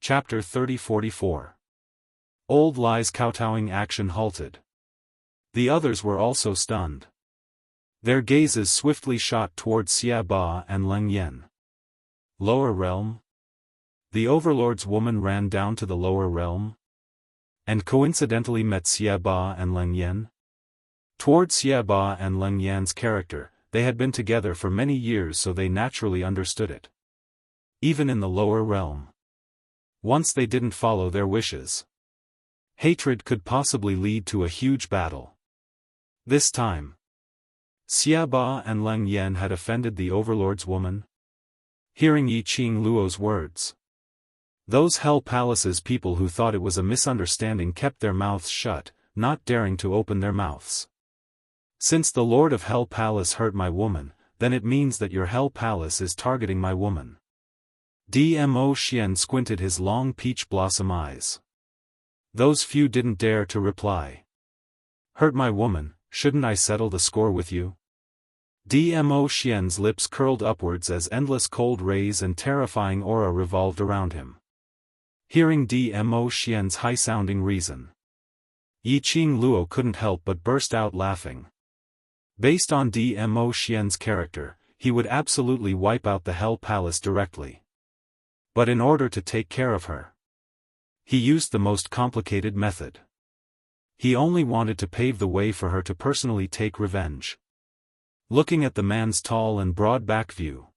Chapter 30-44. Old Lie's kowtowing action halted. The others were also stunned. Their gazes swiftly shot towards Xia Ba and Leng Yan. Lower realm? The Overlord's woman ran down to the lower realm? And coincidentally met Xia Ba and Leng Yan? Towards Xia Ba and Leng Yan's character, they had been together for many years, so they naturally understood it. Even in the lower realm. Once they didn't follow their wishes, hatred could possibly lead to a huge battle. This time, Xia Ba and Leng Yan had offended the Overlord's woman. Hearing Yi Qing Luo's words, those Hell Palace's people who thought it was a misunderstanding kept their mouths shut, not daring to open their mouths. Since the Lord of Hell Palace hurt my woman, then it means that your Hell Palace is targeting my woman. Dmo Xian squinted his long peach blossom eyes. Those few didn't dare to reply. Hurt my woman, shouldn't I settle the score with you? Dmo Xian's lips curled upwards as endless cold rays and terrifying aura revolved around him. Hearing Dmo Xian's high-sounding reason, Yi Qing Luo couldn't help but burst out laughing. Based on Dmo Xian's character, he would absolutely wipe out the Hell Palace directly. But in order to take care of her, he used the most complicated method. He only wanted to pave the way for her to personally take revenge. Looking at the man's tall and broad back view,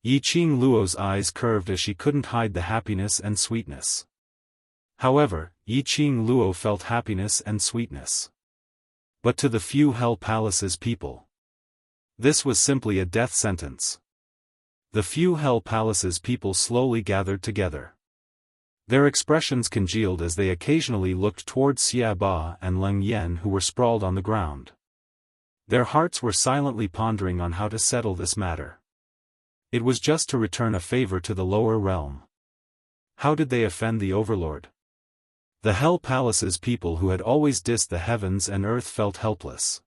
Yi Qing Luo's eyes curved as she couldn't hide the happiness and sweetness. However, Yi Qing Luo felt happiness and sweetness. But to the few Hell Palace's people, this was simply a death sentence. The few Hell Palace's people slowly gathered together. Their expressions congealed as they occasionally looked towards Xia Ba and Leng Yan, who were sprawled on the ground. Their hearts were silently pondering on how to settle this matter. It was just to return a favor to the lower realm. How did they offend the Overlord? The Hell Palace's people who had always dissed the heavens and earth felt helpless.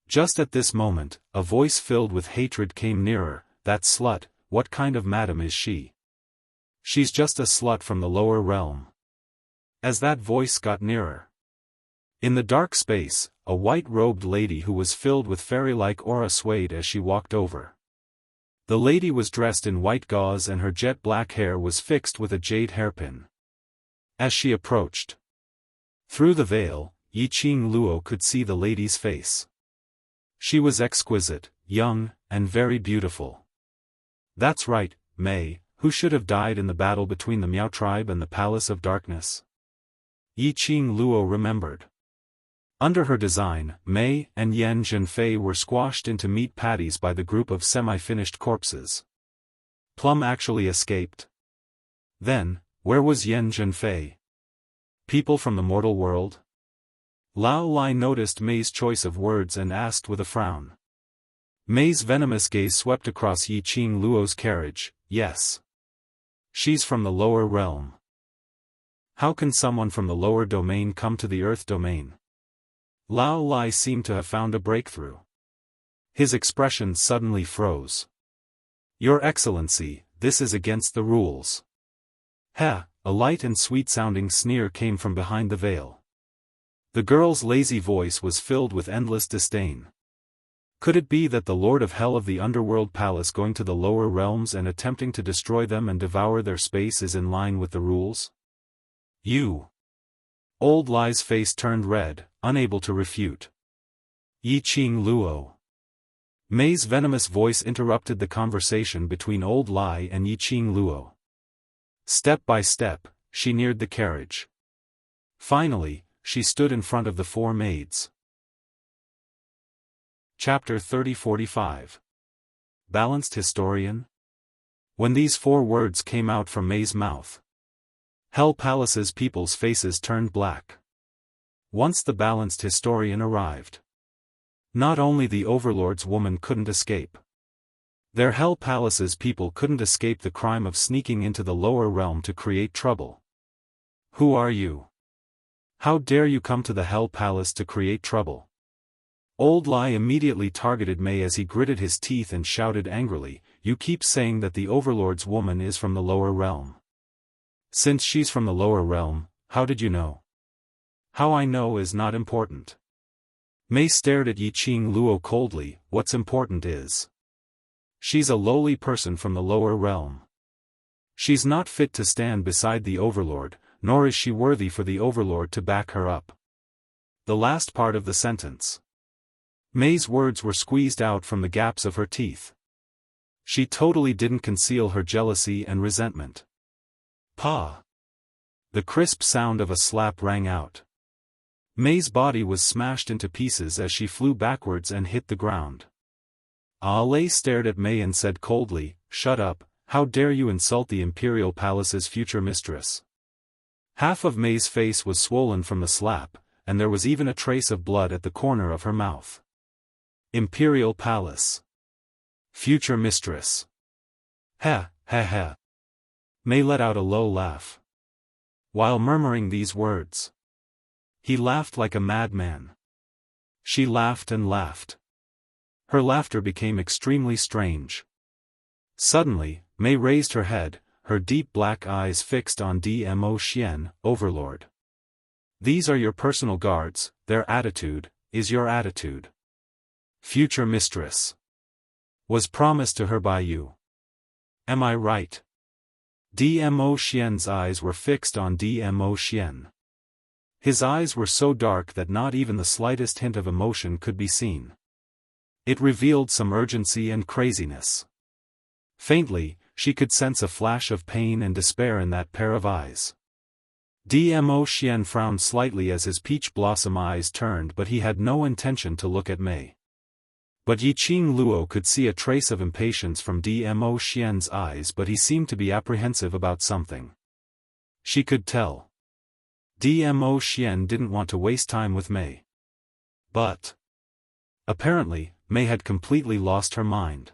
Just at this moment, a voice filled with hatred came nearer. That slut, what kind of madam is she? She's just a slut from the lower realm. As that voice got nearer, in the dark space, a white-robed lady who was filled with fairy-like aura swayed as she walked over. The lady was dressed in white gauze and her jet-black hair was fixed with a jade hairpin. As she approached, through the veil, Yi Qing Luo could see the lady's face. She was exquisite, young, and very beautiful. That's right, Mei, who should have died in the battle between the Miao tribe and the Palace of Darkness. Yi Qing Luo remembered. Under her design, Mei and Yan Zhenfei were squashed into meat patties by the group of semi-finished corpses. Plum actually escaped. Then, where was Yan Zhenfei? People from the mortal world? Lao Lai noticed Mei's choice of words and asked with a frown. Mei's venomous gaze swept across Yi Qing Luo's carriage. Yes. She's from the lower realm. How can someone from the lower domain come to the earth domain? Lao Lai seemed to have found a breakthrough. His expression suddenly froze. Your Excellency, this is against the rules. Ha! A light and sweet-sounding sneer came from behind the veil. The girl's lazy voice was filled with endless disdain. Could it be that the Lord of Hell of the Underworld Palace going to the lower realms and attempting to destroy them and devour their space is in line with the rules? You! Old Lie's face turned red, unable to refute. Yi Qing Luo. Mei's venomous voice interrupted the conversation between Old Lie and Yi Qing Luo. Step by step, she neared the carriage. Finally, she stood in front of the four maids. Chapter 30-45. Balanced Historian? When these four words came out from Mei's mouth, Hell Palace's people's faces turned black. Once the Balanced Historian arrived, not only the Overlord's woman couldn't escape. Their Hell Palace's people couldn't escape the crime of sneaking into the lower realm to create trouble. Who are you? How dare you come to the Hell Palace to create trouble? Old Lie immediately targeted Mei as he gritted his teeth and shouted angrily, You keep saying that the Overlord's woman is from the lower realm. Since she's from the lower realm, how did you know? How I know is not important. Mei stared at Yiqing Luo coldly. What's important is, she's a lowly person from the lower realm. She's not fit to stand beside the Overlord, nor is she worthy for the Overlord to back her up. The last part of the sentence. Mei's words were squeezed out from the gaps of her teeth. She totally didn't conceal her jealousy and resentment. Pa! The crisp sound of a slap rang out. Mei's body was smashed into pieces as she flew backwards and hit the ground. Lei stared at Mei and said coldly, "Shut up, how dare you insult the Imperial Palace's future mistress." Half of Mei's face was swollen from the slap, and there was even a trace of blood at the corner of her mouth. Imperial Palace. Future mistress. Ha, ha ha. Mei let out a low laugh. While murmuring these words, he laughed like a madman. She laughed and laughed. Her laughter became extremely strange. Suddenly, Mei raised her head, her deep black eyes fixed on Dmo Xian, Overlord. These are your personal guards, their attitude is your attitude. Future mistress. Was promised to her by you. Am I right? Dmo Xian's eyes were fixed on Dmo Xian. His eyes were so dark that not even the slightest hint of emotion could be seen. It revealed some urgency and craziness. Faintly, she could sense a flash of pain and despair in that pair of eyes. Dmo Xian frowned slightly as his peach blossom eyes turned, but he had no intention to look at Mei. But Yiqing Luo could see a trace of impatience from Dmo Xian's eyes, but he seemed to be apprehensive about something. She could tell. Dmo Xian didn't want to waste time with Mei. But apparently, Mei had completely lost her mind.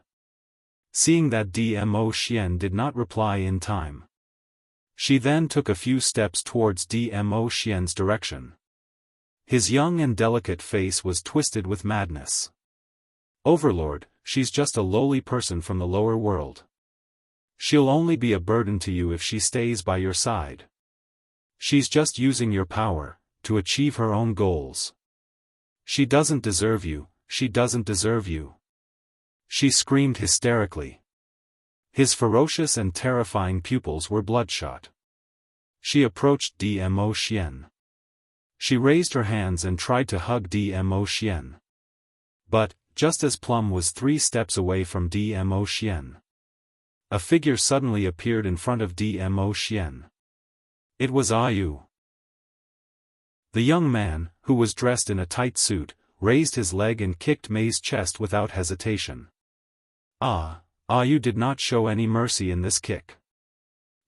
Seeing that Dmo Xian did not reply in time, she then took a few steps towards Dmo Xian's direction. His young and delicate face was twisted with madness. Overlord, she's just a lowly person from the lower world. She'll only be a burden to you if she stays by your side. She's just using your power to achieve her own goals. She doesn't deserve you, she doesn't deserve you. She screamed hysterically. His ferocious and terrifying pupils were bloodshot. She approached Dmo Xian. She raised her hands and tried to hug Dmo Xian. But, just as Plum was 3 steps away from Dmo Xian, a figure suddenly appeared in front of Dmo Xian. It was Yu. The young man, who was dressed in a tight suit, raised his leg and kicked Mei's chest without hesitation. Yu did not show any mercy in this kick.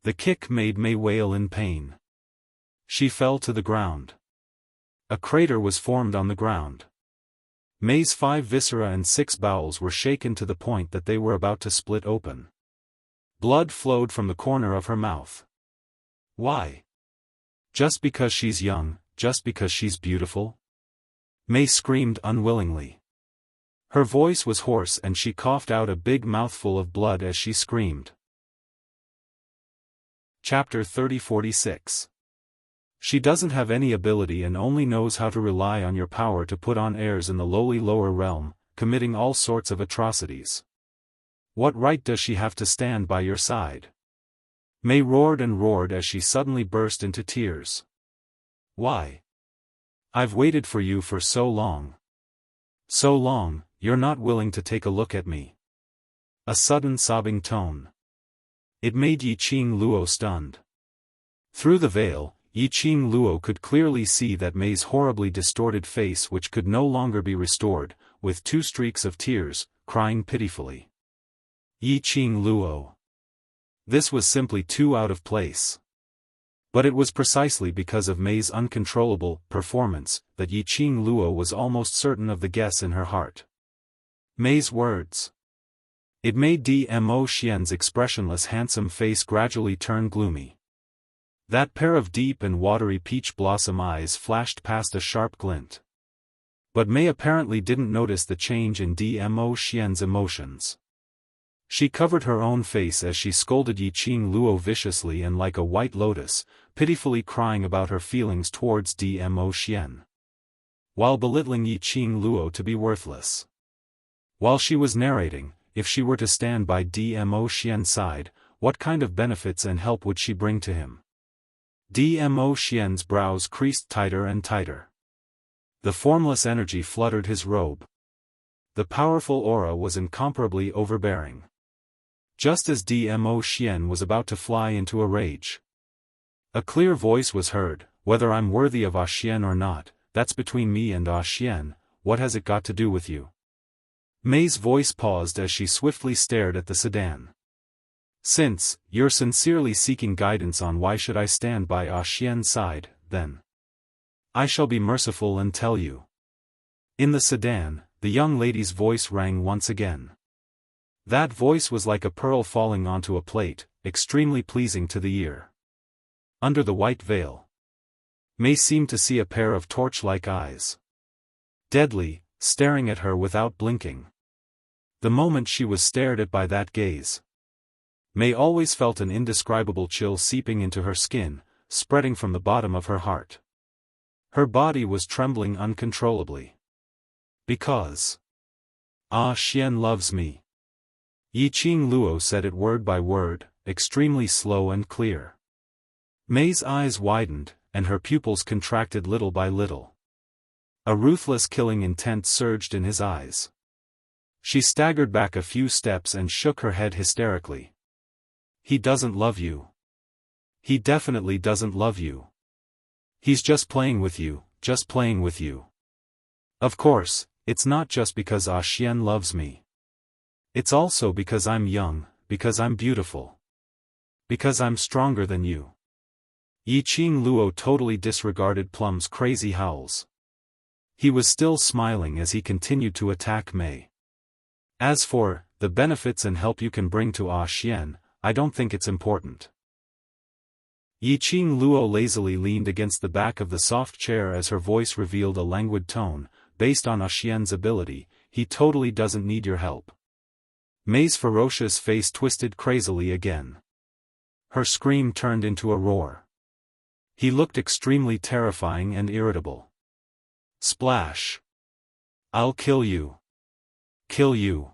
The kick made Mei wail in pain. She fell to the ground. A crater was formed on the ground. Mei's 5 viscera and 6 bowels were shaken to the point that they were about to split open. Blood flowed from the corner of her mouth. Why? Just because she's young, just because she's beautiful? Mei screamed unwillingly. Her voice was hoarse and she coughed out a big mouthful of blood as she screamed. Chapter 3046. She doesn't have any ability and only knows how to rely on your power to put on airs in the lowly lower realm, committing all sorts of atrocities. What right does she have to stand by your side? Mei roared and roared as she suddenly burst into tears. Why? I've waited for you for so long. So long, you're not willing to take a look at me. A sudden sobbing tone. It made Yiqing Luo stunned. Through the veil, Yiqing Luo could clearly see that Mei's horribly distorted face, which could no longer be restored, with 2 streaks of tears, crying pitifully. Yiqing Luo. This was simply too out of place. But it was precisely because of Mei's uncontrollable performance that Yiqing Luo was almost certain of the guess in her heart. Mei's words. It made Dmo Xian's expressionless handsome face gradually turn gloomy. That pair of deep and watery peach blossom eyes flashed past a sharp glint. But Mei apparently didn't notice the change in Dmo Xian's emotions. She covered her own face as she scolded Yiqing Luo viciously and like a white lotus, pitifully crying about her feelings towards Dmo Xian, while belittling Yiqing Luo to be worthless. While she was narrating, if she were to stand by Dmo Xian's side, what kind of benefits and help would she bring to him? Dmo Xian's brows creased tighter and tighter. The formless energy fluttered his robe. The powerful aura was incomparably overbearing. Just as Dmo Xian was about to fly into a rage, a clear voice was heard, "Whether I'm worthy of Xian or not, that's between me and Xian, what has it got to do with you?" Mei's voice paused as she swiftly stared at the sedan. "Since you're sincerely seeking guidance on why should I stand by Xian's side, then I shall be merciful and tell you." In the sedan, the young lady's voice rang once again. That voice was like a pearl falling onto a plate, extremely pleasing to the ear. Under the white veil, Mei seemed to see a pair of torch-like eyes, deadly, staring at her without blinking. The moment she was stared at by that gaze, Mei always felt an indescribable chill seeping into her skin, spreading from the bottom of her heart. Her body was trembling uncontrollably. Because Xian loves me. Yiqing Luo said it word by word, extremely slow and clear. Mei's eyes widened, and her pupils contracted little by little. A ruthless killing intent surged in his eyes. She staggered back a few steps and shook her head hysterically. "He doesn't love you. He definitely doesn't love you. He's just playing with you, just playing with you. Of course, it's not just because Xian loves me. It's also because I'm young, because I'm beautiful. Because I'm stronger than you." Yiqing Luo totally disregarded Plum's crazy howls. He was still smiling as he continued to attack Mei. "As for the benefits and help you can bring to Xian, I don't think it's important." Yiqing Luo lazily leaned against the back of the soft chair as her voice revealed a languid tone. "Based on Xian's ability, he totally doesn't need your help." Mei's ferocious face twisted crazily again. Her scream turned into a roar. He looked extremely terrifying and irritable. Splash! "I'll kill you. Kill you."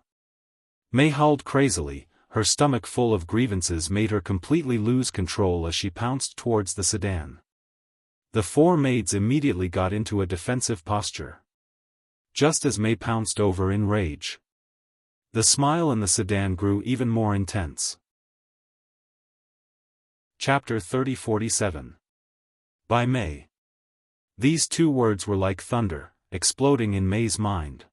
Mei howled crazily, her stomach full of grievances made her completely lose control as she pounced towards the sedan. The four maids immediately got into a defensive posture. Just as Mei pounced over in rage, the smile in the sedan grew even more intense. Chapter 3047. By Mei. These two words were like thunder, exploding in Mei's mind.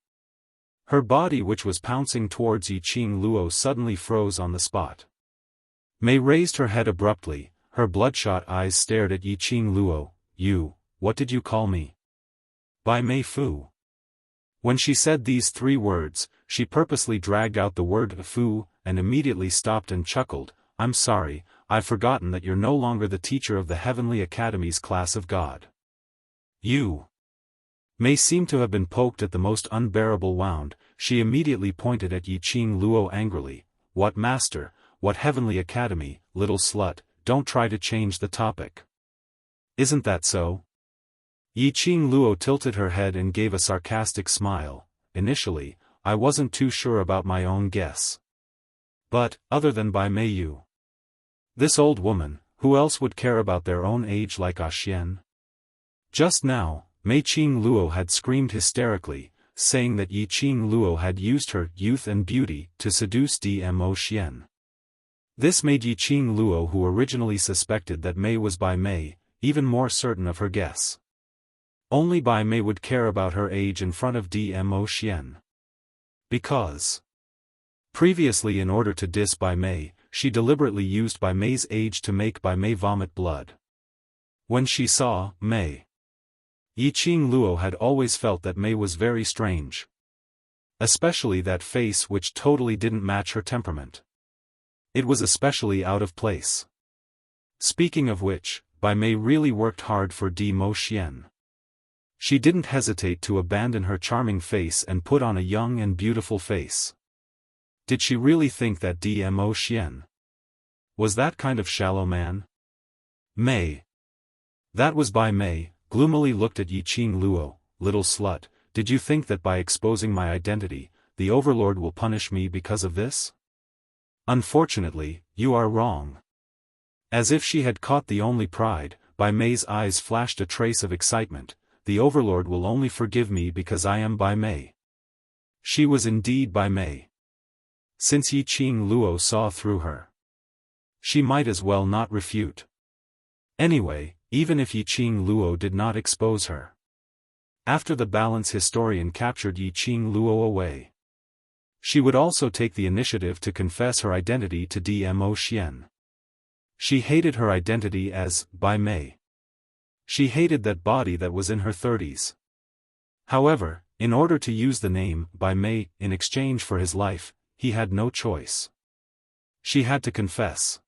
Her body, which was pouncing towards Yiqing Luo, suddenly froze on the spot. Mei raised her head abruptly, her bloodshot eyes stared at Yiqing Luo. What did you call me?" "By Mei Fu." When she said these three words, she purposely dragged out the word fu, and immediately stopped and chuckled. "I'm sorry, I've forgotten that you're no longer the teacher of the Heavenly Academy's class of God." "You." Mei seemed to have been poked at the most unbearable wound. She immediately pointed at Yiqing Luo angrily. "What master, what Heavenly Academy, little slut, don't try to change the topic. Isn't that so?" Yiqing Luo tilted her head and gave a sarcastic smile. "Initially, I wasn't too sure about my own guess. But, other than by Mei Yu, this old woman, who else would care about their own age like Xian?" Just now, Meiqing Luo had screamed hysterically, saying that Yiqing Luo had used her youth and beauty to seduce Dmo Xian. This made Yiqing Luo, who originally suspected that Mei was by Mei, even more certain of her guess. Only Bai Mei would care about her age in front of Dmo Xian. Because previously, in order to diss Bai Mei, she deliberately used Bai Mei's age to make Bai Mei vomit blood. When she saw Mei, Yiqing Luo had always felt that Mei was very strange. Especially that face, which totally didn't match her temperament. It was especially out of place. Speaking of which, Bai Mei really worked hard for Dmo Xian. She didn't hesitate to abandon her charming face and put on a young and beautiful face. Did she really think that Dmo Xian was that kind of shallow man? Mei. That was Bai Mei, gloomily looked at Yiqing Luo. Little slut, did you think that by exposing my identity, the overlord will punish me because of this? Unfortunately, you are wrong. As if she had caught the only pride, Bai Mei's eyes flashed a trace of excitement. The overlord will only forgive me because I am Bai Mei. She was indeed Bai Mei. Since Yiqing Luo saw through her, she might as well not refute. Anyway, even if Yiqing Luo did not expose her, after the balance historian captured Yiqing Luo away, she would also take the initiative to confess her identity to Dmo Xian. She hated her identity as Bai Mei. She hated that body that was in her 30s. However, in order to use the name Bai Mei in exchange for his life, he had no choice. She had to confess.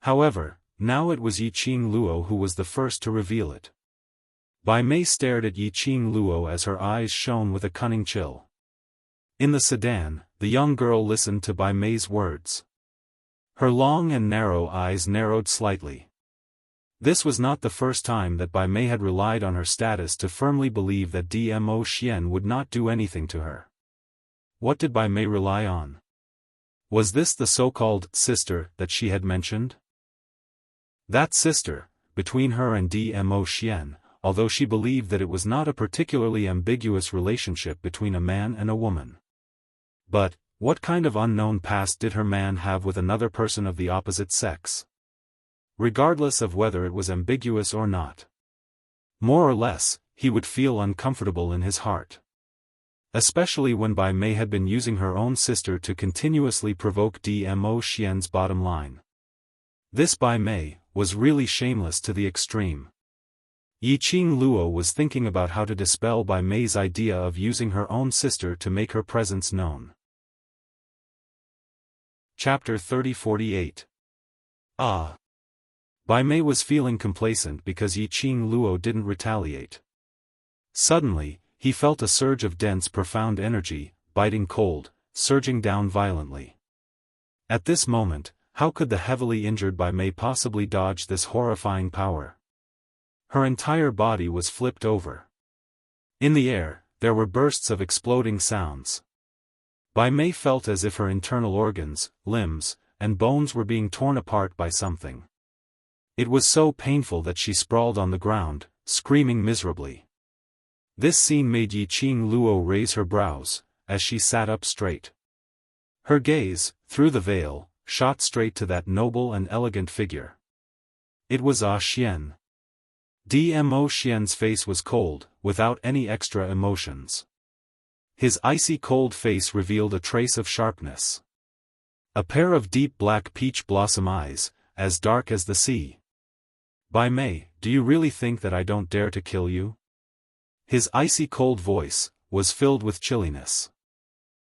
However, now it was Yiqing Luo who was the first to reveal it. Bai Mei stared at Yiqing Luo as her eyes shone with a cunning chill. In the sedan, the young girl listened to Bai Mei's words. Her long and narrow eyes narrowed slightly. This was not the first time that Bai Mei had relied on her status to firmly believe that Dmo Xian would not do anything to her. What did Bai Mei rely on? Was this the so-called sister that she had mentioned? That sister, between her and Dmo Xian, although she believed that it was not a particularly ambiguous relationship between a man and a woman. But, what kind of unknown past did her man have with another person of the opposite sex? Regardless of whether it was ambiguous or not. More or less, he would feel uncomfortable in his heart. Especially when Bai Mei had been using her own sister to continuously provoke Dmo Xian's bottom line. This Bai Mei was really shameless to the extreme. Yiqing Luo was thinking about how to dispel Bai Mei's idea of using her own sister to make her presence known. Chapter 30-48. Bai Mei was feeling complacent because Yiqing Luo didn't retaliate. Suddenly, he felt a surge of dense profound energy, biting cold, surging down violently. At this moment, how could the heavily injured Bai Mei possibly dodge this horrifying power? Her entire body was flipped over. In the air, there were bursts of exploding sounds. Bai Mei felt as if her internal organs, limbs, and bones were being torn apart by something. It was so painful that she sprawled on the ground, screaming miserably. This scene made Yiqing Luo raise her brows, as she sat up straight. Her gaze, through the veil, shot straight to that noble and elegant figure. It was Xian. Dmo Xian's face was cold, without any extra emotions. His icy cold face revealed a trace of sharpness. A pair of deep black peach blossom eyes, as dark as the sea. Bai Mei, do you really think that I don't dare to kill you? His icy cold voice was filled with chilliness.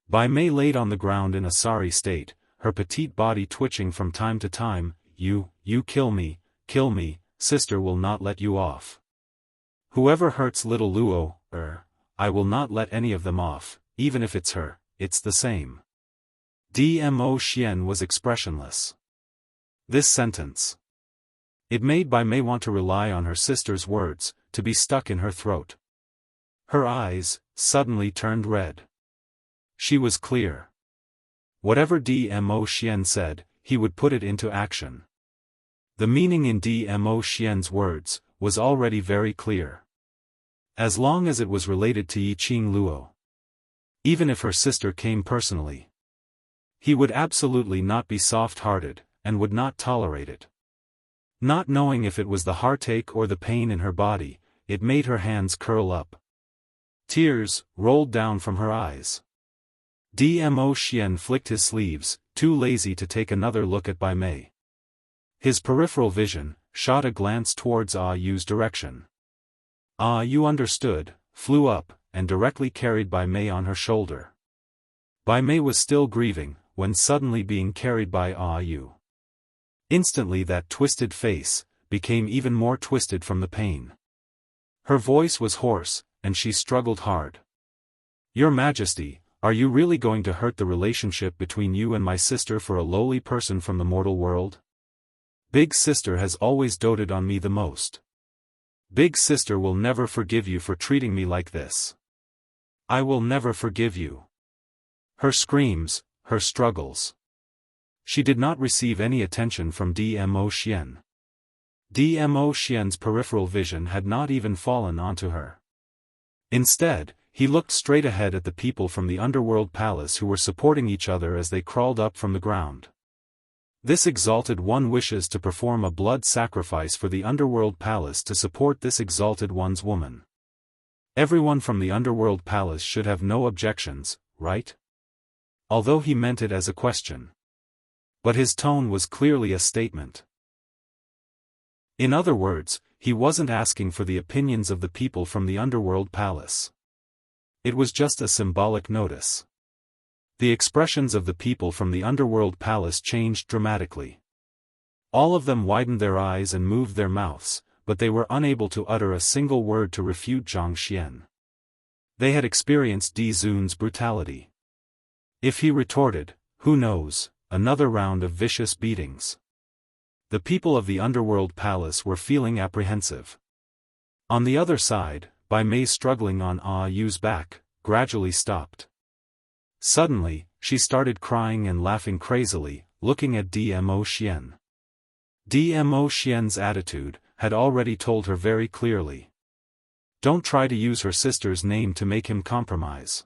Bai Mei laid on the ground in a sorry state, her petite body twitching from time to time. You kill me, sister will not let you off. Whoever hurts little Luo, I will not let any of them off, even if it's her, it's the same. Dmo Xian was expressionless. This sentence. It made Bai Mei want to rely on her sister's words, to be stuck in her throat. Her eyes, suddenly turned red. She was clear. Whatever Dmo Xian said, he would put it into action. The meaning in Dmo Xian's words was already very clear. As long as it was related to Yiqing Luo. Even if her sister came personally. He would absolutely not be soft-hearted, and would not tolerate it. Not knowing if it was the heartache or the pain in her body, it made her hands curl up. Tears rolled down from her eyes. Dmo Xian flicked his sleeves, too lazy to take another look at Bai Mei. His peripheral vision shot a glance towards Yu's direction. Yu understood, flew up, and directly carried Bai Mei on her shoulder. Bai Mei was still grieving, when suddenly being carried by Yu. Instantly that twisted face became even more twisted from the pain. Her voice was hoarse, and she struggled hard. Your Majesty, are you really going to hurt the relationship between you and my sister for a lowly person from the mortal world? Big sister has always doted on me the most. Big sister will never forgive you for treating me like this. I will never forgive you. Her screams, her struggles. She did not receive any attention from Dmo Xian. Dmo Xian's peripheral vision had not even fallen onto her. Instead, he looked straight ahead at the people from the underworld palace who were supporting each other as they crawled up from the ground. This exalted one wishes to perform a blood sacrifice for the underworld palace to support this exalted one's woman. Everyone from the underworld palace should have no objections, right? Although he meant it as a question. But his tone was clearly a statement. In other words, he wasn't asking for the opinions of the people from the underworld palace. It was just a symbolic notice. The expressions of the people from the underworld palace changed dramatically. All of them widened their eyes and moved their mouths, but they were unable to utter a single word to refute Zhang Xian. They had experienced Di Zun's brutality. If he retorted, who knows, another round of vicious beatings. The people of the underworld palace were feeling apprehensive. On the other side, Bai Mei's struggling on Yu's back, gradually stopped. Suddenly, she started crying and laughing crazily, looking at Dmo Xian. Dmo Xian's attitude had already told her very clearly. Don't try to use her sister's name to make him compromise.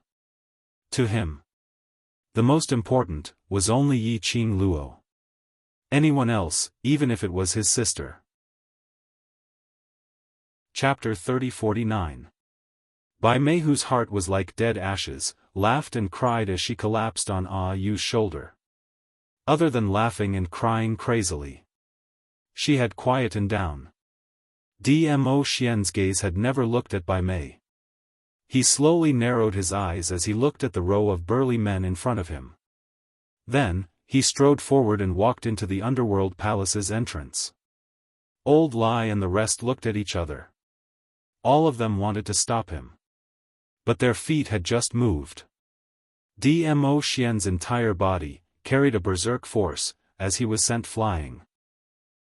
To him, the most important was only Yiqing Luo. Anyone else, even if it was his sister. Chapter 30-49. Bai Mei, whose heart was like dead ashes, laughed and cried as she collapsed on Yu's shoulder. Other than laughing and crying crazily, she had quietened down. Dmo Xian's gaze had never looked at Bai Mei. He slowly narrowed his eyes as he looked at the row of burly men in front of him. Then, he strode forward and walked into the underworld palace's entrance. Old Lai and the rest looked at each other. All of them wanted to stop him. But their feet had just moved. Dmo Xian's entire body carried a berserk force, as he was sent flying.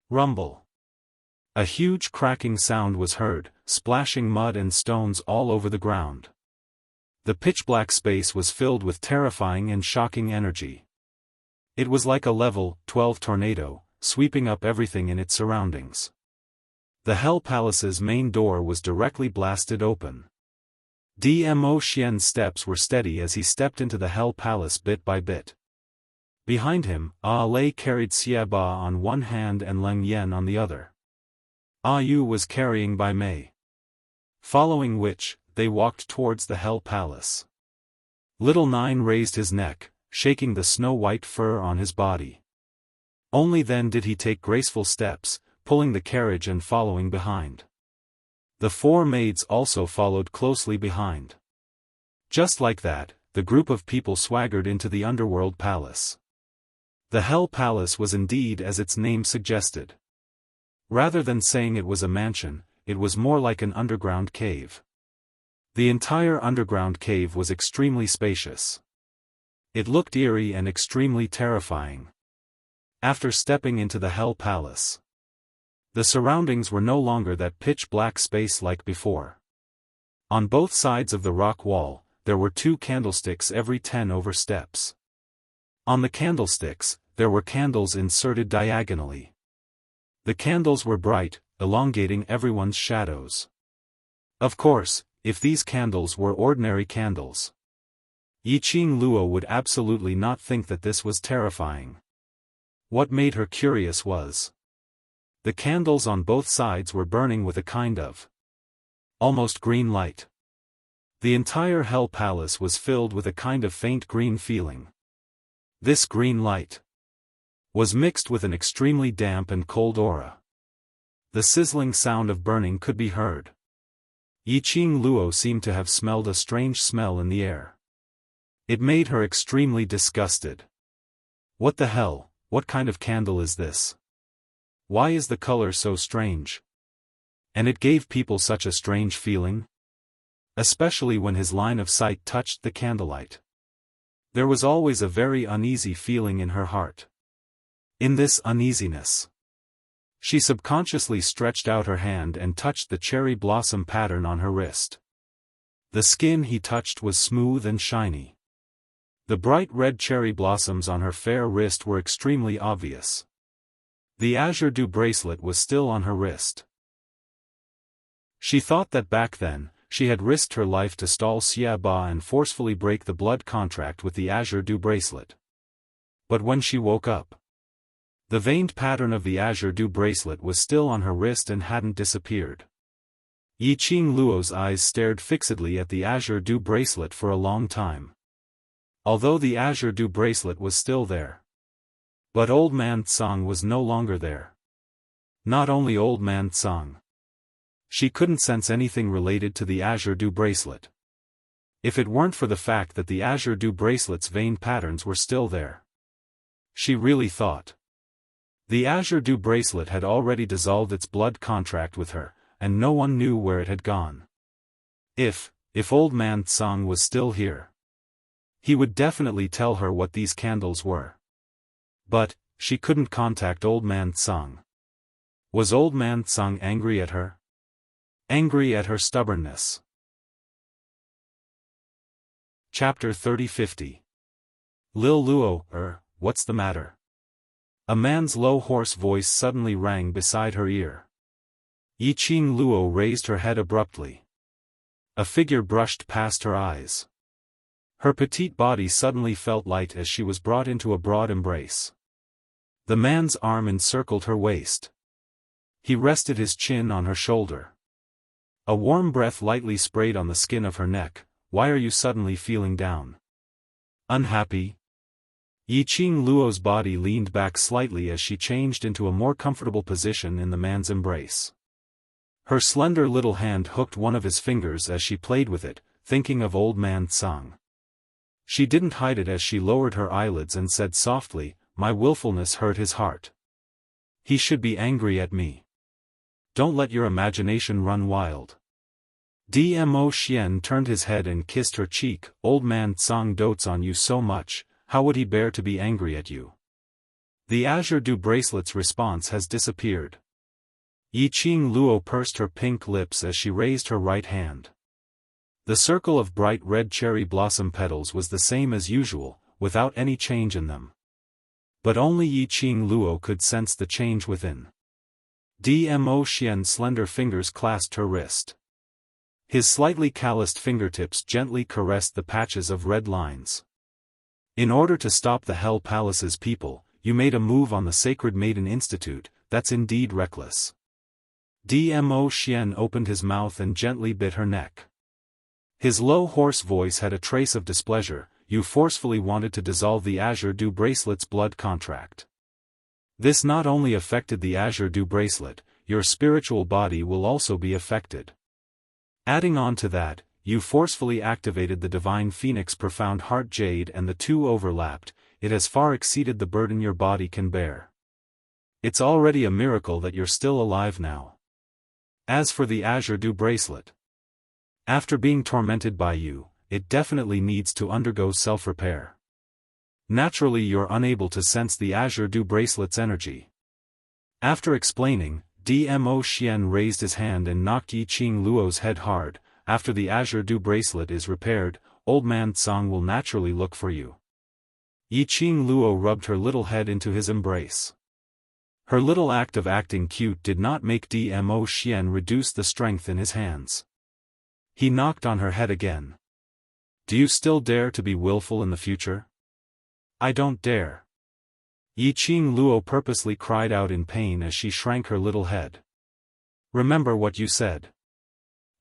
Rumble. A huge cracking sound was heard, splashing mud and stones all over the ground. The pitch-black space was filled with terrifying and shocking energy. It was like a level 12 tornado, sweeping up everything in its surroundings. The Hell Palace's main door was directly blasted open. Dmo Xian's steps were steady as he stepped into the Hell Palace bit by bit. Behind him, Lei carried Xiaba on one hand and Leng Yan on the other. Yu was carrying Bai Mei. Following which, they walked towards the Hell Palace. Little Nine raised his neck, shaking the snow-white fur on his body. Only then did he take graceful steps, pulling the carriage and following behind. The four maids also followed closely behind. Just like that, the group of people swaggered into the underworld palace. The Hell Palace was indeed as its name suggested. Rather than saying it was a mansion, it was more like an underground cave. The entire underground cave was extremely spacious. It looked eerie and extremely terrifying. After stepping into the Hell Palace, the surroundings were no longer that pitch-black space like before. On both sides of the rock wall, there were 2 candlesticks every 10 over steps. On the candlesticks, there were candles inserted diagonally. The candles were bright, elongating everyone's shadows. Of course, if these candles were ordinary candles, Yiqing Luo would absolutely not think that this was terrifying. What made her curious was, the candles on both sides were burning with a kind of almost green light. The entire Hell Palace was filled with a kind of faint green feeling. This green light was mixed with an extremely damp and cold aura. The sizzling sound of burning could be heard. Yiqing Luo seemed to have smelled a strange smell in the air. It made her extremely disgusted. What the hell, what kind of candle is this? Why is the color so strange? And it gave people such a strange feeling? Especially when his line of sight touched the candlelight. There was always a very uneasy feeling in her heart. In this uneasiness, she subconsciously stretched out her hand and touched the cherry blossom pattern on her wrist. The skin he touched was smooth and shiny. The bright red cherry blossoms on her fair wrist were extremely obvious. The azure dew bracelet was still on her wrist. She thought that back then, she had risked her life to stall Xiaofan and forcefully break the blood contract with the azure dew bracelet. But when she woke up, the veined pattern of the azure dew bracelet was still on her wrist and hadn't disappeared. Yiqing Luo's eyes stared fixedly at the azure dew bracelet for a long time. Although the azure dew bracelet was still there. But Old Man Tsang was no longer there. Not only Old Man Tsang. She couldn't sense anything related to the azure dew bracelet. If it weren't for the fact that the azure dew bracelet's veined patterns were still there. She really thought the azure dew bracelet had already dissolved its blood contract with her, and no one knew where it had gone. If Old Man Tsang was still here, he would definitely tell her what these candles were. But she couldn't contact Old Man Tsang. Was Old Man Tsang angry at her? Angry at her stubbornness. Chapter 30-50. Lil Luo, what's the matter? A man's low hoarse voice suddenly rang beside her ear. Yiqing Luo raised her head abruptly. A figure brushed past her eyes. Her petite body suddenly felt light as she was brought into a broad embrace. The man's arm encircled her waist. He rested his chin on her shoulder. A warm breath lightly sprayed on the skin of her neck. Why are you suddenly feeling down? Unhappy? Yiqing Luo's body leaned back slightly as she changed into a more comfortable position in the man's embrace. Her slender little hand hooked one of his fingers as she played with it, thinking of Old Man Tsang. She didn't hide it as she lowered her eyelids and said softly, my willfulness hurt his heart. He should be angry at me. Don't let your imagination run wild. Dmo Xian turned his head and kissed her cheek. Old Man Tsang dotes on you so much, how would he bear to be angry at you? The azure dew bracelet's response has disappeared. Yiqing Luo pursed her pink lips as she raised her right hand. The circle of bright red cherry blossom petals was the same as usual, without any change in them. But only Yiqing Luo could sense the change within. Dmo Xian's slender fingers clasped her wrist. His slightly calloused fingertips gently caressed the patches of red lines. In order to stop the Hell Palace's people, you made a move on the Sacred Maiden Institute. That's indeed reckless. Dmo Xian opened his mouth and gently bit her neck. His low hoarse voice had a trace of displeasure. You forcefully wanted to dissolve the azure dew bracelet's blood contract. This not only affected the azure dew bracelet, your spiritual body will also be affected. Adding on to that, you forcefully activated the Divine Phoenix Profound Heart Jade and the two overlapped. It has far exceeded the burden your body can bear. It's already a miracle that you're still alive now. As for the azure dew bracelet, after being tormented by you, it definitely needs to undergo self-repair. Naturally you're unable to sense the azure dew bracelet's energy. After explaining, Dmo Xian raised his hand and knocked Yiqing Luo's head hard. After the azure dew bracelet is repaired, Old Man Tsang will naturally look for you. Yiqing Luo rubbed her little head into his embrace. Her little act of acting cute did not make Dmo Xian reduce the strength in his hands. He knocked on her head again. Do you still dare to be willful in the future? I don't dare. Yiqing Luo purposely cried out in pain as she shrank her little head. Remember what you said.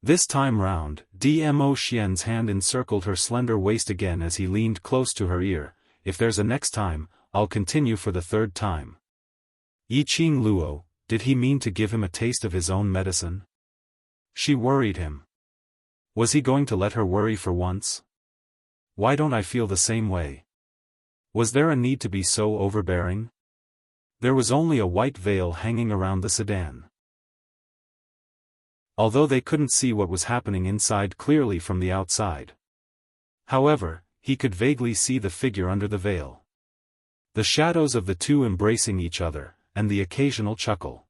This time round, Dmo Xian's hand encircled her slender waist again as he leaned close to her ear. If there's a next time, I'll continue for the third time. Yiqing Luo, did he mean to give him a taste of his own medicine? She worried him. Was he going to let her worry for once? Why don't I feel the same way? Was there a need to be so overbearing? There was only a white veil hanging around the sedan. Although they couldn't see what was happening inside clearly from the outside. However, he could vaguely see the figure under the veil. The shadows of the two embracing each other, and the occasional chuckle.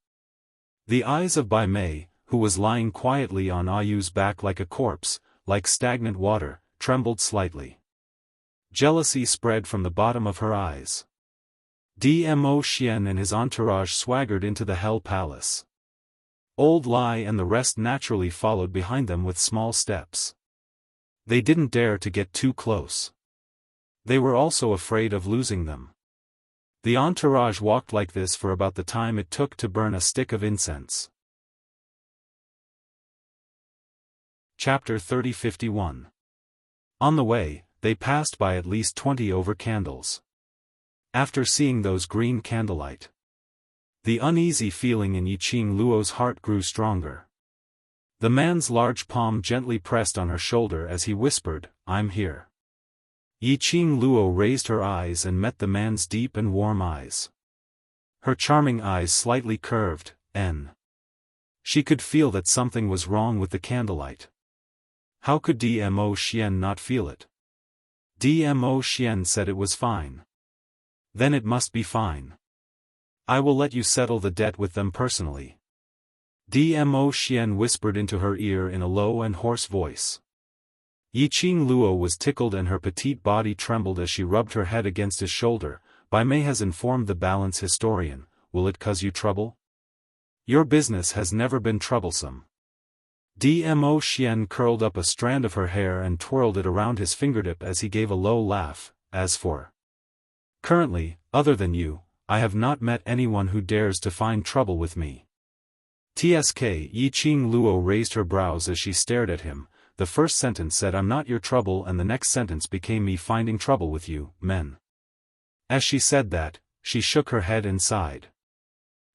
The eyes of Bai Mei, who was lying quietly on Ayu's back like a corpse, like stagnant water, trembled slightly. Jealousy spread from the bottom of her eyes. Dmo Xian and his entourage swaggered into the Hell Palace. Old Lai and the rest naturally followed behind them with small steps. They didn't dare to get too close. They were also afraid of losing them. The entourage walked like this for about the time it took to burn a stick of incense. Chapter 30-51. On the way, they passed by at least 20 over candles. After seeing those green candlelight, the uneasy feeling in Yiqing Luo's heart grew stronger. The man's large palm gently pressed on her shoulder as he whispered, "I'm here." Yiqing Luo raised her eyes and met the man's deep and warm eyes. Her charming eyes slightly curved, she could feel that something was wrong with the candlelight. How could Dmo Xian not feel it? Dmo Xian said it was fine. Then it must be fine. I will let you settle the debt with them personally. Dmo Xian whispered into her ear in a low and hoarse voice. Yiqing Luo was tickled and her petite body trembled as she rubbed her head against his shoulder. Bai Mei has informed the balance historian, will it cause you trouble? Your business has never been troublesome. Dmo Xian curled up a strand of her hair and twirled it around his fingertip as he gave a low laugh. As for currently, other than you, I have not met anyone who dares to find trouble with me. Tsk. Yiqing Luo raised her brows as she stared at him. The first sentence said I'm not your trouble and the next sentence became me finding trouble with you, men. As she said that, she shook her head and sighed.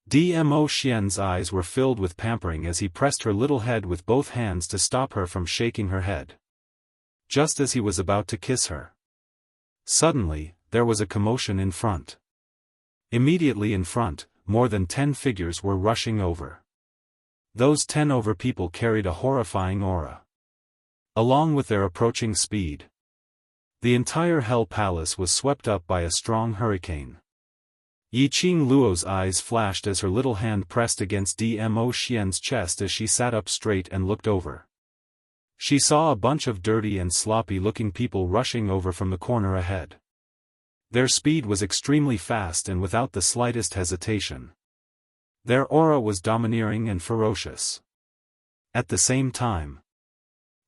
Dmo Xian's eyes were filled with pampering as he pressed her little head with both hands to stop her from shaking her head. Just as he was about to kiss her. Suddenly, there was a commotion in front. Immediately in front, more than 10 figures were rushing over. Those 10 over people carried a horrifying aura. Along with their approaching speed, the entire Hell Palace was swept up by a strong hurricane. Yiqing Luo's eyes flashed as her little hand pressed against Dmo Xian's chest as she sat up straight and looked over. She saw a bunch of dirty and sloppy-looking people rushing over from the corner ahead. Their speed was extremely fast and without the slightest hesitation. Their aura was domineering and ferocious. At the same time,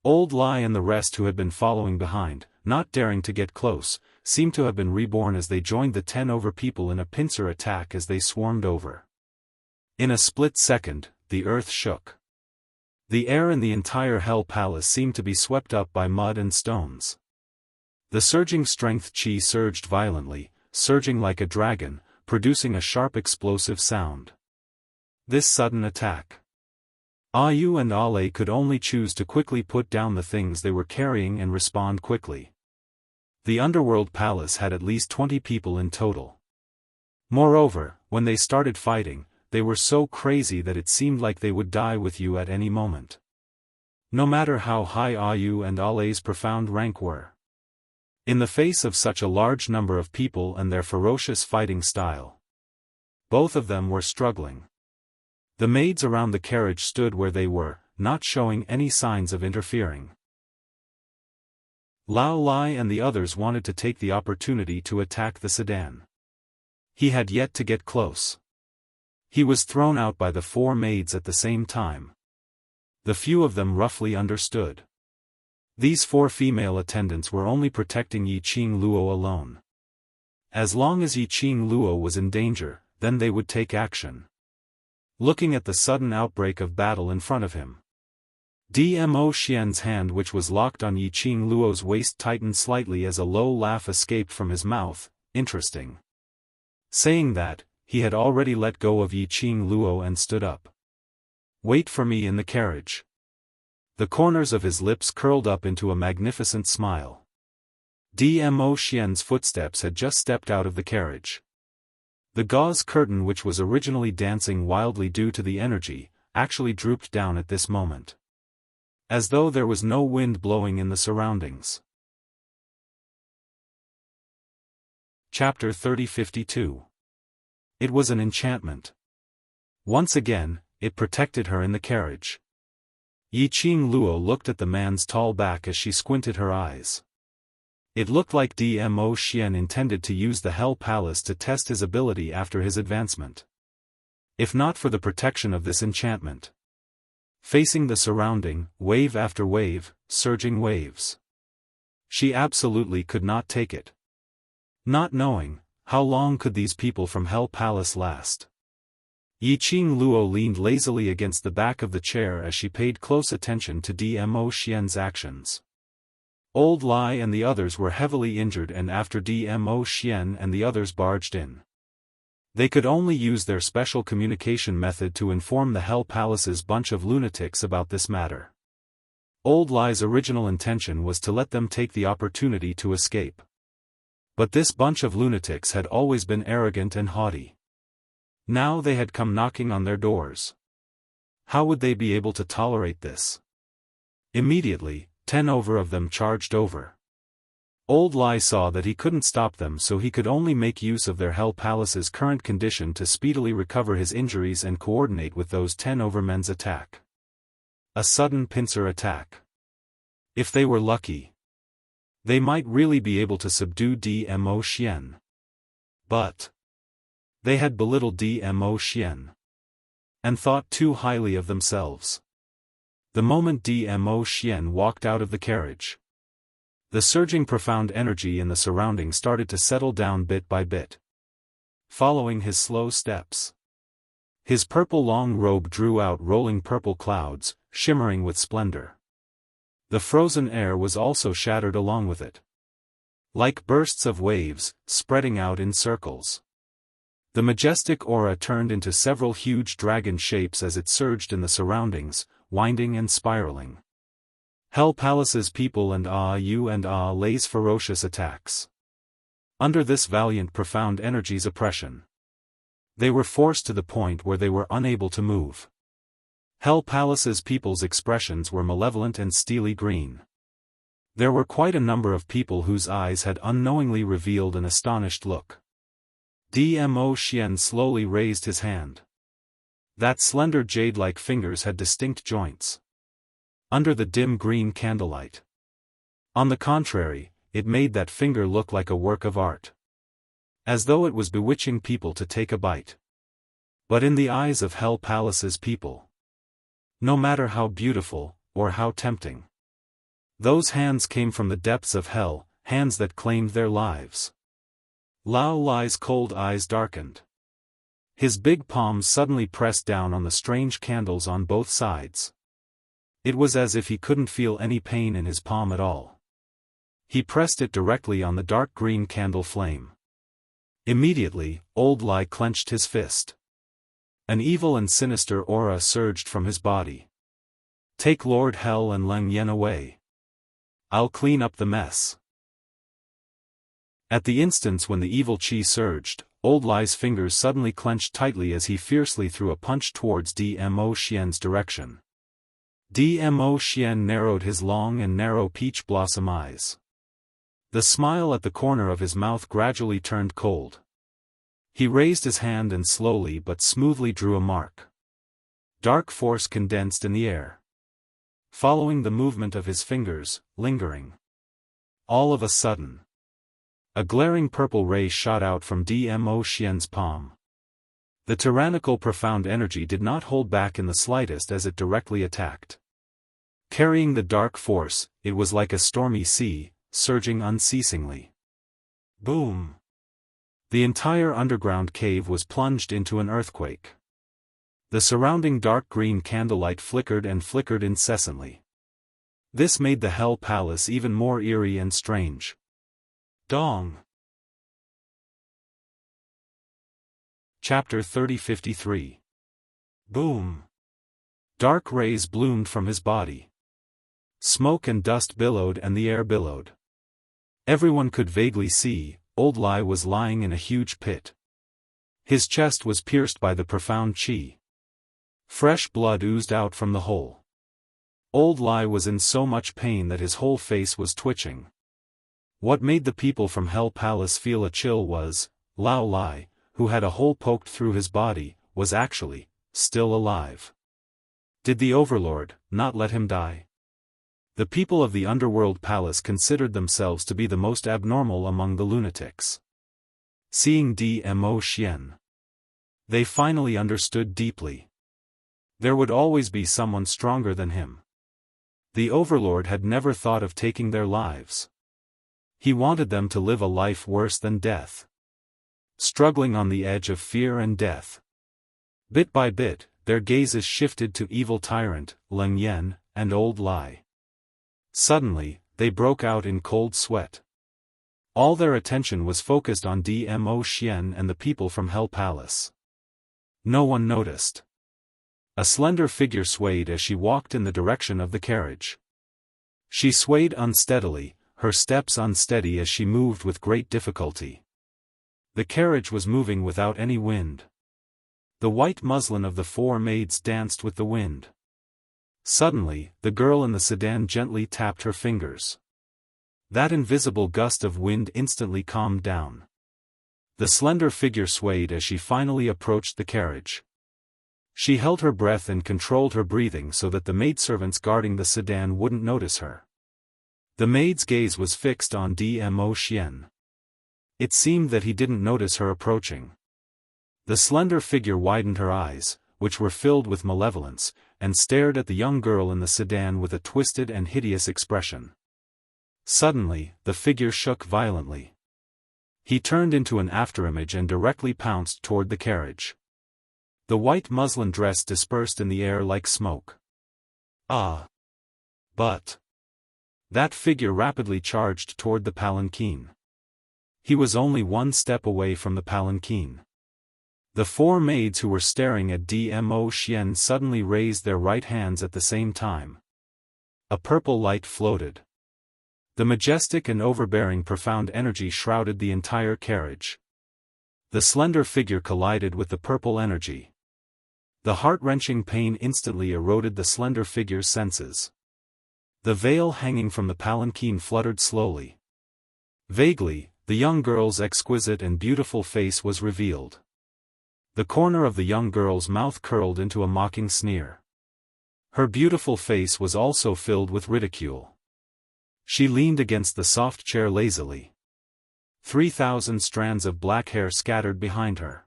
Old Lai and the rest who had been following behind, not daring to get close, seemed to have been reborn as they joined the 10 over people in a pincer attack as they swarmed over. In a split second, the earth shook. The air in the entire Hell Palace seemed to be swept up by mud and stones. The surging strength qi surged violently, surging like a dragon, producing a sharp explosive sound. This sudden attack. Ayu and Ale could only choose to quickly put down the things they were carrying and respond quickly. The underworld palace had at least 20 people in total. Moreover, when they started fighting, they were so crazy that it seemed like they would die with you at any moment. No matter how high Ayu and Ale's profound rank were. In the face of such a large number of people and their ferocious fighting style, both of them were struggling. The maids around the carriage stood where they were, not showing any signs of interfering. Lao Lai and the others wanted to take the opportunity to attack the sedan. He had yet to get close. He was thrown out by the 4 maids at the same time. The few of them roughly understood. These 4 female attendants were only protecting Yiqing Luo alone. As long as Yiqing Luo was in danger, then they would take action. Looking at the sudden outbreak of battle in front of him, Dmo Xian's hand which was locked on Yiqing Luo's waist tightened slightly as a low laugh escaped from his mouth. Interesting. Saying that, he had already let go of Yiqing Luo and stood up. Wait for me in the carriage. The corners of his lips curled up into a magnificent smile. Dmo Xian's footsteps had just stepped out of the carriage. The gauze curtain which was originally dancing wildly due to the energy, actually drooped down at this moment. As though there was no wind blowing in the surroundings. Chapter 3052. It was an enchantment. Once again, it protected her in the carriage. Yiqing Luo looked at the man's tall back as she squinted her eyes. It looked like Dmo Xian intended to use the Hell Palace to test his ability after his advancement. If not for the protection of this enchantment. Facing the surrounding, wave after wave, surging waves. She absolutely could not take it. Not knowing, how long could these people from Hell Palace last? Yiqing Luo leaned lazily against the back of the chair as she paid close attention to Dmo Xian's actions. Old Lai and the others were heavily injured, and after Dmo Xian and the others barged in, they could only use their special communication method to inform the Hell Palace's bunch of lunatics about this matter. Old Lai's original intention was to let them take the opportunity to escape. But this bunch of lunatics had always been arrogant and haughty. Now they had come knocking on their doors. How would they be able to tolerate this? Immediately, 10 over of them charged over. Old Lai saw that he couldn't stop them, so he could only make use of their Hell Palace's current condition to speedily recover his injuries and coordinate with those 10 over men's attack. A sudden pincer attack. If they were lucky, they might really be able to subdue Dmo Xian. But they had belittled Dmo Xian and thought too highly of themselves. The moment Dmo Xian walked out of the carriage, the surging profound energy in the surroundings started to settle down bit by bit. Following his slow steps, his purple long robe drew out rolling purple clouds, shimmering with splendor. The frozen air was also shattered along with it, like bursts of waves, spreading out in circles. The majestic aura turned into several huge dragon shapes as it surged in the surroundings, winding and spiraling. Hell Palace's people and Lai's ferocious attacks. Under this valiant profound energy's oppression, they were forced to the point where they were unable to move. Hell Palace's people's expressions were malevolent and steely green. There were quite a number of people whose eyes had unknowingly revealed an astonished look. Dmo Xian slowly raised his hand. That slender jade-like fingers had distinct joints. Under the dim green candlelight, on the contrary, it made that finger look like a work of art. As though it was bewitching people to take a bite. But in the eyes of Hell Palace's people, no matter how beautiful, or how tempting, those hands came from the depths of hell, hands that claimed their lives. Lao Lai's cold eyes darkened. His big palms suddenly pressed down on the strange candles on both sides. It was as if he couldn't feel any pain in his palm at all. He pressed it directly on the dark green candle flame. Immediately, Old Lai clenched his fist. An evil and sinister aura surged from his body. Take Lord Hell and Leng Yen away. I'll clean up the mess. At the instance when the evil chi surged, Old Lai's fingers suddenly clenched tightly as he fiercely threw a punch towards Dmo Xian's direction. Dmo Xian narrowed his long and narrow peach blossom eyes. The smile at the corner of his mouth gradually turned cold. He raised his hand and slowly but smoothly drew a mark. Dark force condensed in the air, following the movement of his fingers, lingering. All of a sudden, a glaring purple ray shot out from Dmo Xian's palm. The tyrannical profound energy did not hold back in the slightest as it directly attacked. Carrying the dark force, it was like a stormy sea, surging unceasingly. Boom! The entire underground cave was plunged into an earthquake. The surrounding dark green candlelight flickered and flickered incessantly. This made the Hell Palace even more eerie and strange. Dong! Chapter 3053. Boom! Dark rays bloomed from his body. Smoke and dust billowed and the air billowed. Everyone could vaguely see, Old Lai was lying in a huge pit. His chest was pierced by the profound chi. Fresh blood oozed out from the hole. Old Lai was in so much pain that his whole face was twitching. What made the people from Hell Palace feel a chill was, Lao Lai, who had a hole poked through his body, was actually still alive. Did the Overlord not let him die? The people of the Underworld Palace considered themselves to be the most abnormal among the lunatics. Seeing Dmo Xian, they finally understood deeply. There would always be someone stronger than him. The Overlord had never thought of taking their lives. He wanted them to live a life worse than death, struggling on the edge of fear and death. Bit by bit, their gazes shifted to evil tyrant, Leng Yan, and Old Lai. Suddenly, they broke out in cold sweat. All their attention was focused on Dmo Xian and the people from Hell Palace. No one noticed. A slender figure swayed as she walked in the direction of the carriage. She swayed unsteadily, her steps unsteady as she moved with great difficulty. The carriage was moving without any wind. The white muslin of the four maids danced with the wind. Suddenly, the girl in the sedan gently tapped her fingers. That invisible gust of wind instantly calmed down. The slender figure swayed as she finally approached the carriage. She held her breath and controlled her breathing so that the maidservants guarding the sedan wouldn't notice her. The maid's gaze was fixed on Dmo Xian. It seemed that he didn't notice her approaching. The slender figure widened her eyes, which were filled with malevolence, and stared at the young girl in the sedan with a twisted and hideous expression. Suddenly, the figure shook violently. He turned into an afterimage and directly pounced toward the carriage. The white muslin dress dispersed in the air like smoke. Ah! But that figure rapidly charged toward the palanquin. He was only one step away from the palanquin. The four maids who were staring at Dmo Xian suddenly raised their right hands at the same time. A purple light floated. The majestic and overbearing profound energy shrouded the entire carriage. The slender figure collided with the purple energy. The heart-wrenching pain instantly eroded the slender figure's senses. The veil hanging from the palanquin fluttered slowly. Vaguely, the young girl's exquisite and beautiful face was revealed. The corner of the young girl's mouth curled into a mocking sneer. Her beautiful face was also filled with ridicule. She leaned against the soft chair lazily. 3,000 strands of black hair scattered behind her.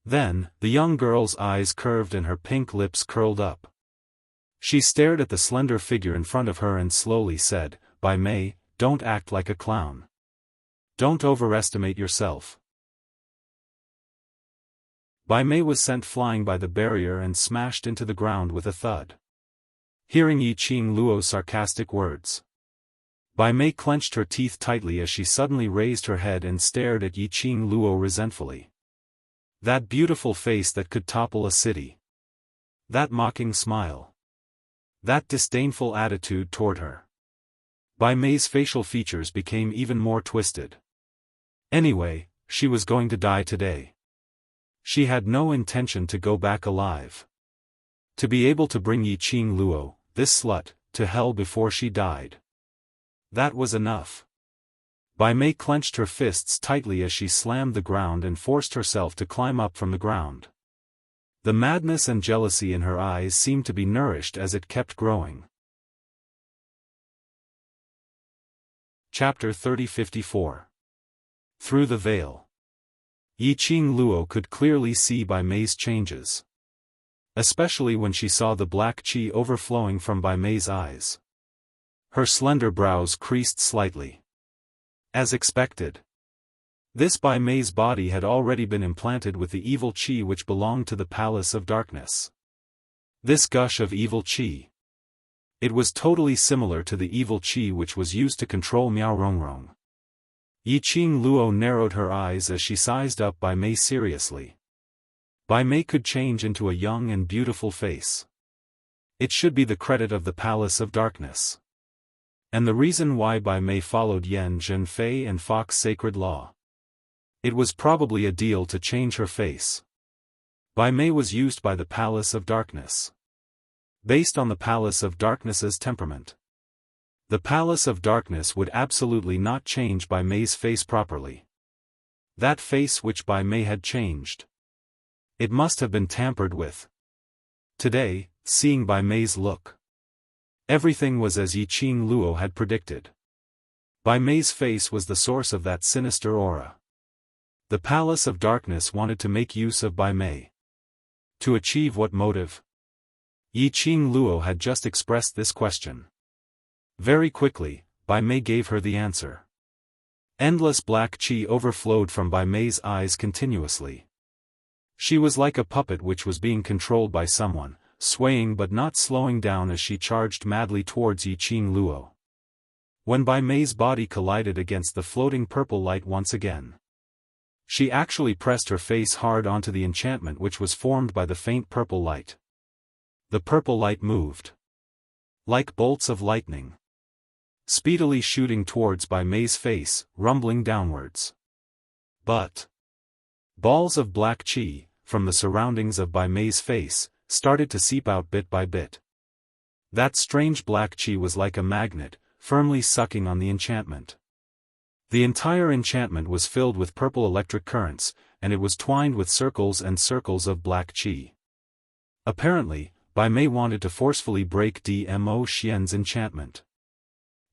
Then, the young girl's eyes curved and her pink lips curled up. She stared at the slender figure in front of her and slowly said, "Bai Mei, don't act like a clown. Don't overestimate yourself." Bai Mei was sent flying by the barrier and smashed into the ground with a thud. Hearing Yi Qing Luo's sarcastic words, Bai Mei clenched her teeth tightly as she suddenly raised her head and stared at Yi Qing Luo resentfully. That beautiful face that could topple a city. That mocking smile. That disdainful attitude toward her. Bai Mei's facial features became even more twisted. Anyway, she was going to die today. She had no intention to go back alive. To be able to bring Yi Qing Luo, this slut, to hell before she died. That was enough. Bai Mei clenched her fists tightly as she slammed the ground and forced herself to climb up from the ground. The madness and jealousy in her eyes seemed to be nourished as it kept growing. Chapter 3054. Through the Veil. Yi Qing Luo could clearly see Bai Mei's changes. Especially when she saw the black qi overflowing from Bai Mei's eyes. Her slender brows creased slightly. As expected. This Bai Mei's body had already been implanted with the evil qi which belonged to the Palace of Darkness. This gush of evil qi. It was totally similar to the evil qi which was used to control Miao Rongrong. Yi Qing Luo narrowed her eyes as she sized up Bai Mei seriously. Bai Mei could change into a young and beautiful face. It should be the credit of the Palace of Darkness. And the reason why Bai Mei followed Yan Zhenfei and Fox Sacred Law. It was probably a deal to change her face. Bai Mei was used by the Palace of Darkness. Based on the Palace of Darkness's temperament. The Palace of Darkness would absolutely not change Bai Mei's face properly. That face which Bai Mei had changed. It must have been tampered with. Today, seeing Bai Mei's look, everything was as Yiqing Luo had predicted. Bai Mei's face was the source of that sinister aura. The Palace of Darkness wanted to make use of Bai Mei. To achieve what motive? Yiqing Luo had just expressed this question. Very quickly, Bai Mei gave her the answer. Endless black qi overflowed from Bai Mei's eyes continuously. She was like a puppet which was being controlled by someone, swaying but not slowing down as she charged madly towards Yiqing Luo. When Bai Mei's body collided against the floating purple light once again, she actually pressed her face hard onto the enchantment which was formed by the faint purple light. The purple light moved like bolts of lightning, speedily shooting towards Bai Mei's face, rumbling downwards. But balls of black qi, from the surroundings of Bai Mei's face, started to seep out bit by bit. That strange black qi was like a magnet, firmly sucking on the enchantment. The entire enchantment was filled with purple electric currents, and it was twined with circles and circles of black qi. Apparently, Bai Mei wanted to forcefully break Dmo Xian's enchantment.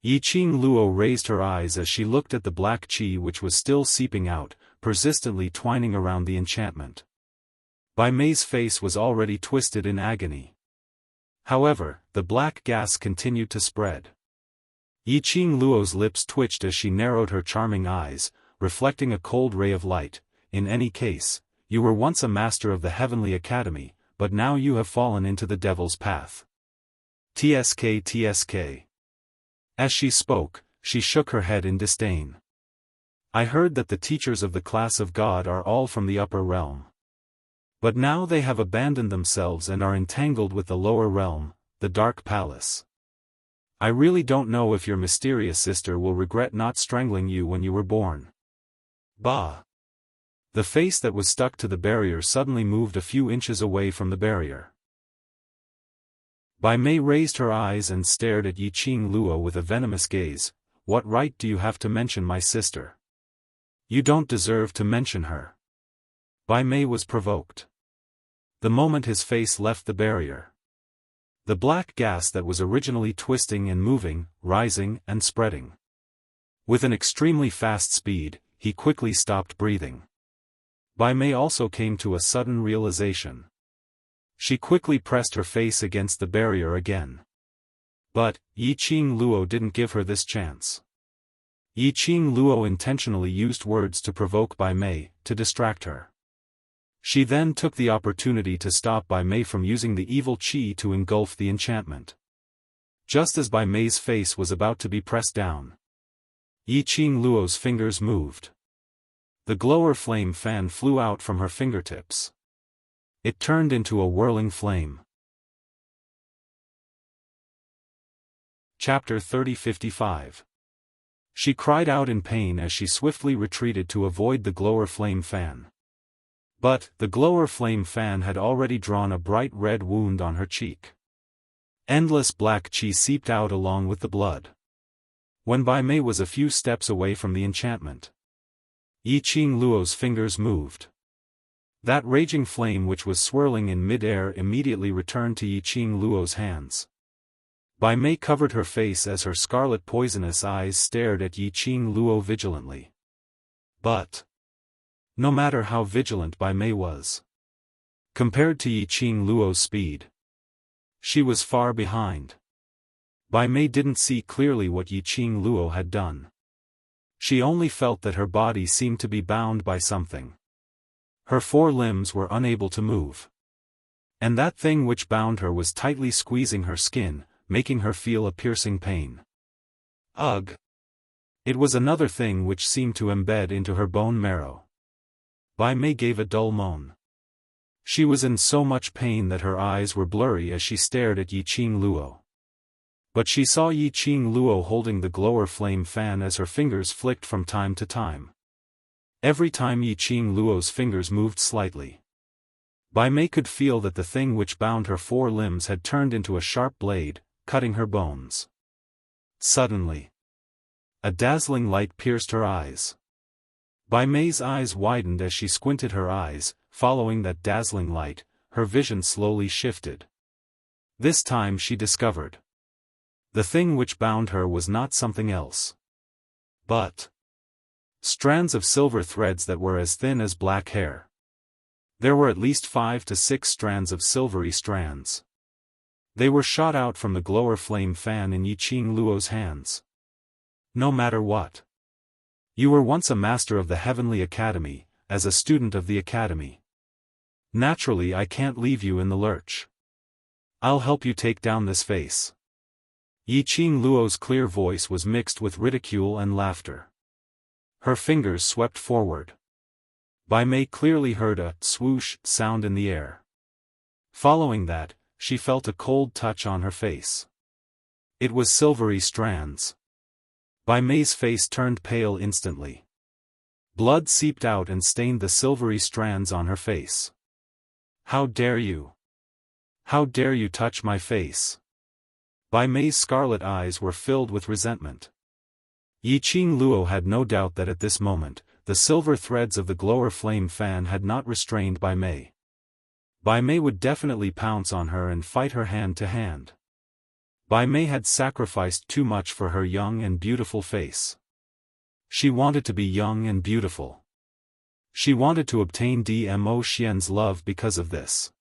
Yiqing Luo raised her eyes as she looked at the black qi which was still seeping out, persistently twining around the enchantment. Bai Mei's face was already twisted in agony. However, the black gas continued to spread. Yiqing Luo's lips twitched as she narrowed her charming eyes, reflecting a cold ray of light. In any case, you were once a master of the Heavenly Academy, but now you have fallen into the devil's path. TSK TSK. As she spoke, she shook her head in disdain. I heard that the teachers of the class of God are all from the upper realm. But now they have abandoned themselves and are entangled with the lower realm, the Dark Palace. I really don't know if your mysterious sister will regret not strangling you when you were born. Bah! The face that was stuck to the barrier suddenly moved a few inches away from the barrier. Bai Mei raised her eyes and stared at Yiqing Luo with a venomous gaze. What right do you have to mention my sister? You don't deserve to mention her. Bai Mei was provoked. The moment his face left the barrier, the black gas that was originally twisting and moving, rising and spreading. With an extremely fast speed, he quickly stopped breathing. Bai Mei also came to a sudden realization. She quickly pressed her face against the barrier again. But, Yiqing Luo didn't give her this chance. Yiqing Luo intentionally used words to provoke Bai Mei, to distract her. She then took the opportunity to stop Bai Mei from using the evil qi to engulf the enchantment. Just as Bai Mei's face was about to be pressed down, Yiqing Luo's fingers moved. The glower flame fan flew out from her fingertips. It turned into a whirling flame. Chapter 30:55. She cried out in pain as she swiftly retreated to avoid the glower flame fan. But, the glower flame fan had already drawn a bright red wound on her cheek. Endless black qi seeped out along with the blood. When Bai Mei was a few steps away from the enchantment, Yiqing Luo's fingers moved. That raging flame which was swirling in mid-air immediately returned to Yiqing Luo's hands. Bai Mei covered her face as her scarlet poisonous eyes stared at Yiqing Luo vigilantly. But no matter how vigilant Bai Mei was, compared to Yiqing Luo's speed, she was far behind. Bai Mei didn't see clearly what Yiqing Luo had done. She only felt that her body seemed to be bound by something. Her four limbs were unable to move. And that thing which bound her was tightly squeezing her skin, making her feel a piercing pain. Ugh! It was another thing which seemed to embed into her bone marrow. Bai Mei gave a dull moan. She was in so much pain that her eyes were blurry as she stared at Yiqing Luo. But she saw Yiqing Luo holding the glower flame fan as her fingers flicked from time to time. Every time Yiqing Luo's fingers moved slightly, Bai Mei could feel that the thing which bound her four limbs had turned into a sharp blade, cutting her bones. Suddenly, a dazzling light pierced her eyes. Bai Mei's eyes widened as she squinted her eyes. Following that dazzling light, her vision slowly shifted. This time she discovered. The thing which bound her was not something else, but strands of silver threads that were as thin as black hair. There were at least 5 to 6 strands of silvery strands. They were shot out from the glower flame fan in Yiqing Luo's hands. No matter what. You were once a master of the Heavenly Academy, as a student of the Academy. Naturally, I can't leave you in the lurch. I'll help you take down this face. Yiqing Luo's clear voice was mixed with ridicule and laughter. Her fingers swept forward. Bai Mei clearly heard a swoosh sound in the air. Following that, she felt a cold touch on her face. It was silvery strands. Bai Mei's face turned pale instantly. Blood seeped out and stained the silvery strands on her face. How dare you? How dare you touch my face? Bai Mei's scarlet eyes were filled with resentment. Yiqing Luo had no doubt that at this moment, the silver threads of the glower flame fan had not restrained Bai Mei. Bai Mei would definitely pounce on her and fight her hand to hand. Bai Mei had sacrificed too much for her young and beautiful face. She wanted to be young and beautiful. She wanted to obtain Dmo Xian's love because of this.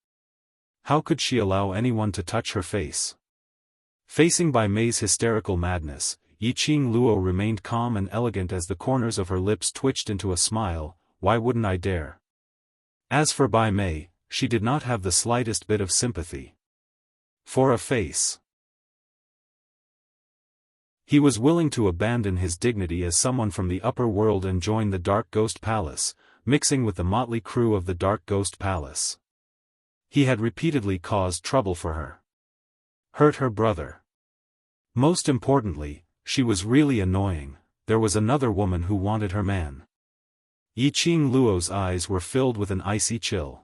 How could she allow anyone to touch her face? Facing Bai Mei's hysterical madness, Yiqing Luo remained calm and elegant as the corners of her lips twitched into a smile. Why wouldn't I dare? As for Bai Mei, she did not have the slightest bit of sympathy for a face. He was willing to abandon his dignity as someone from the upper world and join the Dark Ghost Palace, mixing with the motley crew of the Dark Ghost Palace. He had repeatedly caused trouble for her. Hurt her brother. Most importantly, she was really annoying. There was another woman who wanted her man. Yiqing Luo's eyes were filled with an icy chill.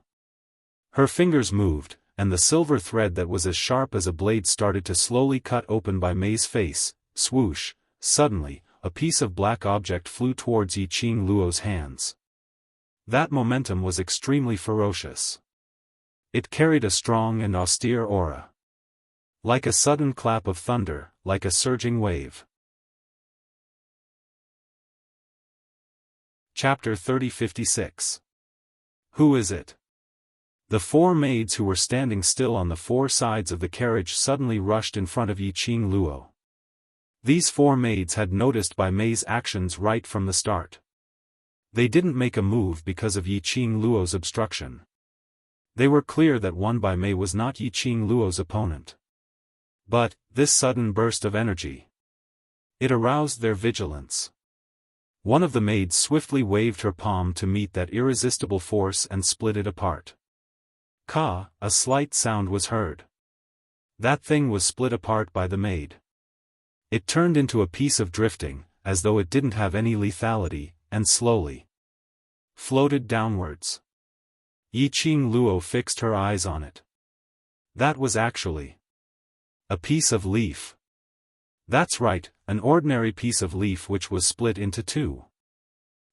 Her fingers moved, and the silver thread that was as sharp as a blade started to slowly cut open Bai Mei's face. Swoosh! Suddenly, a piece of black object flew towards Yiqing Luo's hands. That momentum was extremely ferocious. It carried a strong and austere aura. Like a sudden clap of thunder, like a surging wave. Chapter 3056. Who is it? The 4 maids who were standing still on the 4 sides of the carriage suddenly rushed in front of Yiqing Luo. These 4 maids had noticed Bai Mei's actions right from the start. They didn't make a move because of Yiqing Luo's obstruction. They were clear that Bai Mei was not Yiqing Luo's opponent. But, this sudden burst of energy. It aroused their vigilance. One of the maids swiftly waved her palm to meet that irresistible force and split it apart. Ka, a slight sound was heard. That thing was split apart by the maid. It turned into a piece of drifting, as though it didn't have any lethality, and slowly floated downwards. Yiqing Luo fixed her eyes on it. That was actually a piece of leaf. That's right, an ordinary piece of leaf which was split into 2.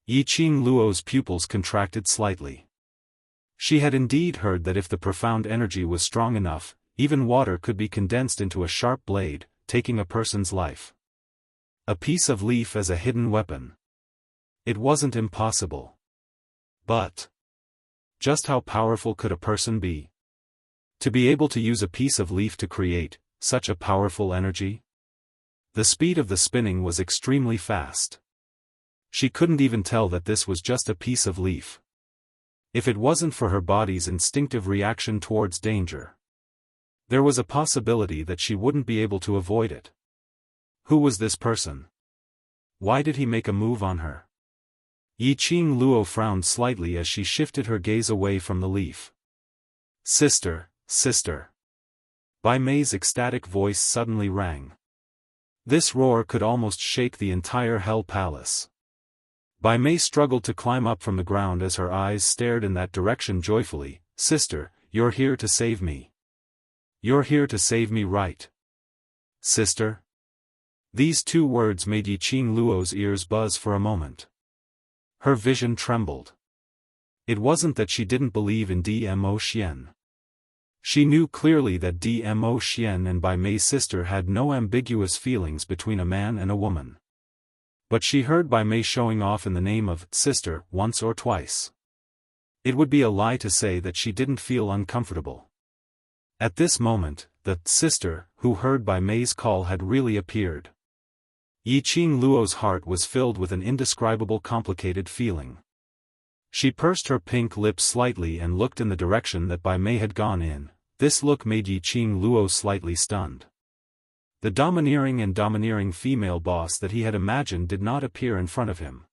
Yiqing Luo's pupils contracted slightly. She had indeed heard that if the profound energy was strong enough, even water could be condensed into a sharp blade, taking a person's life. A piece of leaf as a hidden weapon. It wasn't impossible. But just how powerful could a person be? To be able to use a piece of leaf to create such a powerful energy? The speed of the spinning was extremely fast. She couldn't even tell that this was just a piece of leaf. If it wasn't for her body's instinctive reaction towards danger, there was a possibility that she wouldn't be able to avoid it. Who was this person? Why did he make a move on her? Yiqing Luo frowned slightly as she shifted her gaze away from the leaf. Sister, sister. Bai Mei's ecstatic voice suddenly rang. This roar could almost shake the entire Hell Palace. Bai Mei struggled to climb up from the ground as her eyes stared in that direction joyfully. Sister, you're here to save me. You're here to save me, right? Sister? These two words made Yiqing Luo's ears buzz for a moment. Her vision trembled. It wasn't that she didn't believe in Dmo Xian. She knew clearly that Dmo Xian and Bai Mei's sister had no ambiguous feelings between a man and a woman. But she heard Bai Mei showing off in the name of sister once or twice. It would be a lie to say that she didn't feel uncomfortable. At this moment, the sister who heard Bai Mei's call had really appeared. Yiqing Luo's heart was filled with an indescribable complicated feeling. She pursed her pink lips slightly and looked in the direction that Bai Mei had gone in. This look made Yiqing Luo slightly stunned. The domineering female boss that he had imagined did not appear in front of him.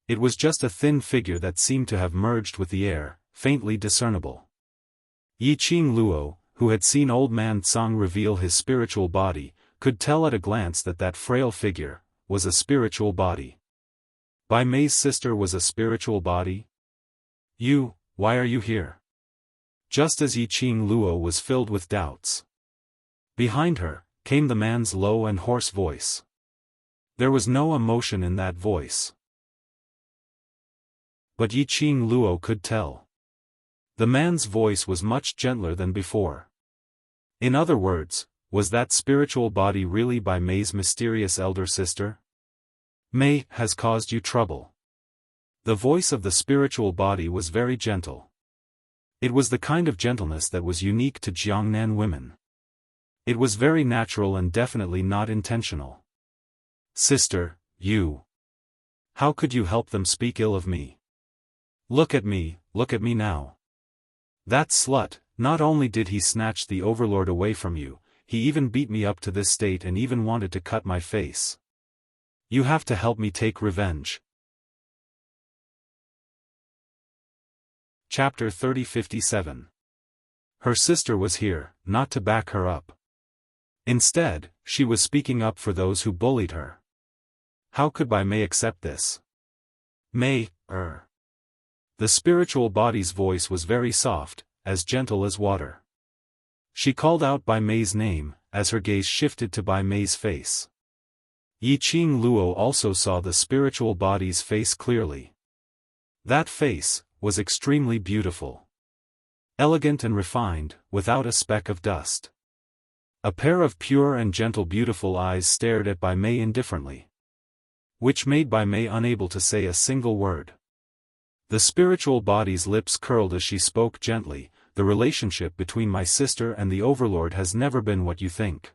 It was just a thin figure that seemed to have merged with the air, faintly discernible. Yiqing Luo, who had seen old man Tsang reveal his spiritual body, could tell at a glance that that frail figure was a spiritual body. Bai Mei's sister was a spiritual body? Why are you here? Just as Yiqing Luo was filled with doubts. Behind her came the man's low and hoarse voice. There was no emotion in that voice. But Yiqing Luo could tell. The man's voice was much gentler than before. In other words, was that spiritual body really Bai Mei's mysterious elder sister? Mei has caused you trouble. The voice of the spiritual body was very gentle. It was the kind of gentleness that was unique to Jiangnan women. It was very natural and definitely not intentional. Sister, how could you help them speak ill of me? Look at me now. That slut, not only did he snatch the overlord away from you, he even beat me up to this state and even wanted to cut my face. You have to help me take revenge. Chapter 30:57. Her sister was here, not to back her up. Instead, she was speaking up for those who bullied her. How could Bai Mei accept this? Mei. The spiritual body's voice was very soft, as gentle as water. She called out Bai Mei's name, as her gaze shifted to Bai Mei's face. Yiqing Luo also saw the spiritual body's face clearly. That face was extremely beautiful. Elegant and refined, without a speck of dust. A pair of pure and gentle beautiful eyes stared at Bai Mei indifferently. Which made Bai Mei unable to say a single word. The spiritual body's lips curled as she spoke gently. The relationship between my sister and the overlord has never been what you think.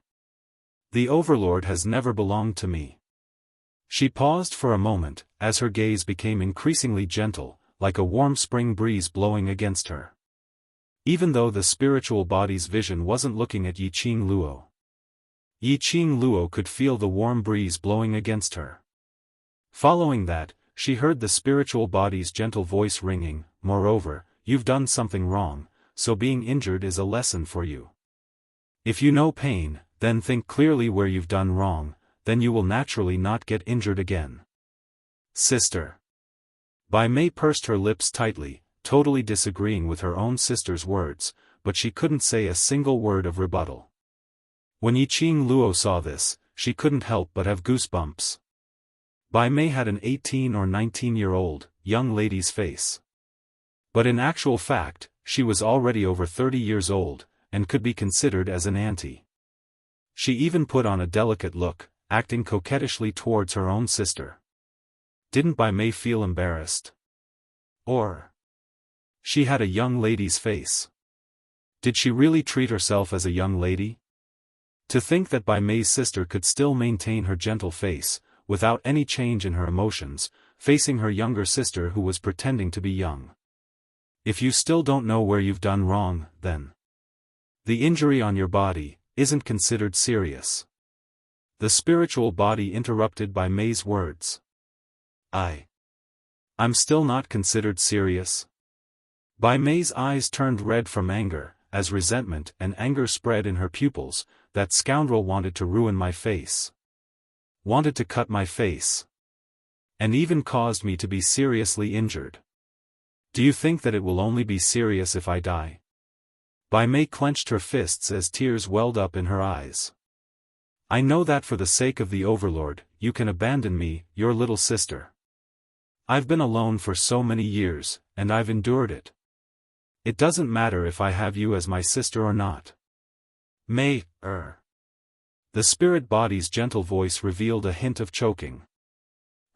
The overlord has never belonged to me. She paused for a moment, as her gaze became increasingly gentle, like a warm spring breeze blowing against her. Even though the spiritual body's vision wasn't looking at Yiqing Luo. Yiqing Luo could feel the warm breeze blowing against her. Following that, she heard the spiritual body's gentle voice ringing, moreover, you've done something wrong. So being injured is a lesson for you. If you know pain, then think clearly where you've done wrong, then you will naturally not get injured again. Sister. Bai Mei pursed her lips tightly, totally disagreeing with her own sister's words, but she couldn't say a single word of rebuttal. When Yiqing Luo saw this, she couldn't help but have goosebumps. Bai Mei had an 18 or 19-year-old, young lady's face. But in actual fact, she was already over 30 years old, and could be considered as an auntie. She even put on a delicate look, acting coquettishly towards her own sister. Didn't Bai Mei feel embarrassed? Or she had a young lady's face. Did she really treat herself as a young lady? To think that Bai Mei's sister could still maintain her gentle face, without any change in her emotions, facing her younger sister who was pretending to be young. If you still don't know where you've done wrong, then the injury on your body isn't considered serious. The spiritual body interrupted Bai Mei's words. I'm still not considered serious? Bai Mei's eyes turned red from anger, as resentment and anger spread in her pupils. That scoundrel wanted to ruin my face. Wanted to cut my face. And even caused me to be seriously injured. Do you think that it will only be serious if I die? Bai Mei clenched her fists as tears welled up in her eyes. I know that for the sake of the Overlord, you can abandon me, your little sister. I've been alone for so many years, and I've endured it. It doesn't matter if I have you as my sister or not. May. The spirit body's gentle voice revealed a hint of choking.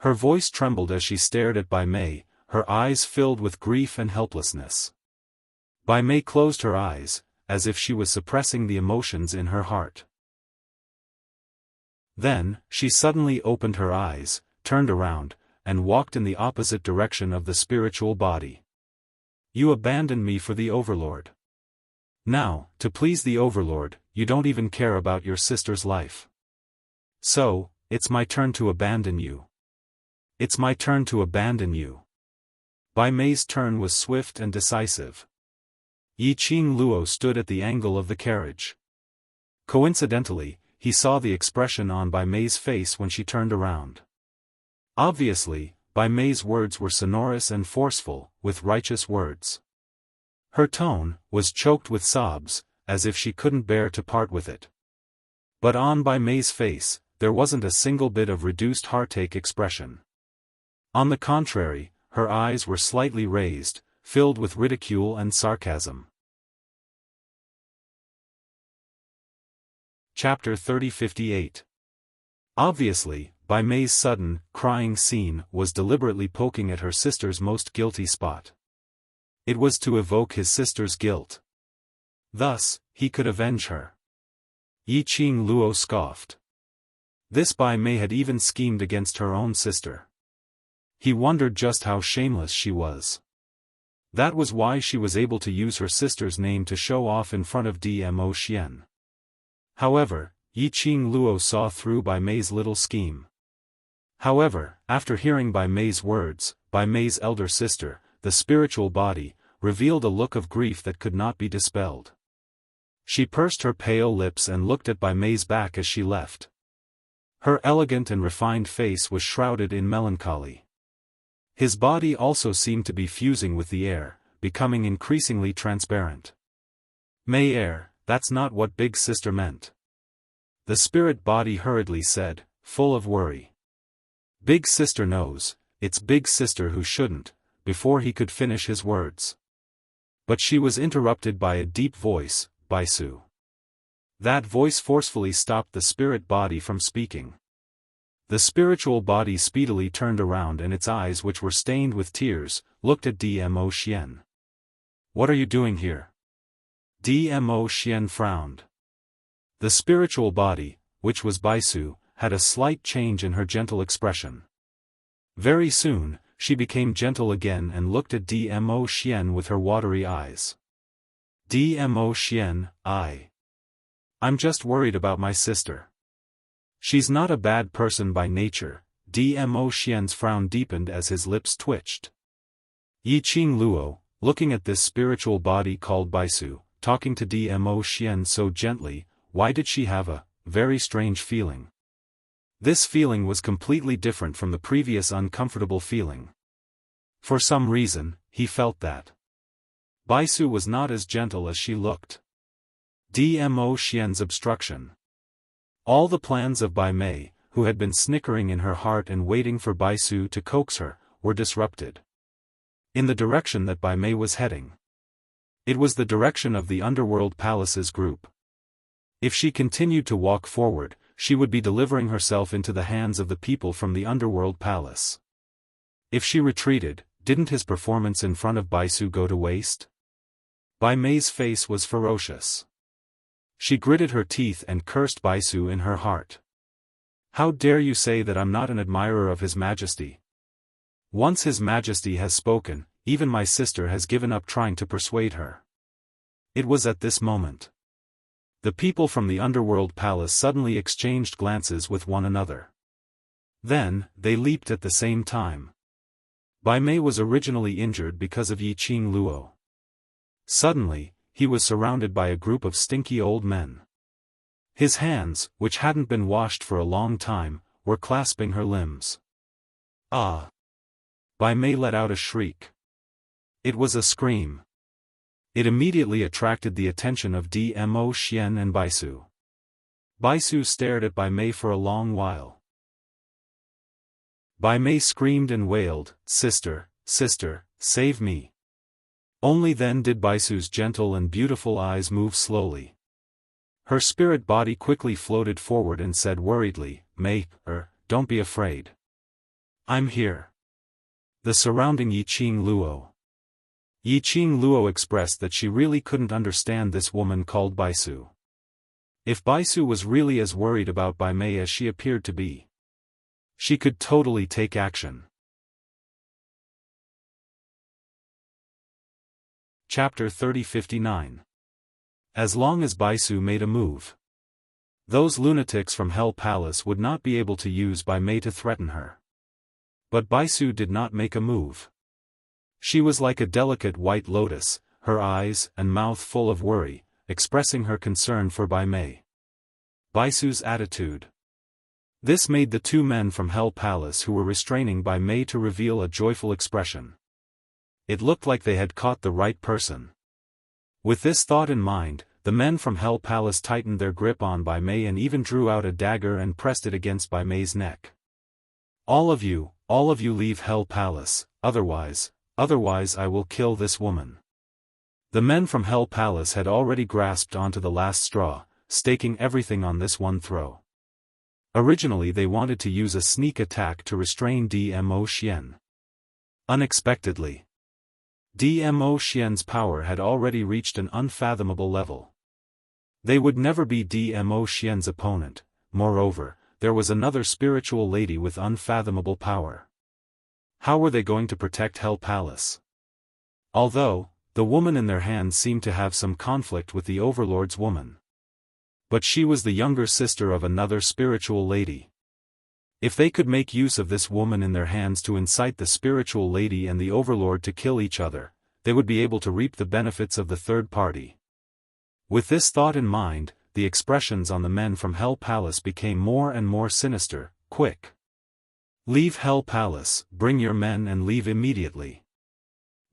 Her voice trembled as she stared at Bai Mei, her eyes filled with grief and helplessness. Bai Mei closed her eyes, as if she was suppressing the emotions in her heart. Then, she suddenly opened her eyes, turned around, and walked in the opposite direction of the spiritual body. You abandoned me for the Overlord. Now, to please the Overlord, you don't even care about your sister's life. So, it's my turn to abandon you. It's my turn to abandon you. Bai Mei's turn was swift and decisive. Yi Qing Luo stood at the angle of the carriage. Coincidentally, he saw the expression on Bai Mei's face when she turned around. Obviously, Bai Mei's words were sonorous and forceful, with righteous words. Her tone was choked with sobs, as if she couldn't bear to part with it. But on Bai Mei's face, there wasn't a single bit of reduced heartache expression. On the contrary, her eyes were slightly raised, filled with ridicule and sarcasm. Chapter 3058. Obviously, Bai Mei's sudden, crying scene was deliberately poking at her sister's most guilty spot. It was to evoke his sister's guilt. Thus, he could avenge her. Yi Qing Luo scoffed. This Bai Mei had even schemed against her own sister. He wondered just how shameless she was. That was why she was able to use her sister's name to show off in front of Dmo Xian. However, Yi Qing Luo saw through Bai Mei's little scheme. However, after hearing Bai Mei's words, Bai Mei's elder sister, the spiritual body, revealed a look of grief that could not be dispelled. She pursed her pale lips and looked at Bai Mei's back as she left. Her elegant and refined face was shrouded in melancholy. His body also seemed to be fusing with the air, becoming increasingly transparent. Mei air, that's not what Big Sister meant. The spirit body hurriedly said, full of worry. Big Sister knows, it's Big Sister who shouldn't, before he could finish his words. But she was interrupted by a deep voice, Baisu. That voice forcefully stopped the spirit body from speaking. The spiritual body speedily turned around and its eyes, which were stained with tears, looked at Dmo Xian. What are you doing here? Dmo Xian frowned. The spiritual body, which was Baisu, had a slight change in her gentle expression. Very soon, she became gentle again and looked at Dmo Xian with her watery eyes. Dmo Xian, I'm just worried about my sister. She's not a bad person by nature. Dmo Xian's frown deepened as his lips twitched. Yi Qing Luo, looking at this spiritual body called Baisu, talking to Dmo Xian so gently, why did she have a very strange feeling? This feeling was completely different from the previous uncomfortable feeling. For some reason, he felt that Baisu was not as gentle as she looked. Dmo Xian's obstruction. All the plans of Bai Mei, who had been snickering in her heart and waiting for Baisu to coax her, were disrupted. In the direction that Bai Mei was heading. It was the direction of the Underworld Palace's group. If she continued to walk forward, she would be delivering herself into the hands of the people from the Underworld Palace. If she retreated, didn't his performance in front of Baisu go to waste? Bai Mei's face was ferocious. She gritted her teeth and cursed Baisu in her heart. How dare you say that I'm not an admirer of His Majesty? Once His Majesty has spoken, even my sister has given up trying to persuade her. It was at this moment. The people from the Underworld Palace suddenly exchanged glances with one another. Then, they leaped at the same time. Bai Mei was originally injured because of Yi Qing Luo. Suddenly, he was surrounded by a group of stinky old men. His hands, which hadn't been washed for a long time, were clasping her limbs. Ah! Bai Mei let out a shriek. It was a scream. It immediately attracted the attention of Dmo Xian and Baisu. Baisu stared at Bai Mei for a long while. Bai Mei screamed and wailed, "Sister, sister, save me." Only then did Baisu's gentle and beautiful eyes move slowly. Her spirit body quickly floated forward and said worriedly, "Mei, don't be afraid. I'm here." The surrounding Yiqing Luo. Yiqing Luo expressed that she really couldn't understand this woman called Baisu. If Baisu was really as worried about Bai Mei as she appeared to be, she could totally take action. Chapter 30-59. As long as Baisu made a move, those lunatics from Hell Palace would not be able to use Bai Mei to threaten her. But Baisu did not make a move. She was like a delicate white lotus, her eyes and mouth full of worry, expressing her concern for Bai Mei. Baisu's attitude. This made the two men from Hell Palace who were restraining Bai Mei to reveal a joyful expression. It looked like they had caught the right person. With this thought in mind, the men from Hell Palace tightened their grip on Bai Mei and even drew out a dagger and pressed it against Bai Mei's neck. All of you leave Hell Palace, otherwise I will kill this woman." The men from Hell Palace had already grasped onto the last straw, staking everything on this one throw. Originally they wanted to use a sneak attack to restrain Dmo Xian. Unexpectedly, Dmo Xian's power had already reached an unfathomable level. They would never be Dmo Xian's opponent. Moreover, there was another spiritual lady with unfathomable power. How were they going to protect Hell Palace? Although, the woman in their hands seemed to have some conflict with the Overlord's woman. But she was the younger sister of another spiritual lady. If they could make use of this woman in their hands to incite the spiritual lady and the Overlord to kill each other, they would be able to reap the benefits of the third party. With this thought in mind, the expressions on the men from Hell Palace became more and more sinister. "Quick! Leave Hell Palace, bring your men and leave immediately."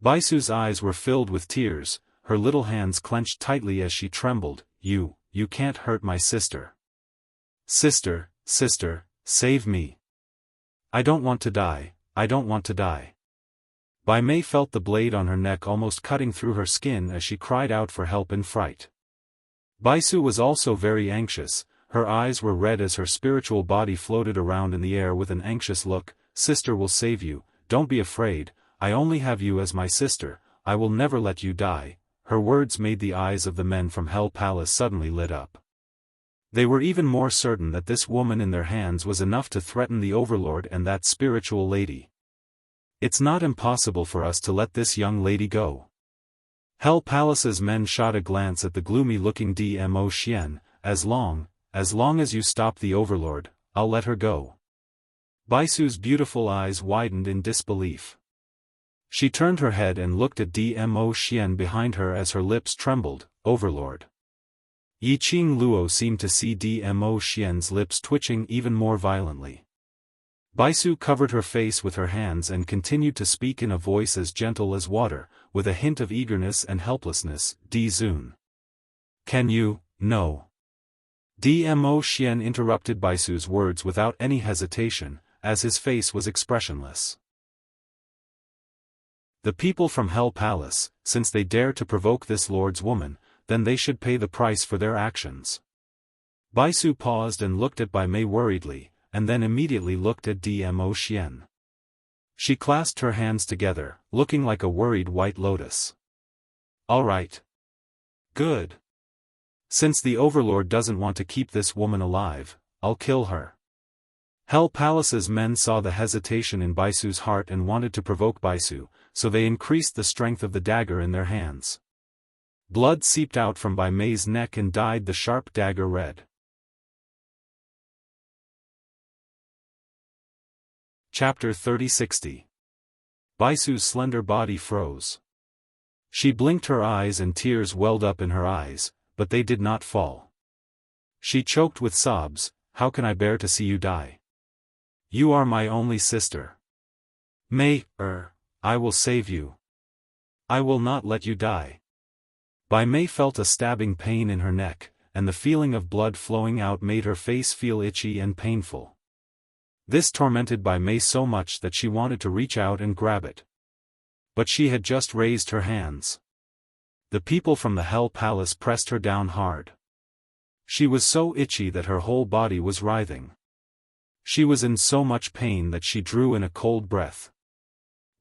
Baisu's eyes were filled with tears, her little hands clenched tightly as she trembled. You can't hurt my sister. Sister, save me. I don't want to die, I don't want to die." Bai Mei felt the blade on her neck almost cutting through her skin as she cried out for help in fright. Baisu was also very anxious, her eyes were red as her spiritual body floated around in the air with an anxious look. "Sister will save you, don't be afraid, I only have you as my sister, I will never let you die." Her words made the eyes of the men from Hell Palace suddenly lit up. They were even more certain that this woman in their hands was enough to threaten the Overlord and that spiritual lady. "It's not impossible for us to let this young lady go." Hell Palace's men shot a glance at the gloomy-looking Dmo Xian. As long as you stop the Overlord, I'll let her go." Baisu's beautiful eyes widened in disbelief. She turned her head and looked at Dmo Xian behind her as her lips trembled. "Overlord." Yiqing Luo seemed to see Dmo Xian's lips twitching even more violently. Baisu covered her face with her hands and continued to speak in a voice as gentle as water, with a hint of eagerness and helplessness. "Di Zun. Can you?" "No." Dmo Xian interrupted Baisu's words without any hesitation, as his face was expressionless. "The people from Hell Palace, since they dare to provoke this lord's woman, then they should pay the price for their actions." Baisu paused and looked at Bai Mei worriedly, and then immediately looked at Dmo Xian. She clasped her hands together, looking like a worried white lotus. "All right. Good. Since the Overlord doesn't want to keep this woman alive, I'll kill her." Hell Palace's men saw the hesitation in Baisu's heart and wanted to provoke Baisu, so they increased the strength of the dagger in their hands. Blood seeped out from Bai Mei's neck and dyed the sharp dagger red. Chapter 30-60. Baisu's slender body froze. She blinked her eyes and tears welled up in her eyes, but they did not fall. She choked with sobs. "How can I bear to see you die? You are my only sister. Mei, I will save you. I will not let you die." Bai Mei felt a stabbing pain in her neck, and the feeling of blood flowing out made her face feel itchy and painful. This tormented Bai Mei so much that she wanted to reach out and grab it. But she had just raised her hands. The people from the Hell Palace pressed her down hard. She was so itchy that her whole body was writhing. She was in so much pain that she drew in a cold breath.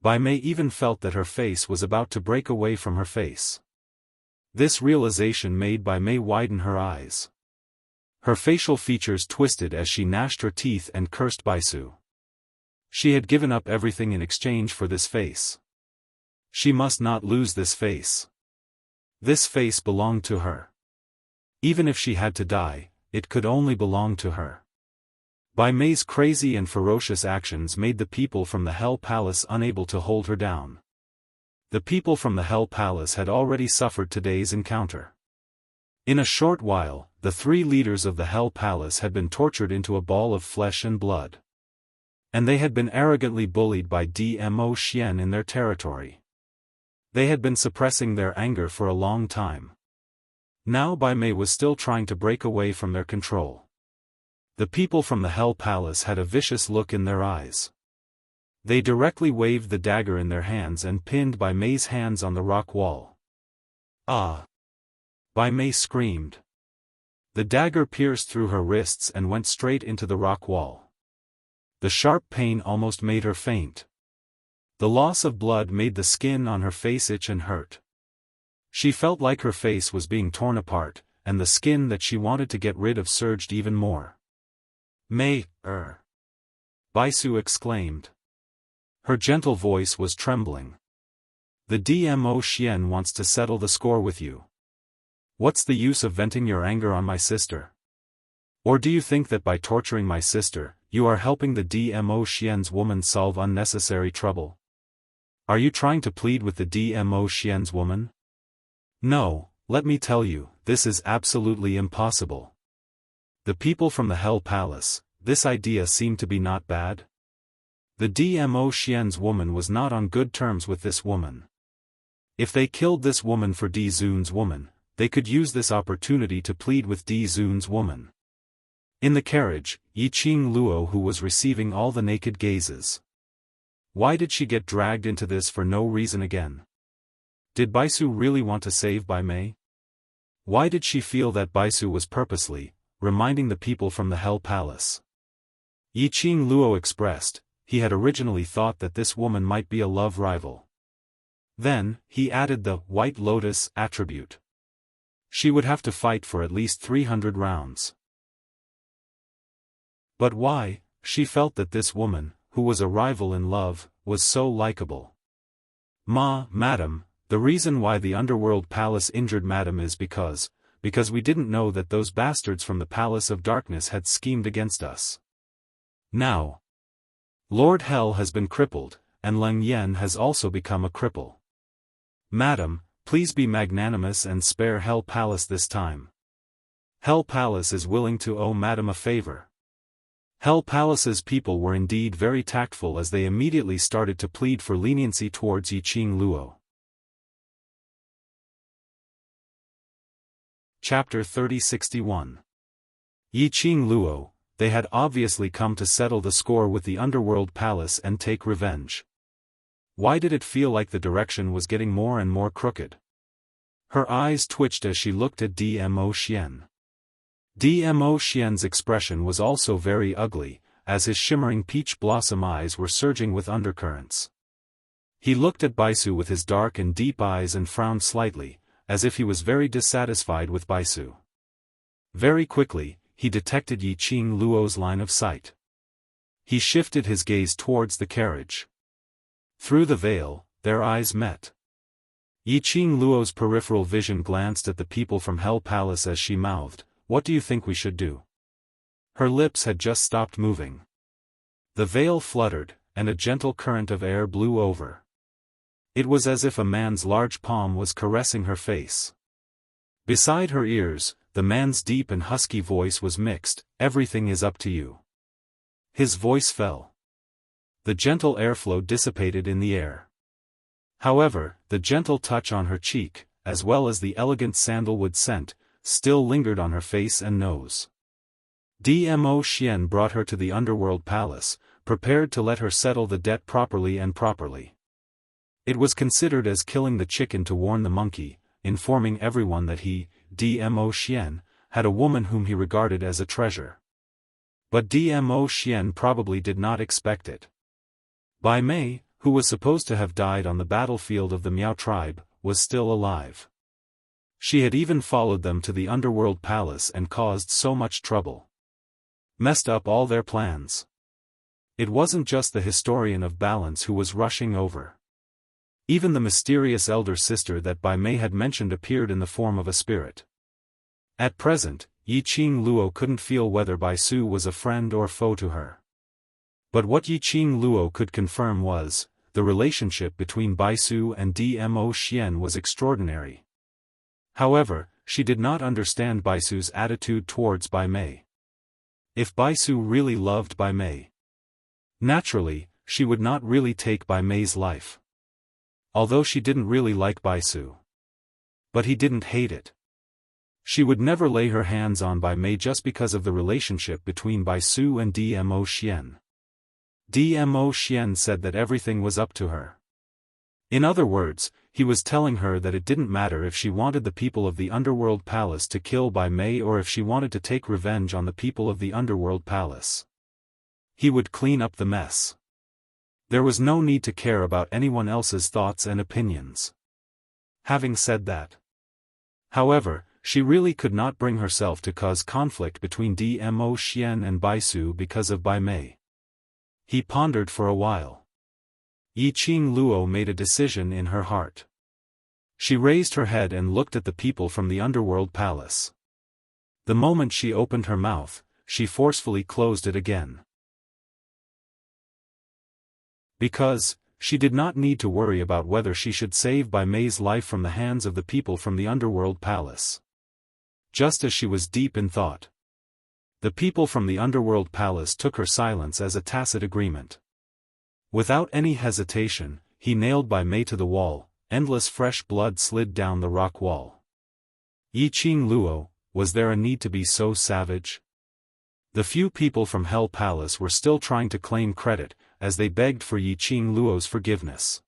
Bai Mei even felt that her face was about to break away from her face. This realization made Bai Mei widen her eyes. Her facial features twisted as she gnashed her teeth and cursed Baisu. She had given up everything in exchange for this face. She must not lose this face. This face belonged to her. Even if she had to die, it could only belong to her. Bai Mei's crazy and ferocious actions made the people from the Hell Palace unable to hold her down. The people from the Hell Palace had already suffered today's encounter. In a short while, the 3 leaders of the Hell Palace had been tortured into a ball of flesh and blood. And they had been arrogantly bullied by Dmo Xian in their territory. They had been suppressing their anger for a long time. Now Bai Mei was still trying to break away from their control. The people from the Hell Palace had a vicious look in their eyes. They directly waved the dagger in their hands and pinned Bai Mei's hands on the rock wall. Ah! Bai Mei screamed. The dagger pierced through her wrists and went straight into the rock wall. The sharp pain almost made her faint. The loss of blood made the skin on her face itch and hurt. She felt like her face was being torn apart, and the skin that she wanted to get rid of surged even more. Baisu exclaimed. Her gentle voice was trembling. The Dmo Xian wants to settle the score with you. What's the use of venting your anger on my sister? Or do you think that by torturing my sister, you are helping the Dmo Xian's woman solve unnecessary trouble? Are you trying to plead with the Dmo Xian's woman? No, let me tell you, this is absolutely impossible. The people from the Hell Palace, this idea seemed to be not bad. The Dmo Xian's woman was not on good terms with this woman. If they killed this woman for Di Zun's woman, they could use this opportunity to plead with Di Zun's woman. In the carriage, Yiqing Luo who was receiving all the naked gazes. Why did she get dragged into this for no reason again? Did Baisu really want to save Bai Mei? Why did she feel that Baisu was purposely reminding the people from the Hell Palace? Yiqing Luo expressed, he had originally thought that this woman might be a love rival. Then, he added the White Lotus attribute. She would have to fight for at least 300 rounds. But why? She felt that this woman, who was a rival in love, was so likable. Madam, the reason why the Underworld Palace injured Madam is because we didn't know that those bastards from the Palace of Darkness had schemed against us. Now, Lord Hell has been crippled, and Leng Yen has also become a cripple. Madam, please be magnanimous and spare Hell Palace this time. Hell Palace is willing to owe Madam a favor. Hell Palace's people were indeed very tactful as they immediately started to plead for leniency towards Yiqing Luo. Chapter 3061. Yiqing Luo, they had obviously come to settle the score with the Underworld Palace and take revenge. Why did it feel like the direction was getting more and more crooked? Her eyes twitched as she looked at Dmo Xian. Dmo Xian's expression was also very ugly, as his shimmering peach blossom eyes were surging with undercurrents. He looked at Baisu with his dark and deep eyes and frowned slightly, as if he was very dissatisfied with Baisu. Very quickly, he detected Yiqing Luo's line of sight. He shifted his gaze towards the carriage. Through the veil, their eyes met. Yiqing Luo's peripheral vision glanced at the people from Hell Palace as she mouthed, "What do you think we should do?" Her lips had just stopped moving. The veil fluttered, and a gentle current of air blew over. It was as if a man's large palm was caressing her face. Beside her ears, the man's deep and husky voice was mixed, "Everything is up to you." His voice fell. The gentle airflow dissipated in the air. However, the gentle touch on her cheek, as well as the elegant sandalwood scent, still lingered on her face and nose. Dmo Xian brought her to the underworld palace, prepared to let her settle the debt properly and properly. It was considered as killing the chicken to warn the monkey, informing everyone that he, Dmo Xian, had a woman whom he regarded as a treasure. But Dmo Xian probably did not expect it. Bai Mei, who was supposed to have died on the battlefield of the Miao tribe, was still alive. She had even followed them to the underworld palace and caused so much trouble. Messed up all their plans. It wasn't just the historian of balance who was rushing over. Even the mysterious elder sister that Bai Mei had mentioned appeared in the form of a spirit. At present, Yiqing Luo couldn't feel whether Bai Su was a friend or foe to her. But what Yiqing Luo could confirm was, the relationship between Bai Su and Dmo Xian was extraordinary. However, she did not understand Bai Su's attitude towards Bai Mei. If Bai Su really loved Bai Mei, naturally, she would not really take Bai Mei's life. Although she didn't really like Bai Su. But he didn't hate it. She would never lay her hands on Bai Mei just because of the relationship between Bai Su and Dmo Xian. Dmo Xian said that everything was up to her. In other words, he was telling her that it didn't matter if she wanted the people of the underworld palace to kill Bai Mei or if she wanted to take revenge on the people of the underworld palace. He would clean up the mess. There was no need to care about anyone else's thoughts and opinions. Having said that, however, she really could not bring herself to cause conflict between Dmo Xian and Bai Su because of Bai Mei. He pondered for a while. Yiqing Luo made a decision in her heart. She raised her head and looked at the people from the underworld palace. The moment she opened her mouth, she forcefully closed it again. Because, she did not need to worry about whether she should save Bai Mei's life from the hands of the people from the underworld palace. Just as she was deep in thought, the people from the underworld palace took her silence as a tacit agreement. Without any hesitation, he nailed Bai Mei to the wall. Endless fresh blood slid down the rock wall. Yiqing Luo, was there a need to be so savage? The few people from Hell Palace were still trying to claim credit, as they begged for Yiqing Luo's forgiveness.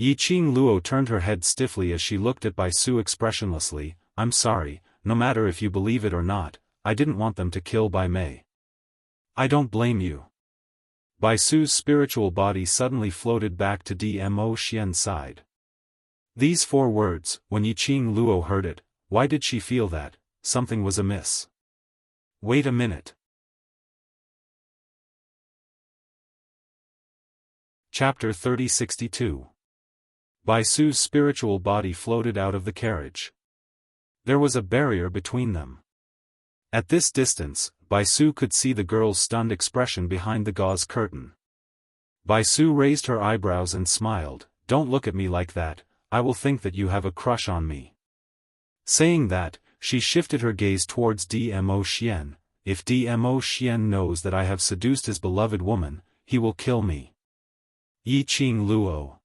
Yiqing Luo turned her head stiffly as she looked at Bai Su expressionlessly. I'm sorry, no matter if you believe it or not, I didn't want them to kill Bai Mei. I don't blame you. Bai Su's spiritual body suddenly floated back to Dmo Xian's side. These 4 words, when Yiqing Luo heard it, why did she feel that something was amiss? Wait a minute. Chapter 3062. Bai Su's spiritual body floated out of the carriage. There was a barrier between them. At this distance, Bai Su could see the girl's stunned expression behind the gauze curtain. Bai Su raised her eyebrows and smiled. Don't look at me like that, I will think that you have a crush on me. Saying that, she shifted her gaze towards Dmo Xian. If Dmo Xian knows that I have seduced his beloved woman, he will kill me. Yiqing Luo.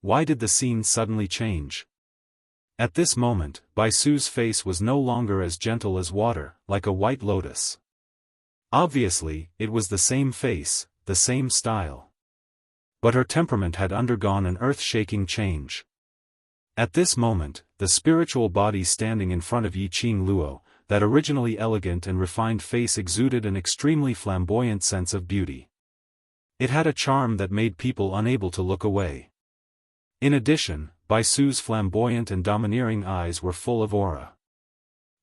Why did the scene suddenly change? At this moment, Bai Su's face was no longer as gentle as water, like a white lotus. Obviously, it was the same face, the same style. But her temperament had undergone an earth-shaking change. At this moment, the spiritual body standing in front of Yiqing Luo, that originally elegant and refined face exuded an extremely flamboyant sense of beauty. It had a charm that made people unable to look away. In addition, Bai Su's flamboyant and domineering eyes were full of aura.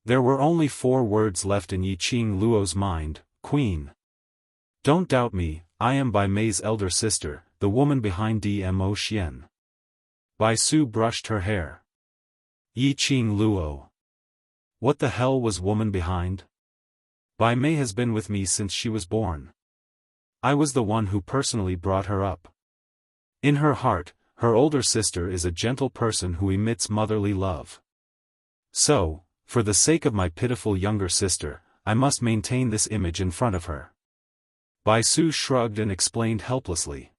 There were only 4 words left in Yiqing Luo's mind: Queen. Don't doubt me, I am Bai Mei's elder sister, the woman behind Dmo Xian. Bai Su brushed her hair. Yiqing Luo. What the hell was woman behind? Bai Mei has been with me since she was born. I was the one who personally brought her up. In her heart, her older sister is a gentle person who emits motherly love. So, for the sake of my pitiful younger sister, I must maintain this image in front of her. Bai Su shrugged and explained helplessly.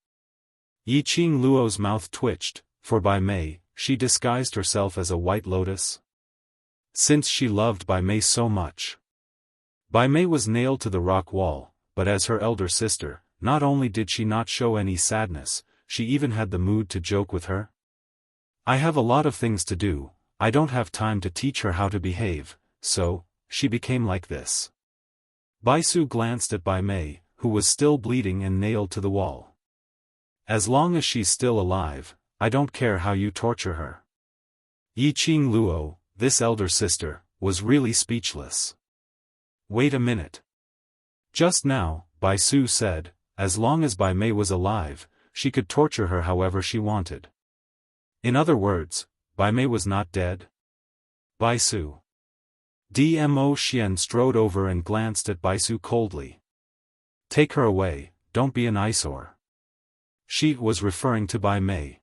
Yiqing Luo's mouth twitched. For Bai Mei, she disguised herself as a white lotus. since she loved Bai Mei so much. Bai Mei was nailed to the rock wall, but as her elder sister, not only did she not show any sadness, she even had the mood to joke with her. I have a lot of things to do, I don't have time to teach her how to behave, so, she became like this. Baisu glanced at Bai Mei, who was still bleeding and nailed to the wall. As long as she's still alive, I don't care how you torture her. Yi Qing Luo, this elder sister, was really speechless. Wait a minute. Just now, Baisu said, as long as Bai Mei was alive, she could torture her however she wanted. In other words, Bai Mei was not dead? Baisu. Dmo Xian strode over and glanced at Baisu coldly. Take her away, don't be an eyesore. She was referring to Bai Mei.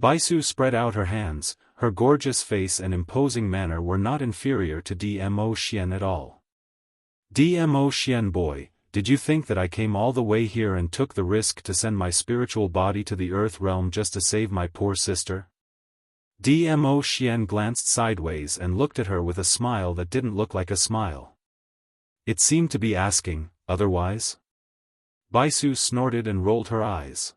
Baisu spread out her hands, her gorgeous face and imposing manner were not inferior to Dmo Xian at all. Dmo Xian boy, did you think that I came all the way here and took the risk to send my spiritual body to the earth realm just to save my poor sister? Dmo Xian glanced sideways and looked at her with a smile that didn't look like a smile. It seemed to be asking, otherwise? Baisu snorted and rolled her eyes.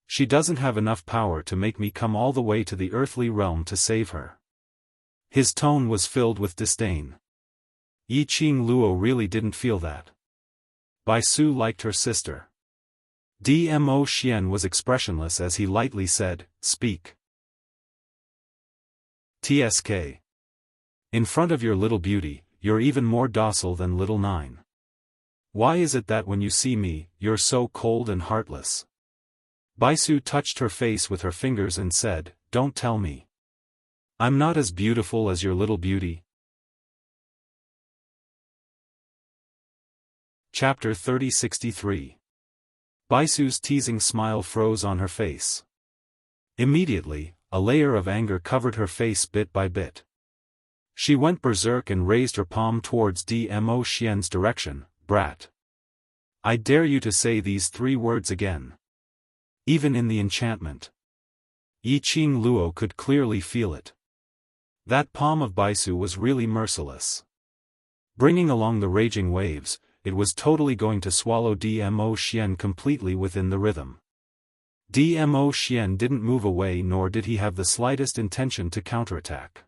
She doesn't have enough power to make me come all the way to the earthly realm to save her. His tone was filled with disdain. Yi Qing Luo really didn't feel that. Baisu liked her sister. Dmo Xian was expressionless as he lightly said, speak. TSK. In front of your little beauty, you're even more docile than little Nine. Why is it that when you see me, you're so cold and heartless? Baisu touched her face with her fingers and said, don't tell me. I'm not as beautiful as your little beauty. Chapter 3063. Baisu's teasing smile froze on her face. Immediately, a layer of anger covered her face bit by bit. She went berserk and raised her palm towards Dmo Xian's direction, brat. I dare you to say these 3 words again. Even in the enchantment. Yi Qing Luo could clearly feel it. That palm of Baisu was really merciless. Bringing along the raging waves, it was totally going to swallow Dmo Xian completely within the rhythm. Dmo Xian didn't move away nor did he have the slightest intention to counterattack.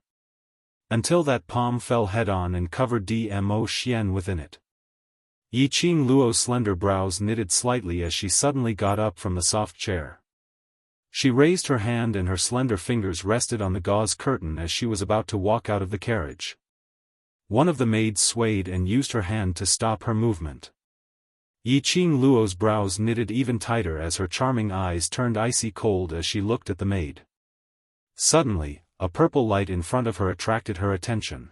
Until that palm fell head-on and covered Dmo Xian within it. Yi Qing Luo's slender brows knitted slightly as she suddenly got up from the soft chair. She raised her hand and her slender fingers rested on the gauze curtain as she was about to walk out of the carriage. One of the maids swayed and used her hand to stop her movement. Yi Qing Luo's brows knitted even tighter as her charming eyes turned icy cold as she looked at the maid. Suddenly, a purple light in front of her attracted her attention.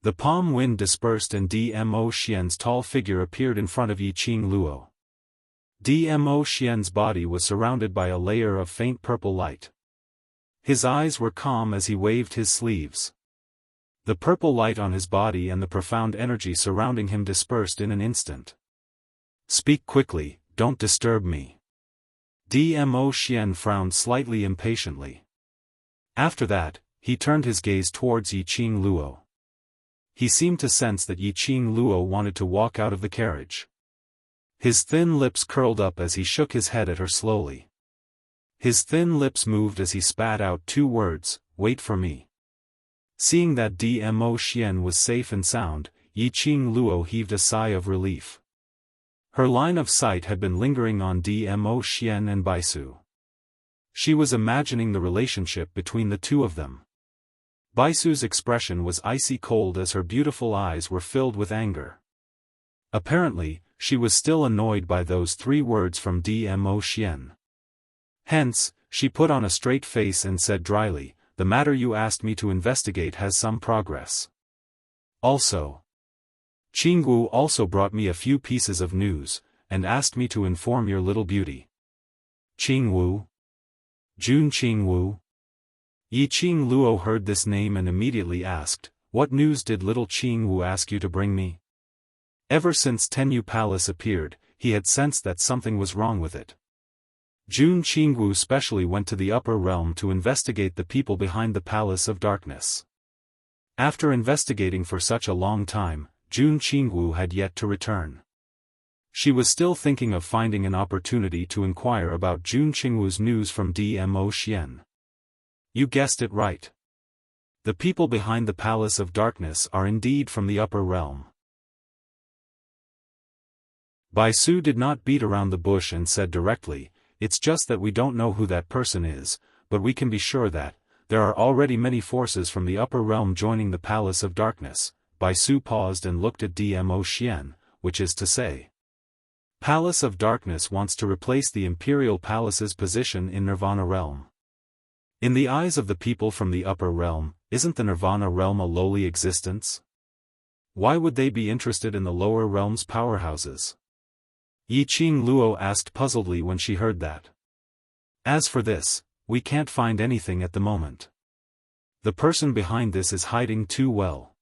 The palm wind dispersed and Dmo Xian's tall figure appeared in front of Yi Qing Luo. Dmo Xian's body was surrounded by a layer of faint purple light. His eyes were calm as he waved his sleeves. The purple light on his body and the profound energy surrounding him dispersed in an instant. Speak quickly, don't disturb me. Dmo Xian frowned slightly impatiently. After that, he turned his gaze towards Yi Qing Luo. He seemed to sense that Yi Qing Luo wanted to walk out of the carriage. His thin lips curled up as he shook his head at her slowly. His thin lips moved as he spat out 2 words, wait for me. Seeing that Dmo Xian was safe and sound, Yi Qing Luo heaved a sigh of relief. Her line of sight had been lingering on Dmo Xian and Baisu. She was imagining the relationship between the 2 of them. Baisu's expression was icy cold as her beautiful eyes were filled with anger. Apparently, she was still annoyed by those 3 words from Dmo Xian. Hence, she put on a straight face and said dryly, the matter you asked me to investigate has some progress. Also, Qingwu also brought me a few pieces of news, and asked me to inform your little beauty. Qingwu? Jun Qingwu? Yi Qing Luo heard this name and immediately asked, what news did little Qingwu ask you to bring me? Ever since Tenyu Palace appeared, he had sensed that something was wrong with it. Jun Qingwu specially went to the upper realm to investigate the people behind the Palace of Darkness. After investigating for such a long time, Jun Qingwu had yet to return. She was still thinking of finding an opportunity to inquire about Jun Qingwu's news from Dmo Xian. You guessed it right. The people behind the Palace of Darkness are indeed from the upper realm. Bai Su did not beat around the bush and said directly, "It's just that we don't know who that person is, but we can be sure that there are already many forces from the upper realm joining the Palace of Darkness." Bai Su paused and looked at Dmo Xian, which is to say, Palace of Darkness wants to replace the Imperial Palace's position in Nirvana Realm. In the eyes of the people from the upper realm, isn't the Nirvana Realm a lowly existence? Why would they be interested in the lower realm's powerhouses? Yi Qing Luo asked puzzledly when she heard that. As for this, we can't find anything at the moment. The person behind this is hiding too well.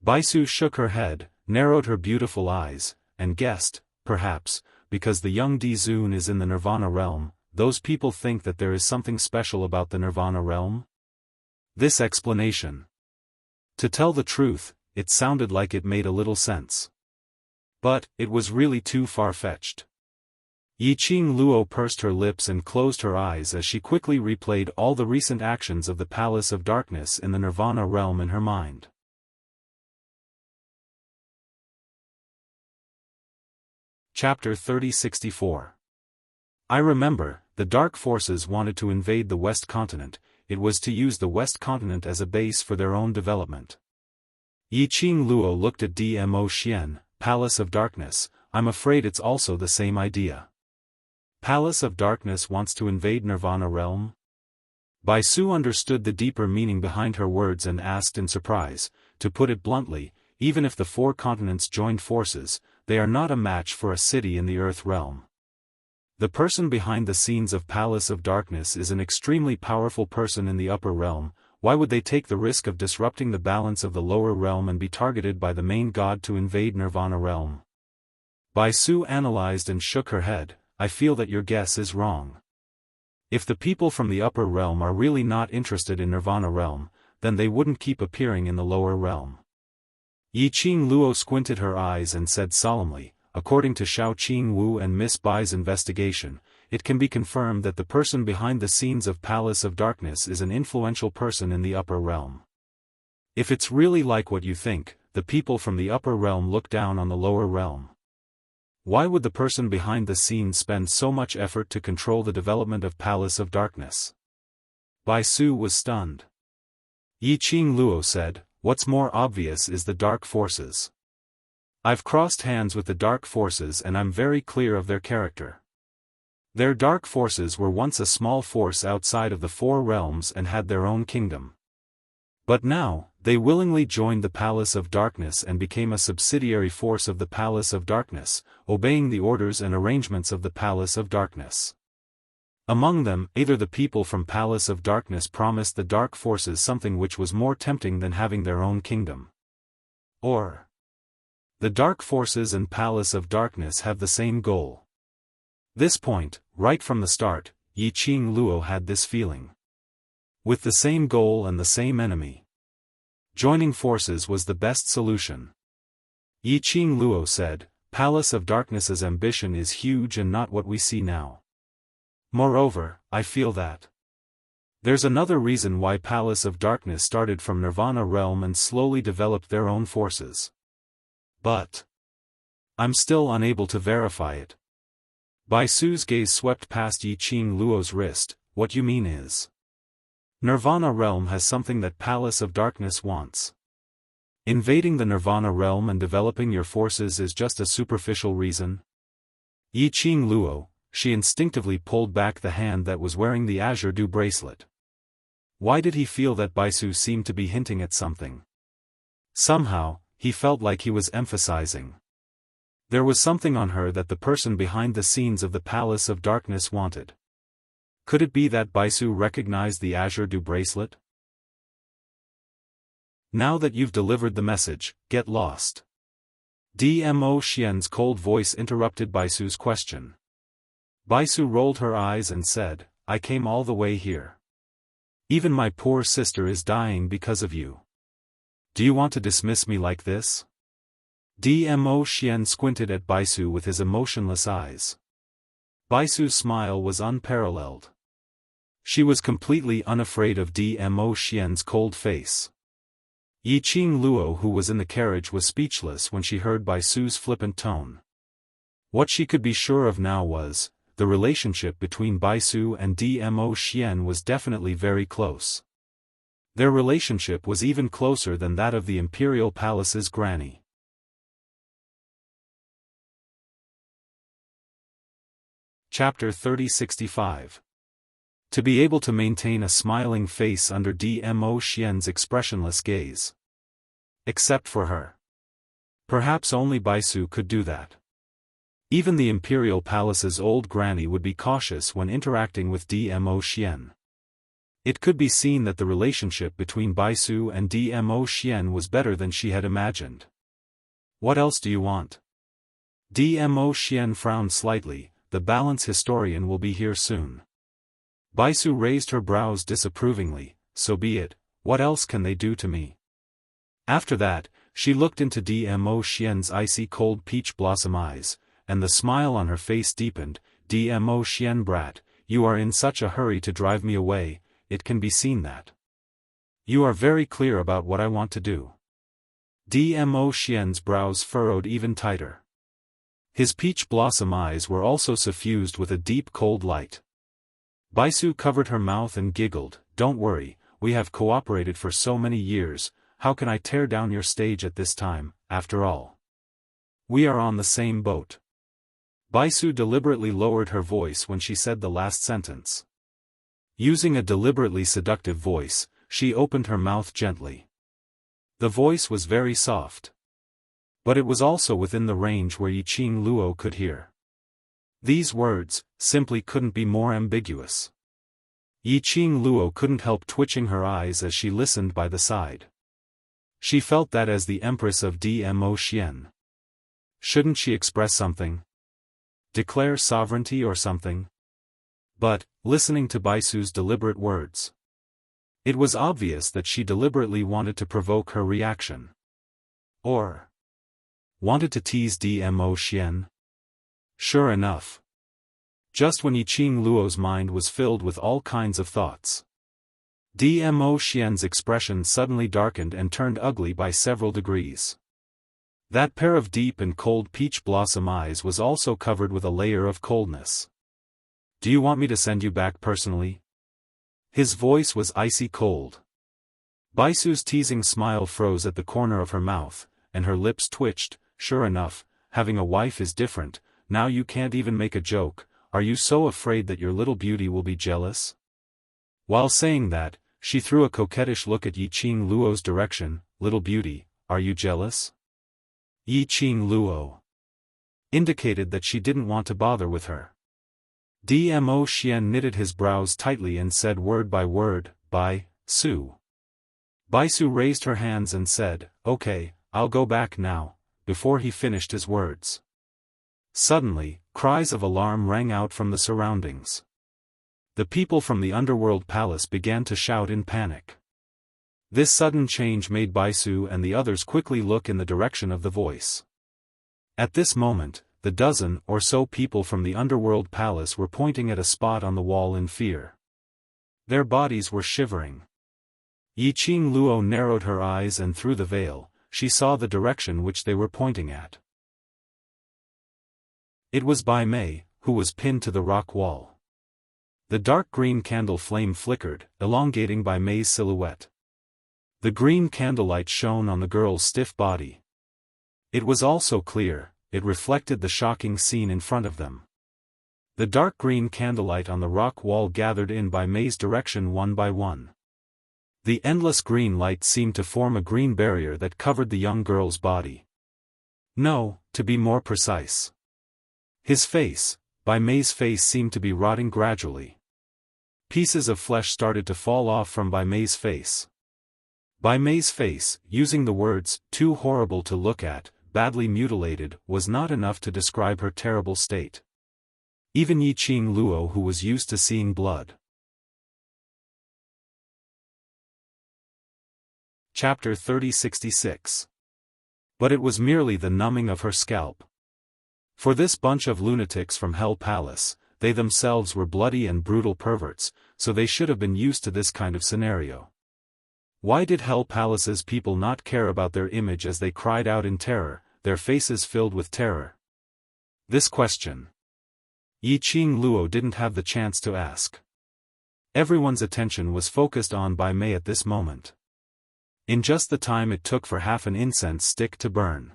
Bai Su shook her head, narrowed her beautiful eyes, and guessed, perhaps, because the young Di Zun is in the Nirvana Realm, those people think that there is something special about the Nirvana Realm? This explanation. To tell the truth, it sounded like it made a little sense. But, it was really too far-fetched. Yi Qing Luo pursed her lips and closed her eyes as she quickly replayed all the recent actions of the Palace of Darkness in the Nirvana Realm in her mind. Chapter 3064. I remember, the Dark Forces wanted to invade the West Continent. It was to use the West Continent as a base for their own development. Yi Qing Luo looked at Dmo Xian. Palace of Darkness, I'm afraid it's also the same idea. Palace of Darkness wants to invade Nirvana Realm? Bai Su understood the deeper meaning behind her words and asked in surprise, to put it bluntly, even if the 4 continents joined forces, they are not a match for a city in the Earth Realm. The person behind the scenes of Palace of Darkness is an extremely powerful person in the upper realm. Why would they take the risk of disrupting the balance of the lower realm and be targeted by the main god to invade Nirvana Realm? Bai Su analyzed and shook her head. I feel that your guess is wrong. If the people from the upper realm are really not interested in Nirvana Realm, then they wouldn't keep appearing in the lower realm. Yi Qing Luo squinted her eyes and said solemnly, according to Xiao Qing Wu and Miss Bai's investigation, it can be confirmed that the person behind the scenes of Palace of Darkness is an influential person in the upper realm. If it's really like what you think, the people from the upper realm look down on the lower realm. Why would the person behind the scenes spend so much effort to control the development of Palace of Darkness? Bai Su was stunned. Yi Qing Luo said, what's more obvious is the Dark Forces. I've crossed hands with the Dark Forces and I'm very clear of their character. Their Dark Forces were once a small force outside of the 4 realms and had their own kingdom. But now, they willingly joined the Palace of Darkness and became a subsidiary force of the Palace of Darkness, obeying the orders and arrangements of the Palace of Darkness. Among them, either the people from Palace of Darkness promised the Dark Forces something which was more tempting than having their own kingdom. Or the Dark Forces and Palace of Darkness have the same goal. This point, right from the start, Yi Qing Luo had this feeling. With the same goal and the same enemy, joining forces was the best solution. Yi Qing Luo said, Palace of Darkness's ambition is huge and not what we see now. Moreover, I feel that there's another reason why Palace of Darkness started from Nirvana Realm and slowly developed their own forces. But I'm still unable to verify it. Bai Su's gaze swept past Yi Qing Luo's wrist. What you mean is, Nirvana Realm has something that Palace of Darkness wants. Invading the Nirvana Realm and developing your forces is just a superficial reason? Yi Qing Luo, she instinctively pulled back the hand that was wearing the Azure Dew bracelet. Why did he feel that Bai Su seemed to be hinting at something? Somehow, he felt like he was emphasizing. There was something on her that the person behind the scenes of the Palace of Darkness wanted. Could it be that Bai Su recognized the Azure Dew bracelet? Now that you've delivered the message, get lost. Dmo Xian's cold voice interrupted Bai Su's question. Bai Su rolled her eyes and said, I came all the way here. Even my poor sister is dying because of you. Do you want to dismiss me like this? Dmo Xian squinted at Baisu with his emotionless eyes. Baisu's smile was unparalleled. She was completely unafraid of Dmo Xian's cold face. Yiqing Luo, who was in the carriage, was speechless when she heard Baisu's flippant tone. What she could be sure of now was, the relationship between Baisu and Dmo Xian was definitely very close. Their relationship was even closer than that of the Imperial Palace's granny. Chapter 3065. To be able to maintain a smiling face under Dmo Xian's expressionless gaze. Except for her. Perhaps only Baisu could do that. Even the Imperial Palace's old granny would be cautious when interacting with Dmo Xian. It could be seen that the relationship between Baisu and Dmo Xian was better than she had imagined. What else do you want? Dmo Xian frowned slightly. The balance historian will be here soon. Baisu raised her brows disapprovingly. So be it, what else can they do to me? After that, she looked into Dmo Xian's icy cold peach blossom eyes, and the smile on her face deepened. Dmo Xian brat, you are in such a hurry to drive me away, it can be seen that. You are very clear about what I want to do. Dmo Xian's brows furrowed even tighter. His peach blossom eyes were also suffused with a deep cold light. Baisu covered her mouth and giggled. Don't worry, we have cooperated for so many years, how can I tear down your stage at this time, after all? We are on the same boat. Baisu deliberately lowered her voice when she said the last sentence. Using a deliberately seductive voice, she opened her mouth gently. The voice was very soft. But it was also within the range where Yiqing Luo could hear. These words, simply couldn't be more ambiguous. Yiqing Luo couldn't help twitching her eyes as she listened by the side. She felt that as the Empress of Dmo Xian. Shouldn't she express something? Declare sovereignty or something? But, listening to Baisu's deliberate words, it was obvious that she deliberately wanted to provoke her reaction. Or wanted to tease Dmo Xian? Sure enough. Just when Yiqing Luo's mind was filled with all kinds of thoughts, Dmo Xian's expression suddenly darkened and turned ugly by several degrees. That pair of deep and cold peach blossom eyes was also covered with a layer of coldness. Do you want me to send you back personally? His voice was icy cold. Baisu's teasing smile froze at the corner of her mouth, and her lips twitched. Sure enough, having a wife is different. Now you can't even make a joke. Are you so afraid that your little beauty will be jealous? While saying that, she threw a coquettish look at Yiqing Luo's direction. Little beauty, are you jealous? Yiqing Luo indicated that she didn't want to bother with her. Dmo Xian knitted his brows tightly and said word by word, Bai-Su. Baisu raised her hands and said, okay, I'll go back now. Before he finished his words, suddenly, cries of alarm rang out from the surroundings. The people from the underworld palace began to shout in panic. This sudden change made Baisu and the others quickly look in the direction of the voice. At this moment, the dozen or so people from the underworld palace were pointing at a spot on the wall in fear. Their bodies were shivering. Yiqing Luo narrowed her eyes and through the veil, she saw the direction which they were pointing at. It was Bai Mei, who was pinned to the rock wall. The dark green candle flame flickered, elongating Bai Mei's silhouette. The green candlelight shone on the girl's stiff body. It was also clear, it reflected the shocking scene in front of them. The dark green candlelight on the rock wall gathered in Bai Mei's direction one by one. The endless green light seemed to form a green barrier that covered the young girl's body. No, to be more precise. His face, Bai Mei's face, seemed to be rotting gradually. Pieces of flesh started to fall off from Bai Mei's face. Bai Mei's face, using the words, too horrible to look at, badly mutilated, was not enough to describe her terrible state. Even Yiqing Luo, who was used to seeing blood, Chapter 3066. But it was merely the numbing of her scalp. For this bunch of lunatics from Hell Palace, they themselves were bloody and brutal perverts, so they should have been used to this kind of scenario. Why did Hell Palace's people not care about their image as they cried out in terror, their faces filled with terror? This question Yi Qing Luo didn't have the chance to ask. Everyone's attention was focused on Bai Mei at this moment. In just the time it took for half an incense stick to burn,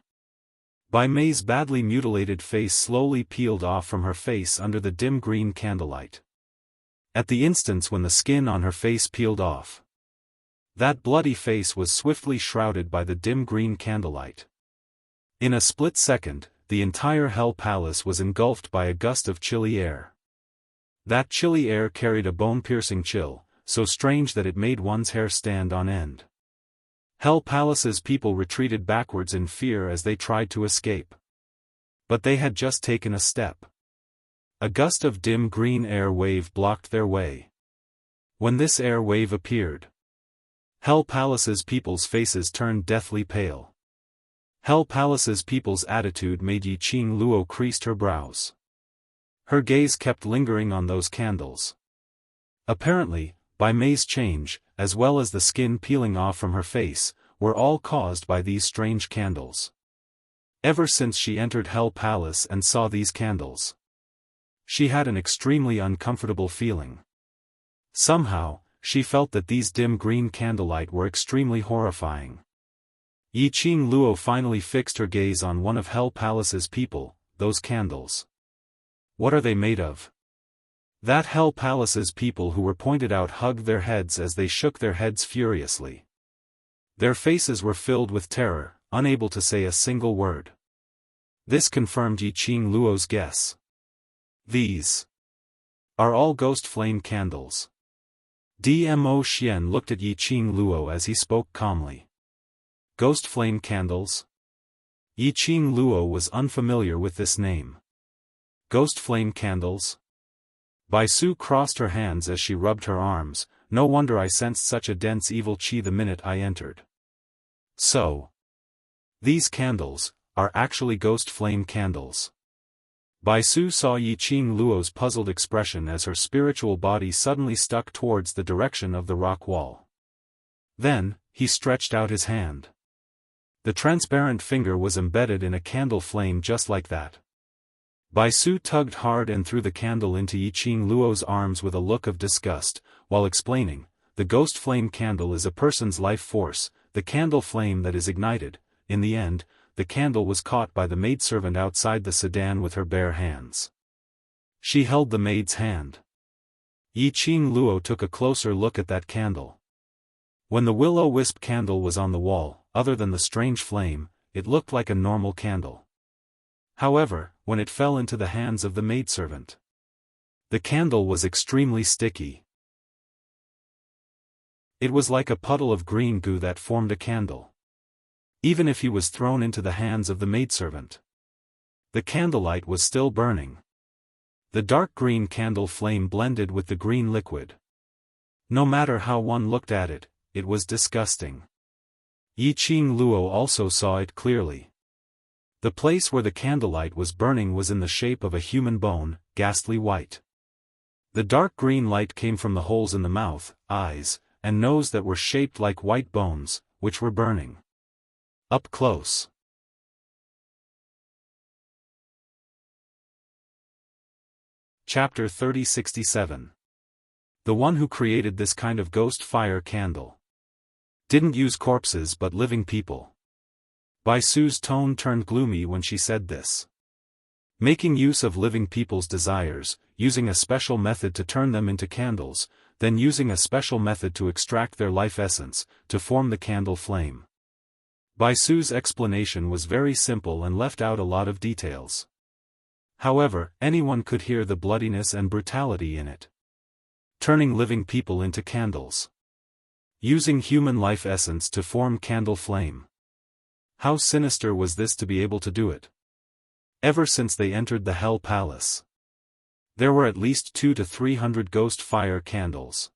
Bai Mei's badly mutilated face slowly peeled off from her face under the dim green candlelight. At the instant when the skin on her face peeled off, that bloody face was swiftly shrouded by the dim green candlelight. In a split second, the entire Hell Palace was engulfed by a gust of chilly air. That chilly air carried a bone-piercing chill, so strange that it made one's hair stand on end. Hell Palace's people retreated backwards in fear as they tried to escape. But they had just taken a step. A gust of dim green air wave blocked their way. When this air wave appeared, Hell Palace's people's faces turned deathly pale. Hell Palace's people's attitude made Yi Qing Luo creased her brows. Her gaze kept lingering on those candles. Apparently, Bai Mei's change, as well as the skin peeling off from her face, were all caused by these strange candles. Ever since she entered Hell Palace and saw these candles, she had an extremely uncomfortable feeling. Somehow, she felt that these dim green candlelight were extremely horrifying. Yi Qing Luo finally fixed her gaze on one of Hell Palace's people. Those candles. What are they made of? That Hell Palace's people who were pointed out hugged their heads as they shook their heads furiously. Their faces were filled with terror, unable to say a single word. This confirmed Yi Qing Luo's guess. These are all ghost flame candles. Dmo Xian looked at Yi Qing Luo as he spoke calmly. Ghost flame candles? Yi Qing Luo was unfamiliar with this name. Ghost flame candles? Bai Su crossed her hands as she rubbed her arms. No wonder I sensed such a dense evil qi the minute I entered. So, these candles are actually ghost flame candles. Bai Su saw Yi Qing Luo's puzzled expression as her spiritual body suddenly stuck towards the direction of the rock wall. Then, he stretched out his hand. The transparent finger was embedded in a candle flame just like that. Bai Su tugged hard and threw the candle into Yi Qing Luo's arms with a look of disgust, while explaining, the ghost flame candle is a person's life force, the candle flame that is ignited. In the end, the candle was caught by the maidservant outside the sedan with her bare hands. She held the maid's hand. Yi Qing Luo took a closer look at that candle. When the will-o-wisp candle was on the wall, other than the strange flame, it looked like a normal candle. However, when it fell into the hands of the maidservant, the candle was extremely sticky. It was like a puddle of green goo that formed a candle. Even if he was thrown into the hands of the maidservant, the candlelight was still burning. The dark green candle flame blended with the green liquid. No matter how one looked at it, it was disgusting. Yi Qing Luo also saw it clearly. The place where the candlelight was burning was in the shape of a human bone, ghastly white. The dark green light came from the holes in the mouth, eyes, and nose that were shaped like white bones, which were burning. Up close. Chapter 3067. The one who created this kind of ghost fire candle didn't use corpses but living people. Bai Su's tone turned gloomy when she said this. Making use of living people's desires, using a special method to turn them into candles, then using a special method to extract their life essence, to form the candle flame. Bai Su's explanation was very simple and left out a lot of details. However, anyone could hear the bloodiness and brutality in it. Turning living people into candles. Using human life essence to form candle flame. How sinister was this to be able to do it? Ever since they entered the Hell Palace, there were at least 200 to 300 ghost fire candles.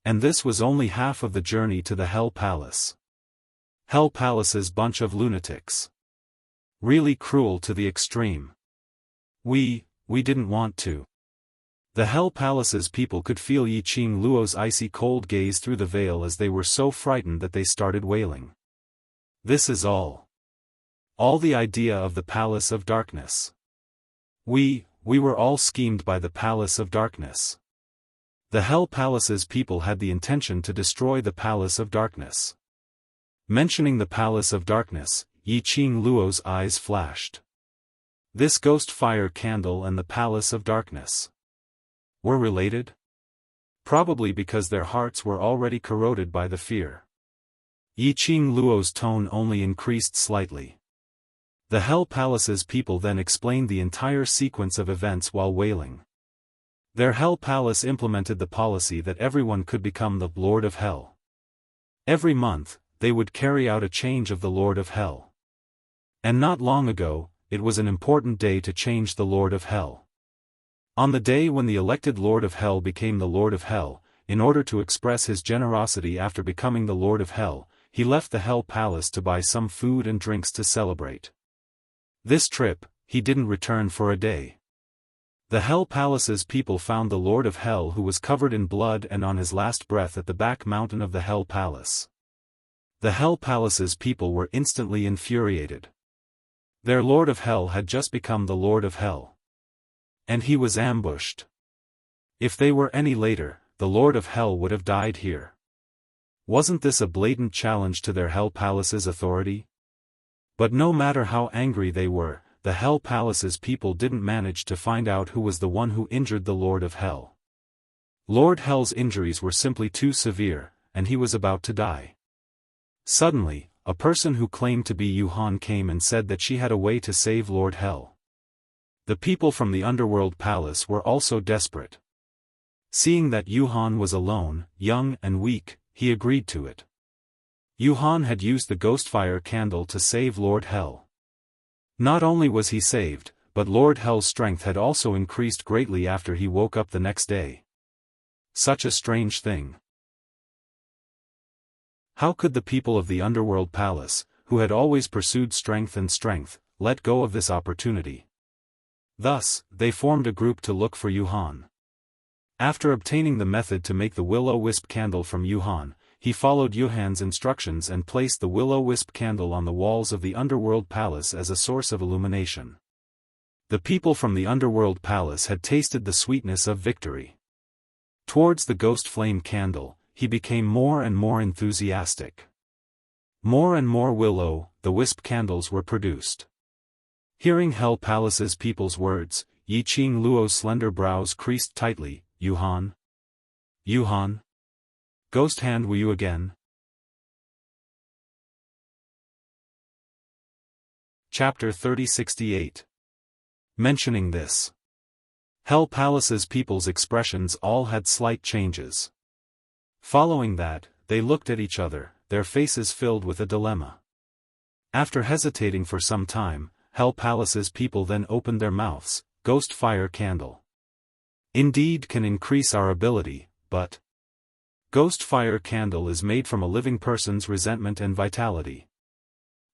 And this was only half of the journey to the Hell Palace. Hell Palace's bunch of lunatics. Really cruel to the extreme. We didn't want to. The Hell Palace's people could feel Yi Qing Luo's icy cold gaze through the veil as they were so frightened that they started wailing. This is all the idea of the Palace of Darkness. We were all schemed by the Palace of Darkness. The Hell Palace's people had the intention to destroy the Palace of Darkness. Mentioning the Palace of Darkness, Yi Qing Luo's eyes flashed. This ghost fire candle and the Palace of Darkness were related? Probably because their hearts were already corroded by the fear. Yi Qing Luo's tone only increased slightly. The Hell Palace's people then explained the entire sequence of events while wailing. Their Hell Palace implemented the policy that everyone could become the Lord of Hell. Every month, they would carry out a change of the Lord of Hell. And not long ago, it was an important day to change the Lord of Hell. On the day when the elected Lord of Hell became the Lord of Hell, in order to express his generosity after becoming the Lord of Hell, he left the Hell Palace to buy some food and drinks to celebrate. This trip, he didn't return for a day. The Hell Palace's people found the Lord of Hell who was covered in blood and on his last breath at the back mountain of the Hell Palace. The Hell Palace's people were instantly infuriated. Their Lord of Hell had just become the Lord of Hell. And he was ambushed. If they were any later, the Lord of Hell would have died here. Wasn't this a blatant challenge to their Hell Palace's authority? But no matter how angry they were, the Hell Palace's people didn't manage to find out who was the one who injured the Lord of Hell. Lord Hell's injuries were simply too severe, and he was about to die. Suddenly, a person who claimed to be Yuhan came and said that she had a way to save Lord Hell. The people from the Underworld Palace were also desperate. Seeing that Yuhan was alone, young and weak, he agreed to it. Yuhan had used the Ghostfire candle to save Lord Hell. Not only was he saved, but Lord Hell's strength had also increased greatly after he woke up the next day. Such a strange thing. How could the people of the Underworld Palace, who had always pursued strength, let go of this opportunity? Thus, they formed a group to look for Yuhan. After obtaining the method to make the will-o-wisp candle from Yuhan, he followed Yuhan's instructions and placed the will-o-wisp candle on the walls of the Underworld Palace as a source of illumination. The people from the Underworld Palace had tasted the sweetness of victory. Towards the ghost flame candle, he became more and more enthusiastic. More and more will-o-the-wisp candles were produced. Hearing Hell Palace's people's words, Yi Qing Luo's slender brows creased tightly. Yuhan? Yuhan? Ghost Hand, will you again? Chapter 3068. Mentioning this, Hell Palace's people's expressions all had slight changes. Following that, they looked at each other, their faces filled with a dilemma. After hesitating for some time, Hell Palace's people then opened their mouths. Ghost Fire Candle. Indeed can increase our ability, but Ghost Fire Candle is made from a living person's resentment and vitality.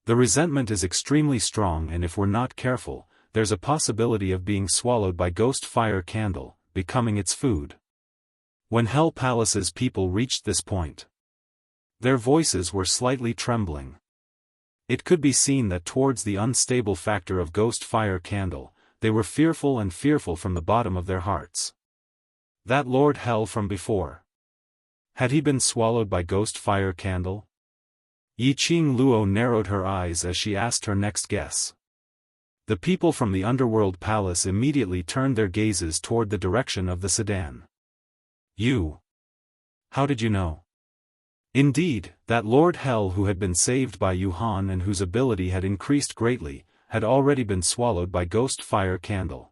The resentment is extremely strong, and if we're not careful, there's a possibility of being swallowed by Ghost Fire Candle, becoming its food. When Hell Palace's people reached this point, their voices were slightly trembling. It could be seen that towards the unstable factor of Ghost Fire Candle, they were fearful from the bottom of their hearts. That Lord Hell from before. Had he been swallowed by Ghost Fire Candle? Yi Qing Luo narrowed her eyes as she asked her next guess. The people from the Underworld Palace immediately turned their gazes toward the direction of the sedan. You? How did you know? Indeed, that Lord Hell who had been saved by Yuhan and whose ability had increased greatly, had already been swallowed by Ghost Fire Candle.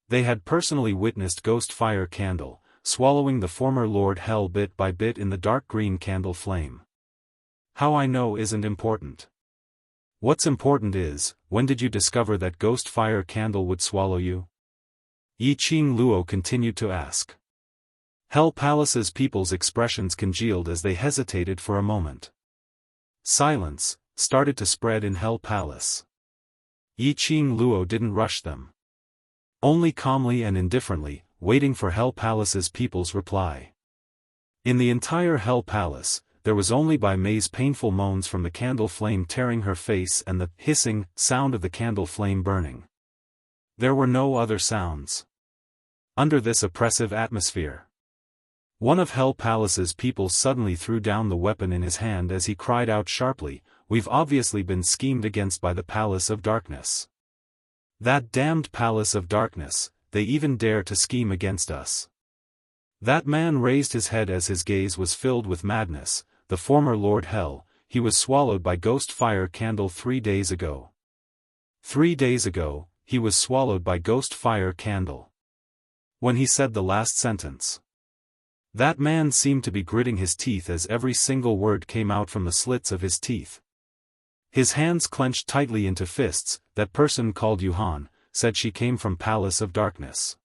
They had personally witnessed Ghost Fire Candle, swallowing the former Lord Hell bit by bit in the dark green candle flame. How I know isn't important. What's important is, when did you discover that Ghost Fire Candle would swallow you? Yi Qing Luo continued to ask. Hell Palace's people's expressions congealed as they hesitated for a moment. silence, started to spread in Hell Palace. Yi Qing Luo didn't rush them. Only calmly and indifferently, waiting for Hell Palace's people's reply. In the entire Hell Palace, there was only Bai Mei's painful moans from the candle flame tearing her face and the hissing sound of the candle flame burning. There were no other sounds. Under this oppressive atmosphere, one of Hell Palace's people suddenly threw down the weapon in his hand as he cried out sharply, "We've obviously been schemed against by the Palace of Darkness. That damned Palace of Darkness, they even dare to scheme against us." That man raised his head as his gaze was filled with madness. The former Lord Hell, he was swallowed by Ghost Fire Candle 3 days ago. 3 days ago, he was swallowed by Ghost Fire Candle. When he said the last sentence, that man seemed to be gritting his teeth as every single word came out from the slits of his teeth. His hands clenched tightly into fists. That person called Yuhan, said she came from Palace of Darkness.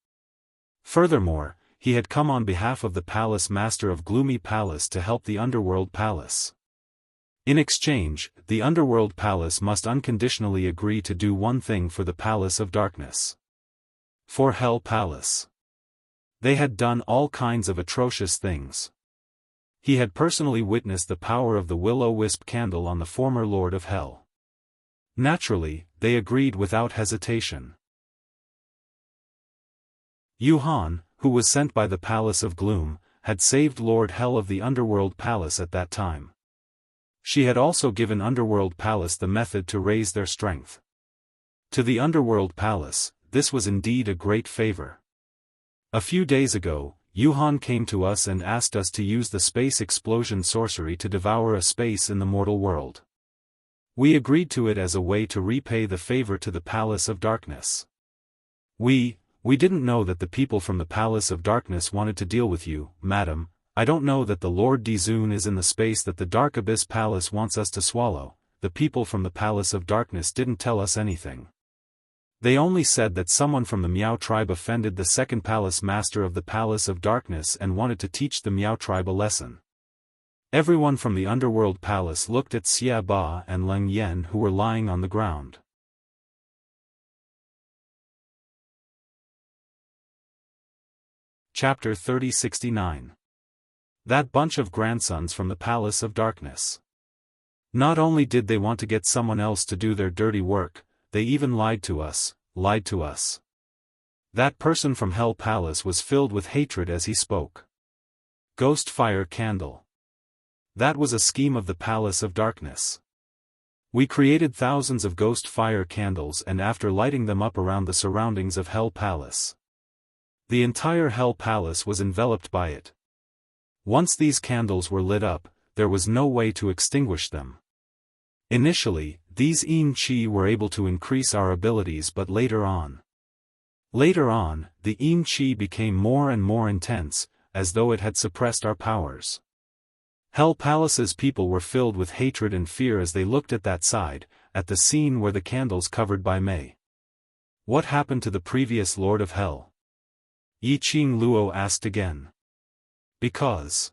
Furthermore, he had come on behalf of the Palace Master of Gloomy Palace to help the Underworld Palace. In exchange, the Underworld Palace must unconditionally agree to do one thing for the Palace of Darkness. For Hell Palace. They had done all kinds of atrocious things. He had personally witnessed the power of the Will-O-Wisp candle on the former Lord of Hell. Naturally, they agreed without hesitation. Yuhan, who was sent by the Palace of Gloom, had saved Lord Hell of the Underworld Palace at that time. She had also given Underworld Palace the method to raise their strength. To the Underworld Palace, this was indeed a great favor. A few days ago, Yuhan came to us and asked us to use the space explosion sorcery to devour a space in the mortal world. We agreed to it as a way to repay the favor to the Palace of Darkness. We didn't know that the people from the Palace of Darkness wanted to deal with you, madam. I don't know that the Lord Dizun is in the space that the Dark Abyss Palace wants us to swallow. The people from the Palace of Darkness didn't tell us anything. They only said that someone from the Miao tribe offended the second Palace Master of the Palace of Darkness and wanted to teach the Miao tribe a lesson. Everyone from the Underworld Palace looked at Xia Ba and Leng Yan, who were lying on the ground. Chapter 3069. That bunch of grandsons from the Palace of Darkness. Not only did they want to get someone else to do their dirty work, they even lied to us. That person from Hell Palace was filled with hatred as he spoke. Ghost Fire Candle. That was a scheme of the Palace of Darkness. We created thousands of Ghost Fire Candles and after lighting them up around the surroundings of Hell Palace, the entire Hell Palace was enveloped by it. Once these candles were lit up, there was no way to extinguish them. Initially, these Yin Qi were able to increase our abilities, but later on, the Yin Qi became more and more intense, as though it had suppressed our powers. Hell Palace's people were filled with hatred and fear as they looked at that side, at the scene where the candles covered Bai Mei. What happened to the previous Lord of Hell? Yi Qing Luo asked again. Because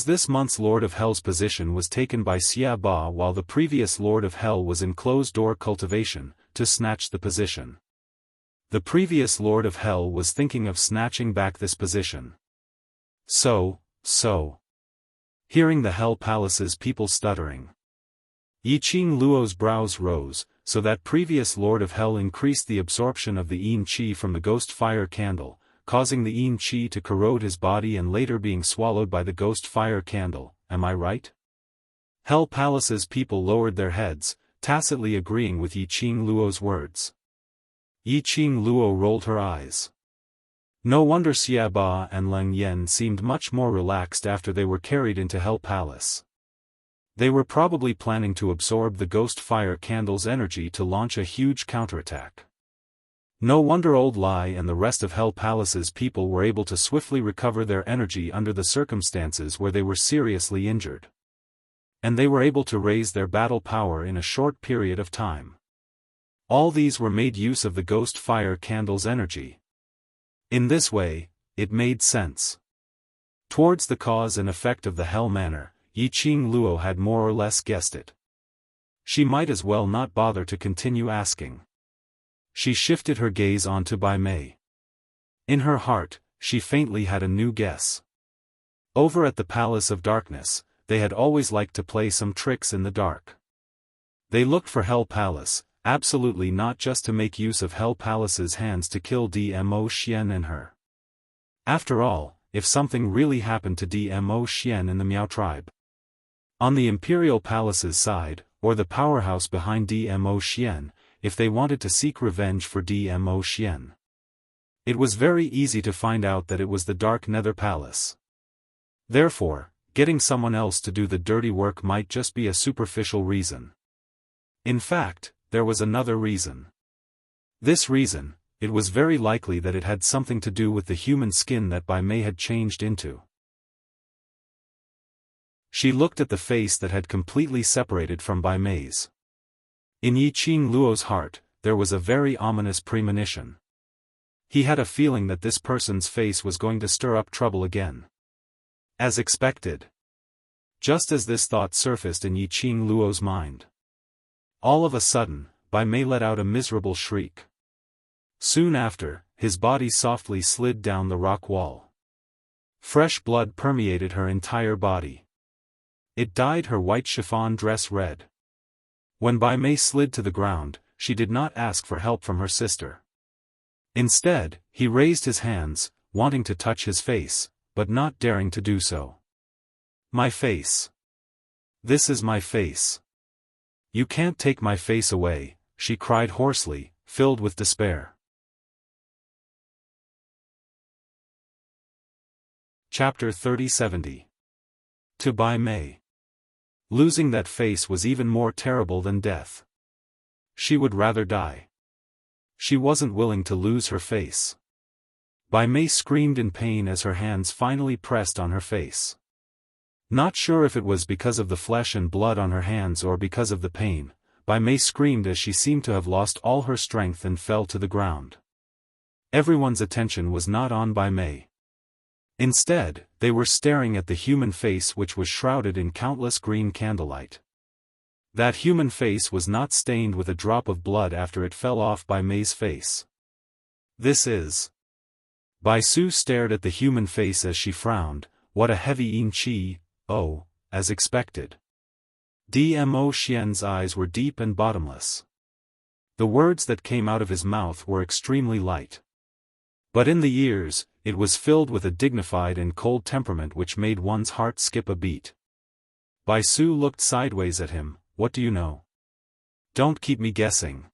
this month's Lord of Hell's position was taken by Xia Ba while the previous Lord of Hell was in closed-door cultivation, to snatch the position. The previous Lord of Hell was thinking of snatching back this position. So. Hearing the Hell Palace's people stuttering, Yi Qing Luo's brows rose, so that previous Lord of Hell increased the absorption of the Yin Qi from the Ghost Fire Candle, causing the Yin Qi to corrode his body and later being swallowed by the Ghost Fire Candle. Am I right? Hell Palace's people lowered their heads, tacitly agreeing with Yi Qing Luo's words. Yi Qing Luo rolled her eyes. No wonder Xia Ba and Leng Yan seemed much more relaxed after they were carried into Hell Palace. They were probably planning to absorb the Ghost Fire Candle's energy to launch a huge counterattack. No wonder Old Lai and the rest of Hell Palace's people were able to swiftly recover their energy under the circumstances where they were seriously injured. And they were able to raise their battle power in a short period of time. All these were made use of the Ghost Fire Candle's energy. In this way, it made sense. Towards the cause and effect of the Hell Manor, Yiqing Luo had more or less guessed it. She might as well not bother to continue asking. She shifted her gaze onto Bai Mei. In her heart, she faintly had a new guess. Over at the Palace of Darkness, they had always liked to play some tricks in the dark. They looked for Hell Palace, absolutely not just to make use of Hell Palace's hands to kill Dmo Xian and her. After all, if something really happened to Dmo Xian in the Miao tribe. On the Imperial Palace's side, or the powerhouse behind Dmo Xian, if they wanted to seek revenge for Dmo Xian. It was very easy to find out that it was the Dark Nether Palace. Therefore, getting someone else to do the dirty work might just be a superficial reason. In fact, there was another reason. This reason, it was very likely that it had something to do with the human skin that Bai Mei had changed into. She looked at the face that had completely separated from Bai Mei's. In Yiqing Luo's heart, there was a very ominous premonition. He had a feeling that this person's face was going to stir up trouble again. As expected. Just as this thought surfaced in Yiqing Luo's mind. All of a sudden, Bai Mei let out a miserable shriek. Soon after, his body softly slid down the rock wall. Fresh blood permeated her entire body. It dyed her white chiffon dress red. When Bai Mei slid to the ground, she did not ask for help from her sister. Instead, he raised his hands, wanting to touch his face, but not daring to do so. My face. This is my face. You can't take my face away, she cried hoarsely, filled with despair. Chapter 30-70. To Bai Mei. Losing that face was even more terrible than death. She would rather die. She wasn't willing to lose her face. Bai Mei screamed in pain as her hands finally pressed on her face. Not sure if it was because of the flesh and blood on her hands or because of the pain, Bai Mei screamed as she seemed to have lost all her strength and fell to the ground. Everyone's attention was not on Bai Mei. Instead, they were staring at the human face which was shrouded in countless green candlelight. That human face was not stained with a drop of blood after it fell off Bai Mei's face. This is... Bai Su stared at the human face as she frowned. What a heavy yin qi, oh, as expected. Dmo Xian's eyes were deep and bottomless. The words that came out of his mouth were extremely light. But in the ears, it was filled with a dignified and cold temperament which made one's heart skip a beat. Bai Su looked sideways at him. What do you know? Don't keep me guessing.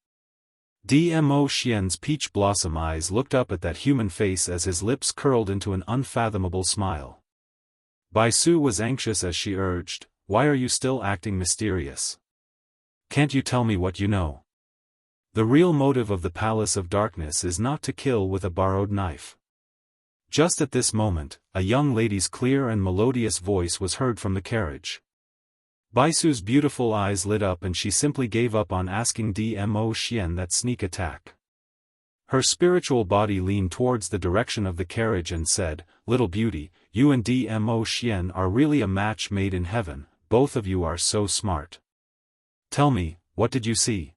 Dmo Xian's peach blossom eyes looked up at that human face as his lips curled into an unfathomable smile. Bai Su was anxious as she urged, why are you still acting mysterious? Can't you tell me what you know? The real motive of the Palace of Darkness is not to kill with a borrowed knife. Just at this moment, a young lady's clear and melodious voice was heard from the carriage. Bai Su's beautiful eyes lit up and she simply gave up on asking Dmo Xian that sneak attack. Her spiritual body leaned towards the direction of the carriage and said, Little beauty, you and Dmo Xian are really a match made in heaven, both of you are so smart. Tell me, what did you see?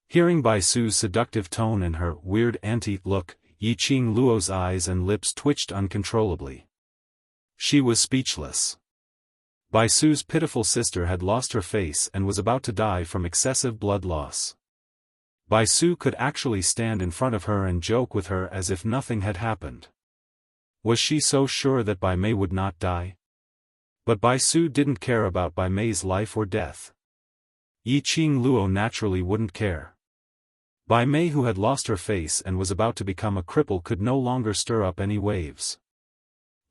Hearing Bai Su's seductive tone and her weird anti-look, Yiqing Luo's eyes and lips twitched uncontrollably. She was speechless. Bai Su's pitiful sister had lost her face and was about to die from excessive blood loss. Bai Su could actually stand in front of her and joke with her as if nothing had happened. Was she so sure that Bai Mei would not die? But Bai Su didn't care about Bai Mei's life or death. Yiqing Luo naturally wouldn't care. Bai Mei, who had lost her face and was about to become a cripple, could no longer stir up any waves.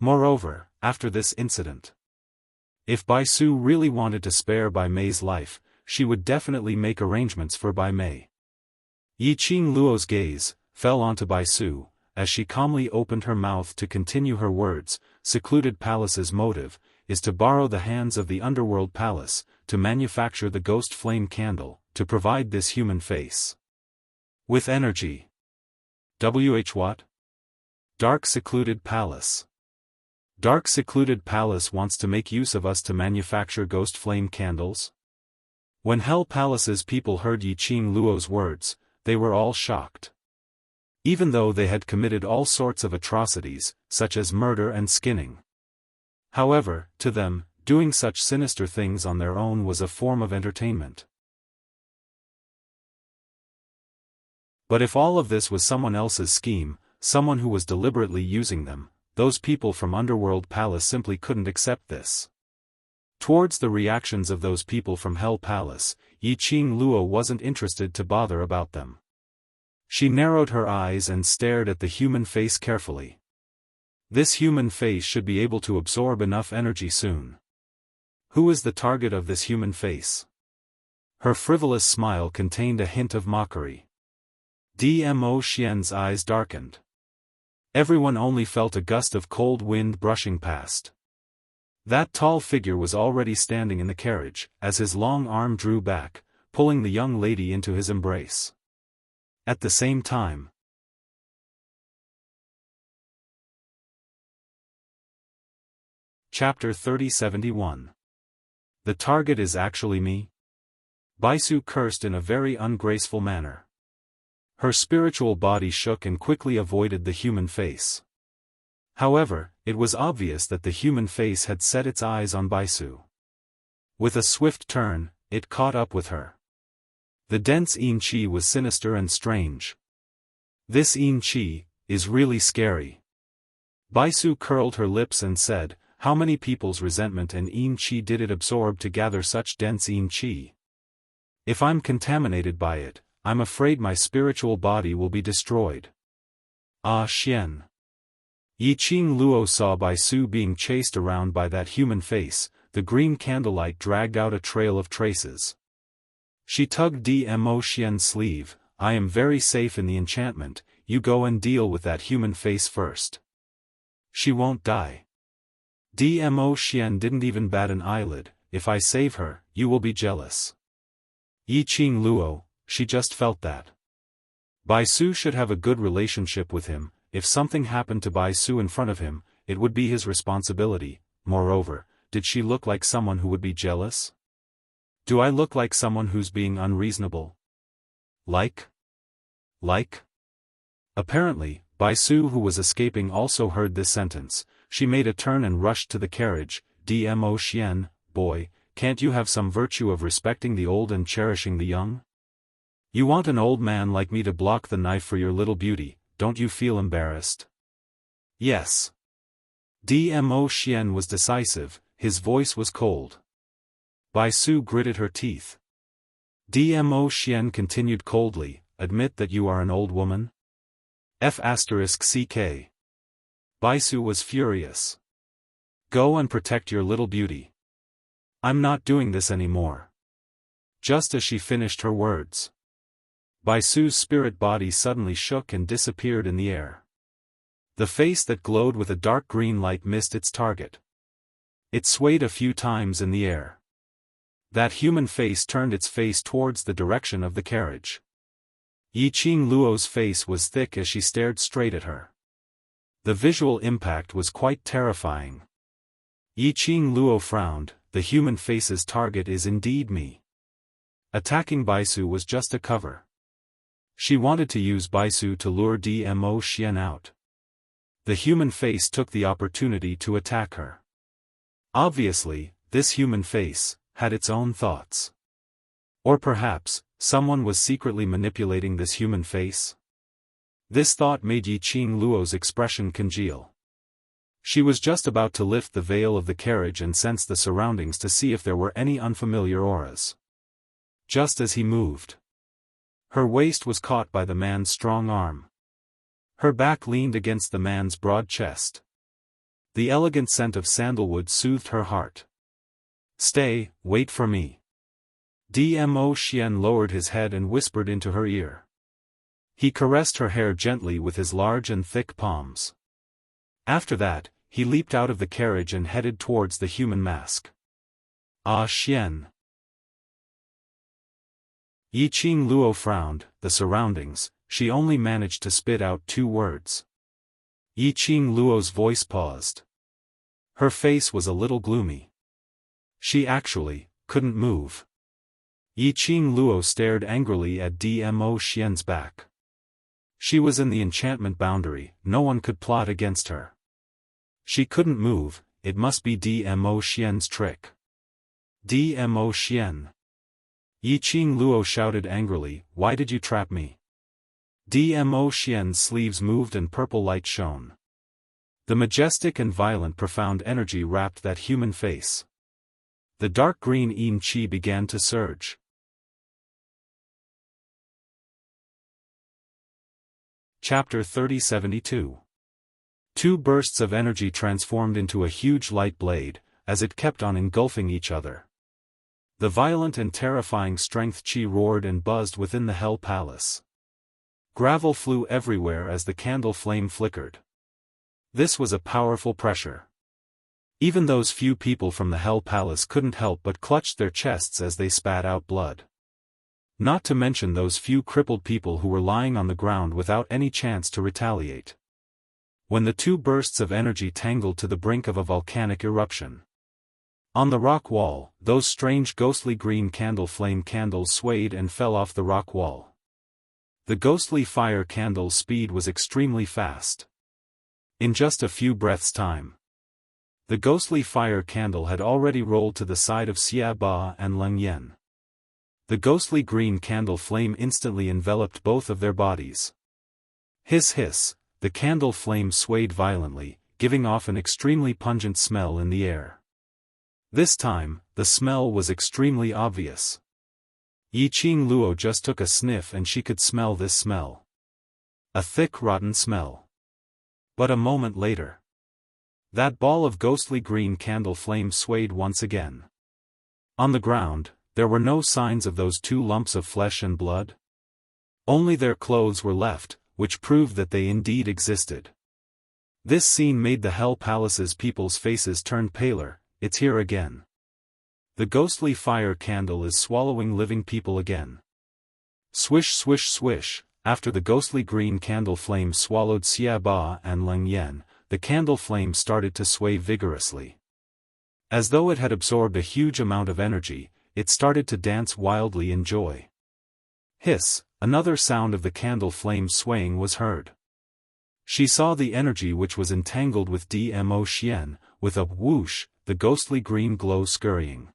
Moreover, after this incident, if Bai Su really wanted to spare Bai Mei's life, she would definitely make arrangements for Bai Mei. Yiqing Luo's gaze fell onto Bai Su, as she calmly opened her mouth to continue her words. Secluded Palace's motive is to borrow the hands of the Underworld Palace, to manufacture the Ghost Flame Candle, to provide this human face. With energy. What? Dark Secluded Palace. Dark secluded palace wants to make use of us to manufacture ghost flame candles? When Hell Palace's people heard Yiqing Luo's words, they were all shocked. Even though they had committed all sorts of atrocities, such as murder and skinning. However, to them, doing such sinister things on their own was a form of entertainment. But if all of this was someone else's scheme, someone who was deliberately using them, those people from Underworld Palace simply couldn't accept this. Towards the reactions of those people from Hell Palace, Yiqing Luo wasn't interested to bother about them. She narrowed her eyes and stared at the human face carefully. This human face should be able to absorb enough energy soon. Who is the target of this human face? Her frivolous smile contained a hint of mockery. Dmo Xian's eyes darkened. Everyone only felt a gust of cold wind brushing past. That tall figure was already standing in the carriage, as his long arm drew back, pulling the young lady into his embrace. At the same time. Chapter 3071. The target is actually me? Baisu cursed in a very ungraceful manner. Her spiritual body shook and quickly avoided the human face. However, it was obvious that the human face had set its eyes on Baisu. With a swift turn, it caught up with her. The dense yin qi was sinister and strange. This yin qi is really scary. Baisu curled her lips and said, how many people's resentment and yin qi did it absorb to gather such dense yin qi? If I'm contaminated by it, I'm afraid my spiritual body will be destroyed. Ah Xian. Yiqing Luo saw Baisu being chased around by that human face. The green candlelight dragged out a trail of traces. She tugged Dmo Xian's sleeve. I am very safe in the enchantment, you go and deal with that human face first. She won't die. Dmo Xian didn't even bat an eyelid. If I save her, you will be jealous. Yiqing Luo, she just felt that. Baisu should have a good relationship with him. If something happened to Baisu in front of him, it would be his responsibility. Moreover, did she look like someone who would be jealous? Do I look like someone who's being unreasonable? Like? Apparently, Baisu, who was escaping, also heard this sentence. She made a turn and rushed to the carriage. Dmo Xian, boy, can't you have some virtue of respecting the old and cherishing the young? You want an old man like me to block the knife for your little beauty, don't you feel embarrassed? Yes. Dmo Xian was decisive, his voice was cold. Baisu gritted her teeth. Dmo Xian continued coldly, admit that you are an old woman? F***ck. Baisu was furious. Go and protect your little beauty. I'm not doing this anymore. Just as she finished her words, Baisu's spirit body suddenly shook and disappeared in the air. The face that glowed with a dark green light missed its target. It swayed a few times in the air. That human face turned its face towards the direction of the carriage. Yiqing Luo's face was thick as she stared straight at her. The visual impact was quite terrifying. Yiqing Luo frowned, the human face's target is indeed me. Attacking Baisu was just a cover. She wanted to use Baisu to lure Dmo Xian out. The human face took the opportunity to attack her. Obviously, this human face had its own thoughts. Or perhaps, someone was secretly manipulating this human face? This thought made Yiqing Luo's expression congeal. She was just about to lift the veil of the carriage and sense the surroundings to see if there were any unfamiliar auras. Just as he moved, her waist was caught by the man's strong arm. Her back leaned against the man's broad chest. The elegant scent of sandalwood soothed her heart. Stay, wait for me. Dmo Xian lowered his head and whispered into her ear. He caressed her hair gently with his large and thick palms. After that, he leaped out of the carriage and headed towards the human mask. Ah Xian. Yiqing Luo frowned, the surroundings, she only managed to spit out 2 words. Yiqing Luo's voice paused. Her face was a little gloomy. She actually couldn't move. Yi Qing Luo stared angrily at Dmo Xian's back. She was in the enchantment boundary, no one could plot against her. She couldn't move, it must be Dmo Xian's trick. Dmo Xian. Yi Qing Luo shouted angrily, "Why did you trap me?" Dmo Xian's sleeves moved and purple light shone. The majestic and violent profound energy wrapped that human face. The dark green yin qi began to surge. Chapter 3072. Two bursts of energy transformed into a huge light blade, as it kept on engulfing each other. The violent and terrifying strength qi roared and buzzed within the Hell Palace. Gravel flew everywhere as the candle flame flickered. This was a powerful pressure. Even those few people from the Hell Palace couldn't help but clutch their chests as they spat out blood. Not to mention those few crippled people who were lying on the ground without any chance to retaliate. When the two bursts of energy tangled to the brink of a volcanic eruption. On the rock wall, those strange ghostly green candle flame candles swayed and fell off the rock wall. The ghostly fire candle's speed was extremely fast. In just a few breaths' time, the ghostly fire candle had already rolled to the side of Xia Ba and Leng Yan. The ghostly green candle flame instantly enveloped both of their bodies. Hiss hiss, the candle flame swayed violently, giving off an extremely pungent smell in the air. This time, the smell was extremely obvious. Yi Qing Luo just took a sniff and she could smell this smell. A thick rotten smell. But a moment later, that ball of ghostly green candle flame swayed once again. On the ground, there were no signs of those two lumps of flesh and blood. Only their clothes were left, which proved that they indeed existed. This scene made the Hell Palace's people's faces turn paler. It's here again. The ghostly fire candle is swallowing living people again. Swish swish swish, after the ghostly green candle flame swallowed Xia Ba and Leng Yan, the candle flame started to sway vigorously. As though it had absorbed a huge amount of energy, it started to dance wildly in joy. Hiss, another sound of the candle flame swaying was heard. She saw the energy which was entangled with Dmo Xian, with a whoosh, the ghostly green glow scurrying.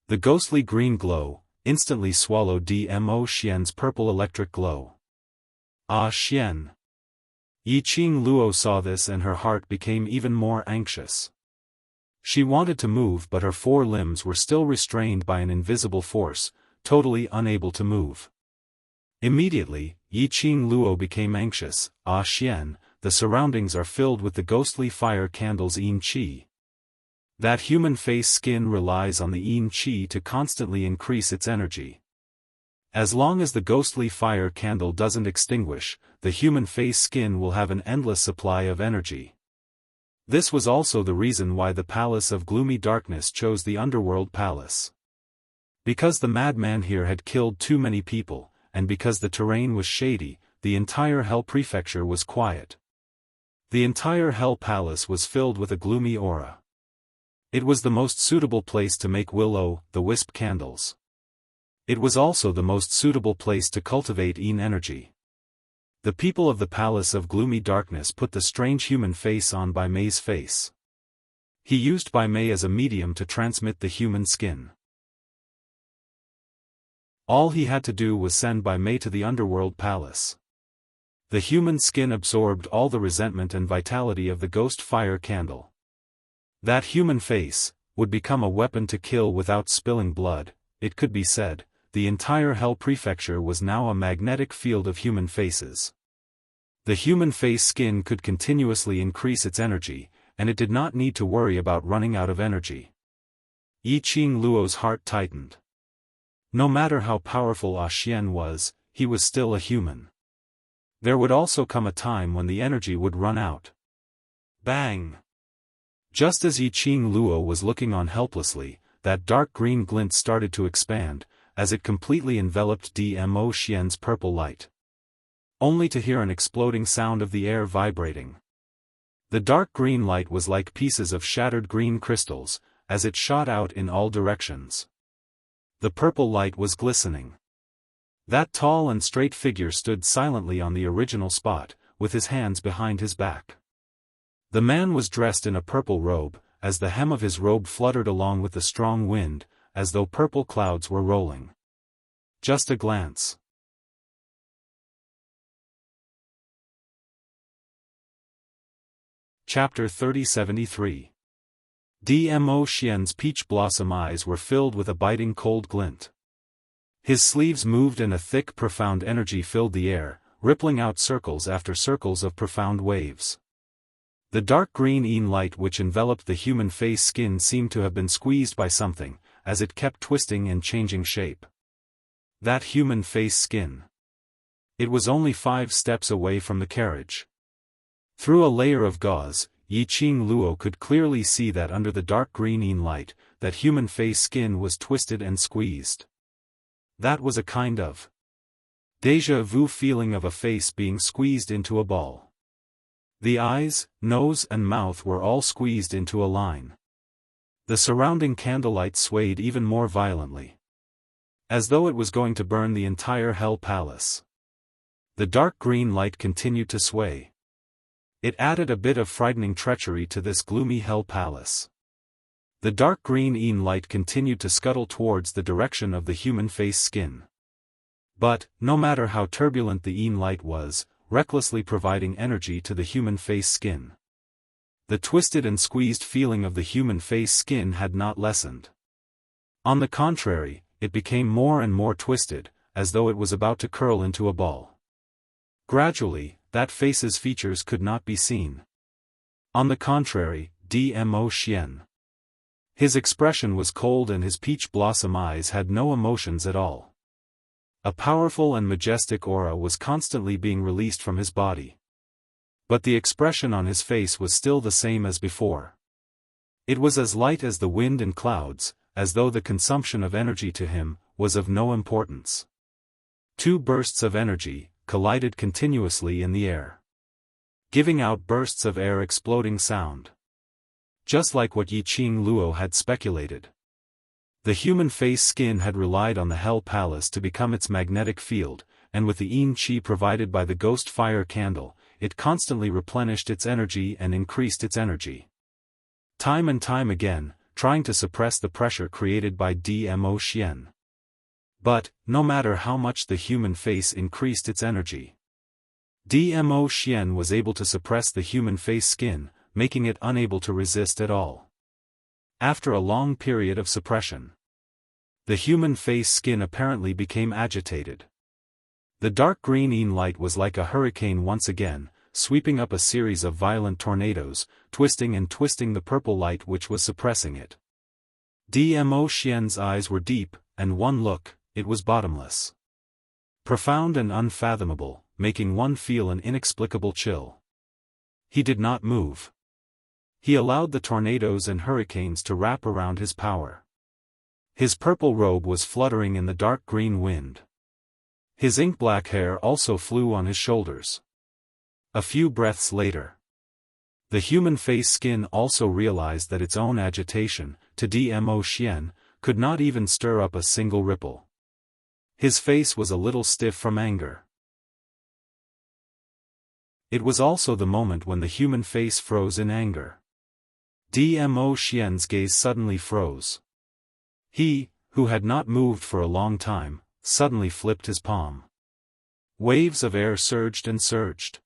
The ghostly green glow instantly swallowed Dmo Xian's purple electric glow. Ah Xian! Yi Qing Luo saw this and her heart became even more anxious. She wanted to move but her four limbs were still restrained by an invisible force, totally unable to move. Immediately, Yi Qing Luo became anxious. Ah Xian, the surroundings are filled with the ghostly fire candle's yin qi. That human face skin relies on the yin qi to constantly increase its energy. As long as the ghostly fire candle doesn't extinguish, the human face skin will have an endless supply of energy. This was also the reason why the Palace of Gloomy Darkness chose the Underworld Palace. Because the madman here had killed too many people, and because the terrain was shady, the entire Hell Prefecture was quiet. The entire Hell Palace was filled with a gloomy aura. It was the most suitable place to make will-o'-the-wisp candles. It was also the most suitable place to cultivate yin energy. The people of the Palace of Gloomy Darkness put the strange human face on Bai Mei's face. He used Bai Mei as a medium to transmit the human skin. All he had to do was send Bai Mei to the Underworld Palace. The human skin absorbed all the resentment and vitality of the ghost fire candle. That human face would become a weapon to kill without spilling blood. It could be said, the entire Hell Prefecture was now a magnetic field of human faces. The human face skin could continuously increase its energy, and it did not need to worry about running out of energy. Yi Qing Luo's heart tightened. No matter how powerful Ah Xian was, he was still a human. There would also come a time when the energy would run out. Bang! Just as Yi Qing Luo was looking on helplessly, that dark green glint started to expand, as it completely enveloped Dmo Xian's purple light. Only to hear an exploding sound of the air vibrating. The dark green light was like pieces of shattered green crystals, as it shot out in all directions. The purple light was glistening. That tall and straight figure stood silently on the original spot, with his hands behind his back. The man was dressed in a purple robe, as the hem of his robe fluttered along with the strong wind, as though purple clouds were rolling. Just a glance. Chapter 3073. Dmo Xian's peach blossom eyes were filled with a biting cold glint. His sleeves moved and a thick profound energy filled the air, rippling out circles after circles of profound waves. The dark green light which enveloped the human face skin seemed to have been squeezed by something, as it kept twisting and changing shape. That human face skin. It was only 5 steps away from the carriage. Through a layer of gauze, Yiqing Luo could clearly see that under the dark green light, that human face skin was twisted and squeezed. That was a kind of déjà vu feeling of a face being squeezed into a ball. The eyes, nose and mouth were all squeezed into a line. The surrounding candlelight swayed even more violently, as though it was going to burn the entire Hell Palace. The dark green light continued to sway. It added a bit of frightening treachery to this gloomy Hell Palace. The dark green light continued to scuttle towards the direction of the human face skin. But, no matter how turbulent the light was, recklessly providing energy to the human face skin. The twisted and squeezed feeling of the human face skin had not lessened. On the contrary, it became more and more twisted, as though it was about to curl into a ball. Gradually, that face's features could not be seen. On the contrary, Dmo Xian. His expression was cold and his peach blossom eyes had no emotions at all. A powerful and majestic aura was constantly being released from his body. But the expression on his face was still the same as before. It was as light as the wind and clouds, as though the consumption of energy to him was of no importance. 2 bursts of energy collided continuously in the air, giving out bursts of air-exploding sound. Just like what Yiqing Luo had speculated. The human face skin had relied on the Hell Palace to become its magnetic field, and with the yin qi provided by the ghost fire candle, it constantly replenished its energy and increased its energy. Time and time again, trying to suppress the pressure created by Dmo Xian. But, no matter how much the human face increased its energy, Dmo Xian was able to suppress the human face skin, making it unable to resist at all. After a long period of suppression, the human face skin apparently became agitated. The dark green light was like a hurricane once again, sweeping up a series of violent tornadoes, twisting and twisting the purple light which was suppressing it. Dmo Xian's eyes were deep, and one look, it was bottomless. Profound and unfathomable, making one feel an inexplicable chill. He did not move. He allowed the tornadoes and hurricanes to wrap around his power. His purple robe was fluttering in the dark green wind. His ink-black hair also flew on his shoulders. A few breaths later, the human face skin also realized that its own agitation, to Dmo Xian, could not even stir up a single ripple. His face was a little stiff from anger. It was also the moment when the human face froze in anger. Dmo Xian's gaze suddenly froze. He, who had not moved for a long time, suddenly flipped his palm. Waves of air surged and surged.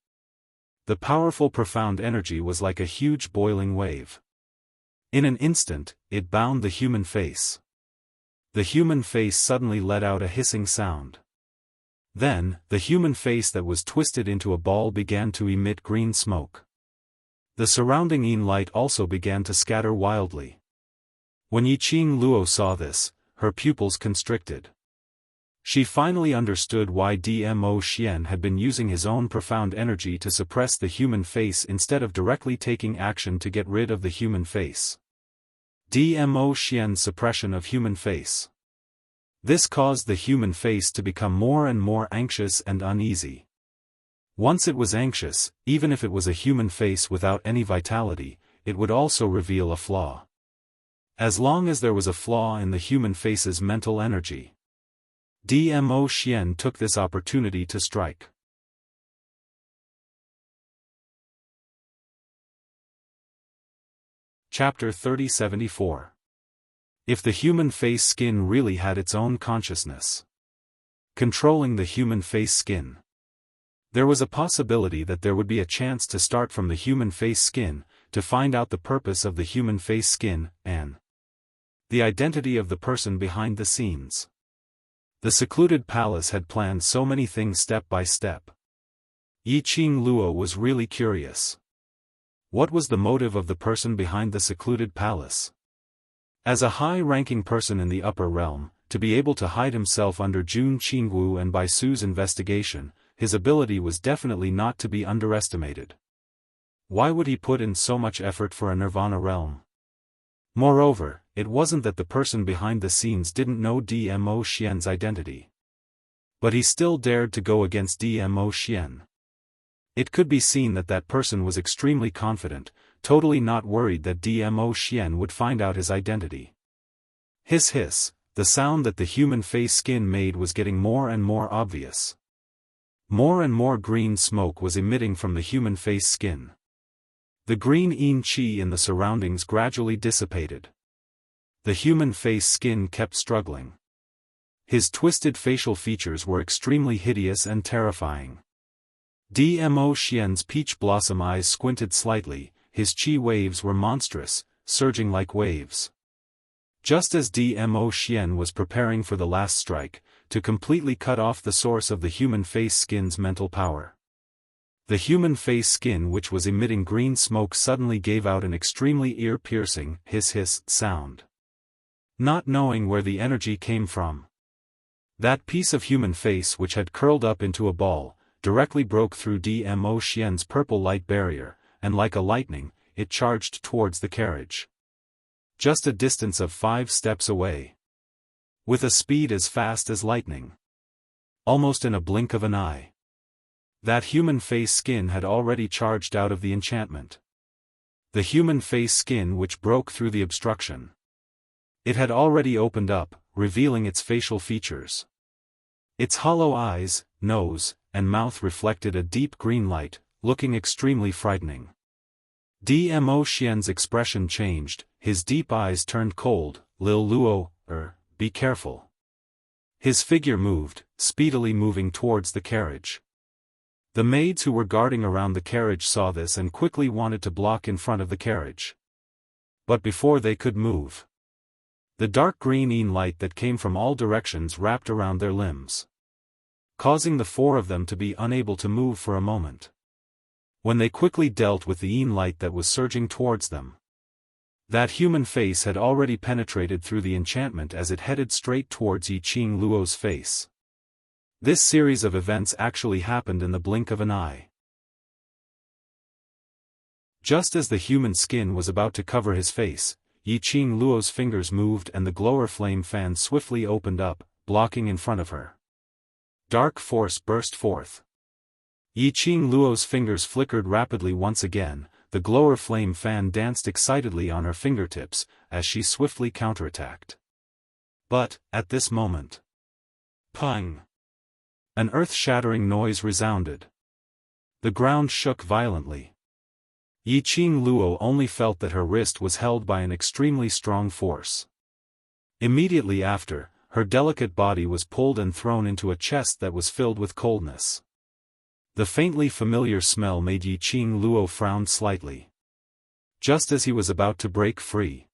The powerful profound energy was like a huge boiling wave. In an instant, it bound the human face. The human face suddenly let out a hissing sound. Then, the human face that was twisted into a ball began to emit green smoke. The surrounding yin light also began to scatter wildly. When Yiqing Luo saw this, her pupils constricted. She finally understood why Dmo Xian had been using his own profound energy to suppress the human face instead of directly taking action to get rid of the human face. Dmo Xian's suppression of human face. This caused the human face to become more and more anxious and uneasy. Once it was anxious, even if it was a human face without any vitality, it would also reveal a flaw. As long as there was a flaw in the human face's mental energy. Dmo Xian took this opportunity to strike. Chapter 3074. If the human face skin really had its own consciousness. Controlling the human face skin. There was a possibility that there would be a chance to start from the human face skin, to find out the purpose of the human face skin, and the identity of the person behind the scenes. The secluded palace had planned so many things step by step. Yiqing Luo was really curious. What was the motive of the person behind the secluded palace? As a high-ranking person in the upper realm, to be able to hide himself under Jun Qingwu and Baisu's investigation, his ability was definitely not to be underestimated. Why would he put in so much effort for a nirvana realm? Moreover, it wasn't that the person behind the scenes didn't know Dmo Xian's identity. But he still dared to go against Dmo Xian. It could be seen that that person was extremely confident, totally not worried that Dmo Xian would find out his identity. Hiss hiss, the sound that the human face skin made was getting more and more obvious. More and more green smoke was emitting from the human face skin. The green yin qi in the surroundings gradually dissipated. The human face skin kept struggling. His twisted facial features were extremely hideous and terrifying. Dmo Xian's peach blossom eyes squinted slightly, his qi waves were monstrous, surging like waves. Just as Dmo Xian was preparing for the last strike, to completely cut off the source of the human face skin's mental power. The human face skin which was emitting green smoke suddenly gave out an extremely ear-piercing hiss-hiss sound. Not knowing where the energy came from. That piece of human face which had curled up into a ball, directly broke through Dmo Xian's purple light barrier, and like a lightning, it charged towards the carriage. Just a distance of 5 steps away. With a speed as fast as lightning. Almost in a blink of an eye. That human face skin had already charged out of the enchantment. The human face skin which broke through the obstruction. It had already opened up, revealing its facial features. Its hollow eyes, nose, and mouth reflected a deep green light, looking extremely frightening. Dmo Xian's expression changed, his deep eyes turned cold. Lil Luo, be careful. His figure moved, speedily moving towards the carriage. The maids who were guarding around the carriage saw this and quickly wanted to block in front of the carriage. But before they could move, the dark green yin light that came from all directions wrapped around their limbs, causing the 4 of them to be unable to move for a moment. When they quickly dealt with the yin light that was surging towards them, that human face had already penetrated through the enchantment as it headed straight towards Yiqing Luo's face. This series of events actually happened in the blink of an eye. Just as the human skin was about to cover his face, Yiqing Luo's fingers moved and the glower flame fan swiftly opened up, blocking in front of her. Dark force burst forth. Yiqing Luo's fingers flickered rapidly once again. The glower flame fan danced excitedly on her fingertips, as she swiftly counterattacked. But, at this moment, pang! An earth-shattering noise resounded. The ground shook violently. Yiqing Luo only felt that her wrist was held by an extremely strong force. Immediately after, her delicate body was pulled and thrown into a chest that was filled with coldness. The faintly familiar smell made Yiqing Luo frown slightly. Just as he was about to break free.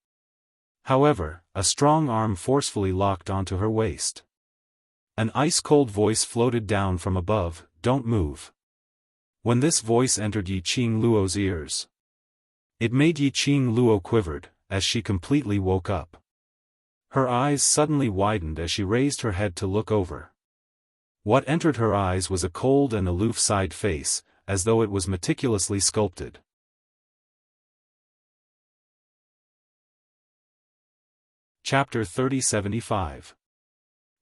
However, a strong arm forcefully locked onto her waist. An ice-cold voice floated down from above, "Don't move." When this voice entered Yiqing Luo's ears, it made Yiqing Luo quivered, as she completely woke up. Her eyes suddenly widened as she raised her head to look over. What entered her eyes was a cold and aloof side face, as though it was meticulously sculpted. Chapter 3075.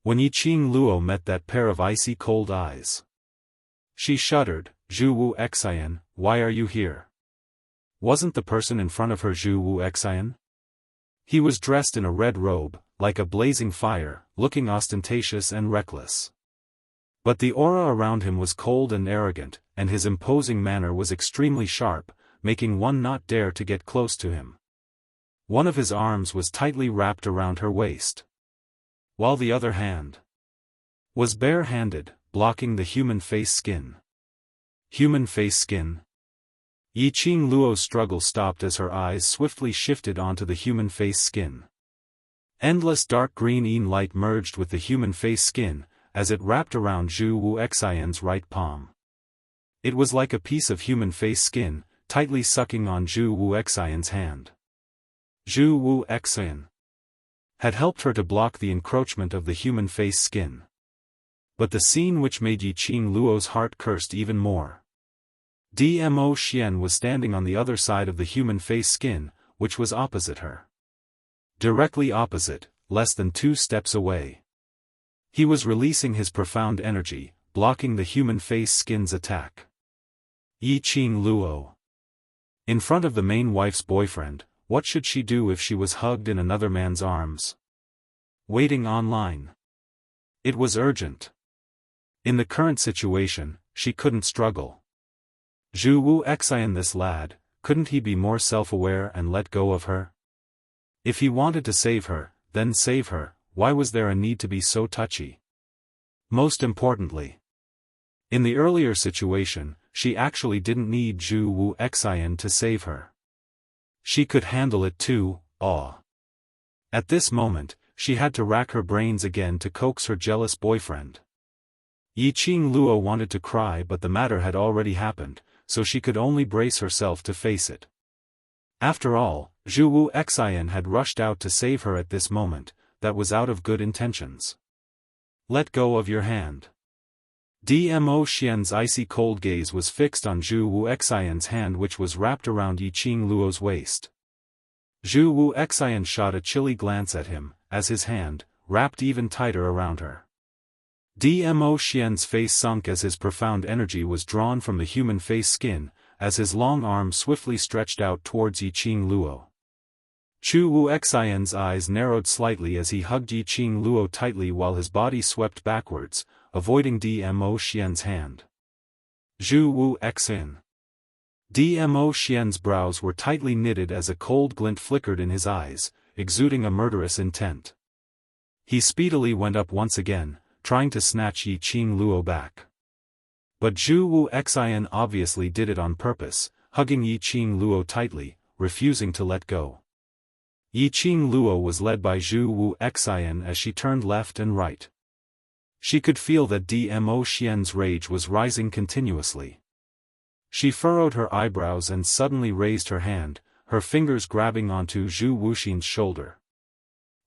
When Yiqing Luo met that pair of icy cold eyes, she shuddered, Zhu Wu Xian, why are you here? Wasn't the person in front of her Zhu Wu Xian? He was dressed in a red robe, like a blazing fire, looking ostentatious and reckless. But the aura around him was cold and arrogant, and his imposing manner was extremely sharp, making one not dare to get close to him. One of his arms was tightly wrapped around her waist, while the other hand was bare-handed, blocking the human face skin. Human face skin? Yiqing Luo's struggle stopped as her eyes swiftly shifted onto the human face skin. Endless dark green light merged with the human face skin, as it wrapped around Zhu Wu Xian's right palm. It was like a piece of human face skin, tightly sucking on Zhu Wu Xian's hand. Zhu Wu Xian had helped her to block the encroachment of the human face skin. But the scene which made Yiqing Luo's heart cursed even more. Dmo Xian was standing on the other side of the human face skin, which was opposite her. Directly opposite, less than 2 steps away. He was releasing his profound energy, blocking the human face skin's attack. Yiqing Luo. In front of the main wife's boyfriend, what should she do if she was hugged in another man's arms? Waiting online. It was urgent. In the current situation, she couldn't struggle. Zhu Wu Xian, this lad, couldn't he be more self-aware and let go of her? If he wanted to save her, then save her, why was there a need to be so touchy? Most importantly, in the earlier situation, she actually didn't need Zhu Wu Xian to save her. She could handle it too, At this moment, she had to rack her brains again to coax her jealous boyfriend. Yiqing Luo wanted to cry, but the matter had already happened, so she could only brace herself to face it. After all, Zhu Wu Xian had rushed out to save her at this moment, that was out of good intentions. Let go of your hand. Dmo Xian's icy cold gaze was fixed on Zhu Wu Xian's hand, which was wrapped around Yiqing Luo's waist. Zhu Wu Xian shot a chilly glance at him, as his hand, wrapped even tighter around her. Dmo Xian's face sunk as his profound energy was drawn from the human face skin, as his long arm swiftly stretched out towards Yiqing Luo. Zhu Wu Xian's eyes narrowed slightly as he hugged Yiqing Luo tightly while his body swept backwards, avoiding Dmo Xian's hand. Zhu Wu Xian. Dmo Xian's brows were tightly knitted as a cold glint flickered in his eyes, exuding a murderous intent. He speedily went up once again, trying to snatch Yiqing Luo back. But Zhu Wu Xian obviously did it on purpose, hugging Yiqing Luo tightly, refusing to let go. Yiqing Luo was led by Zhu Wu Xian as she turned left and right. She could feel that Dmo Xian's rage was rising continuously. She furrowed her eyebrows and suddenly raised her hand, her fingers grabbing onto Zhu Wuxin's shoulder.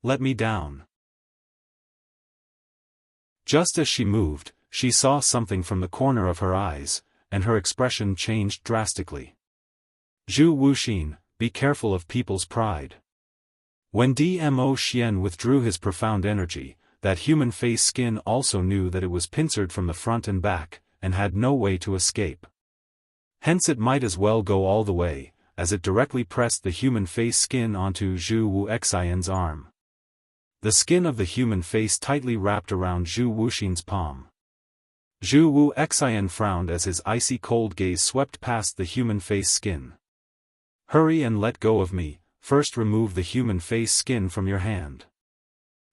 Let me down. Just as she moved, she saw something from the corner of her eyes, and her expression changed drastically. Zhu Wuxin, be careful of people's pride. When Dmo Xian withdrew his profound energy, that human face skin also knew that it was pincered from the front and back, and had no way to escape. Hence it might as well go all the way, as it directly pressed the human face skin onto Zhu Wu Xian's arm. The skin of the human face tightly wrapped around Zhu Wuxin's palm. Zhu Wu Xian frowned as his icy cold gaze swept past the human face skin. Hurry and let go of me, first remove the human face skin from your hand.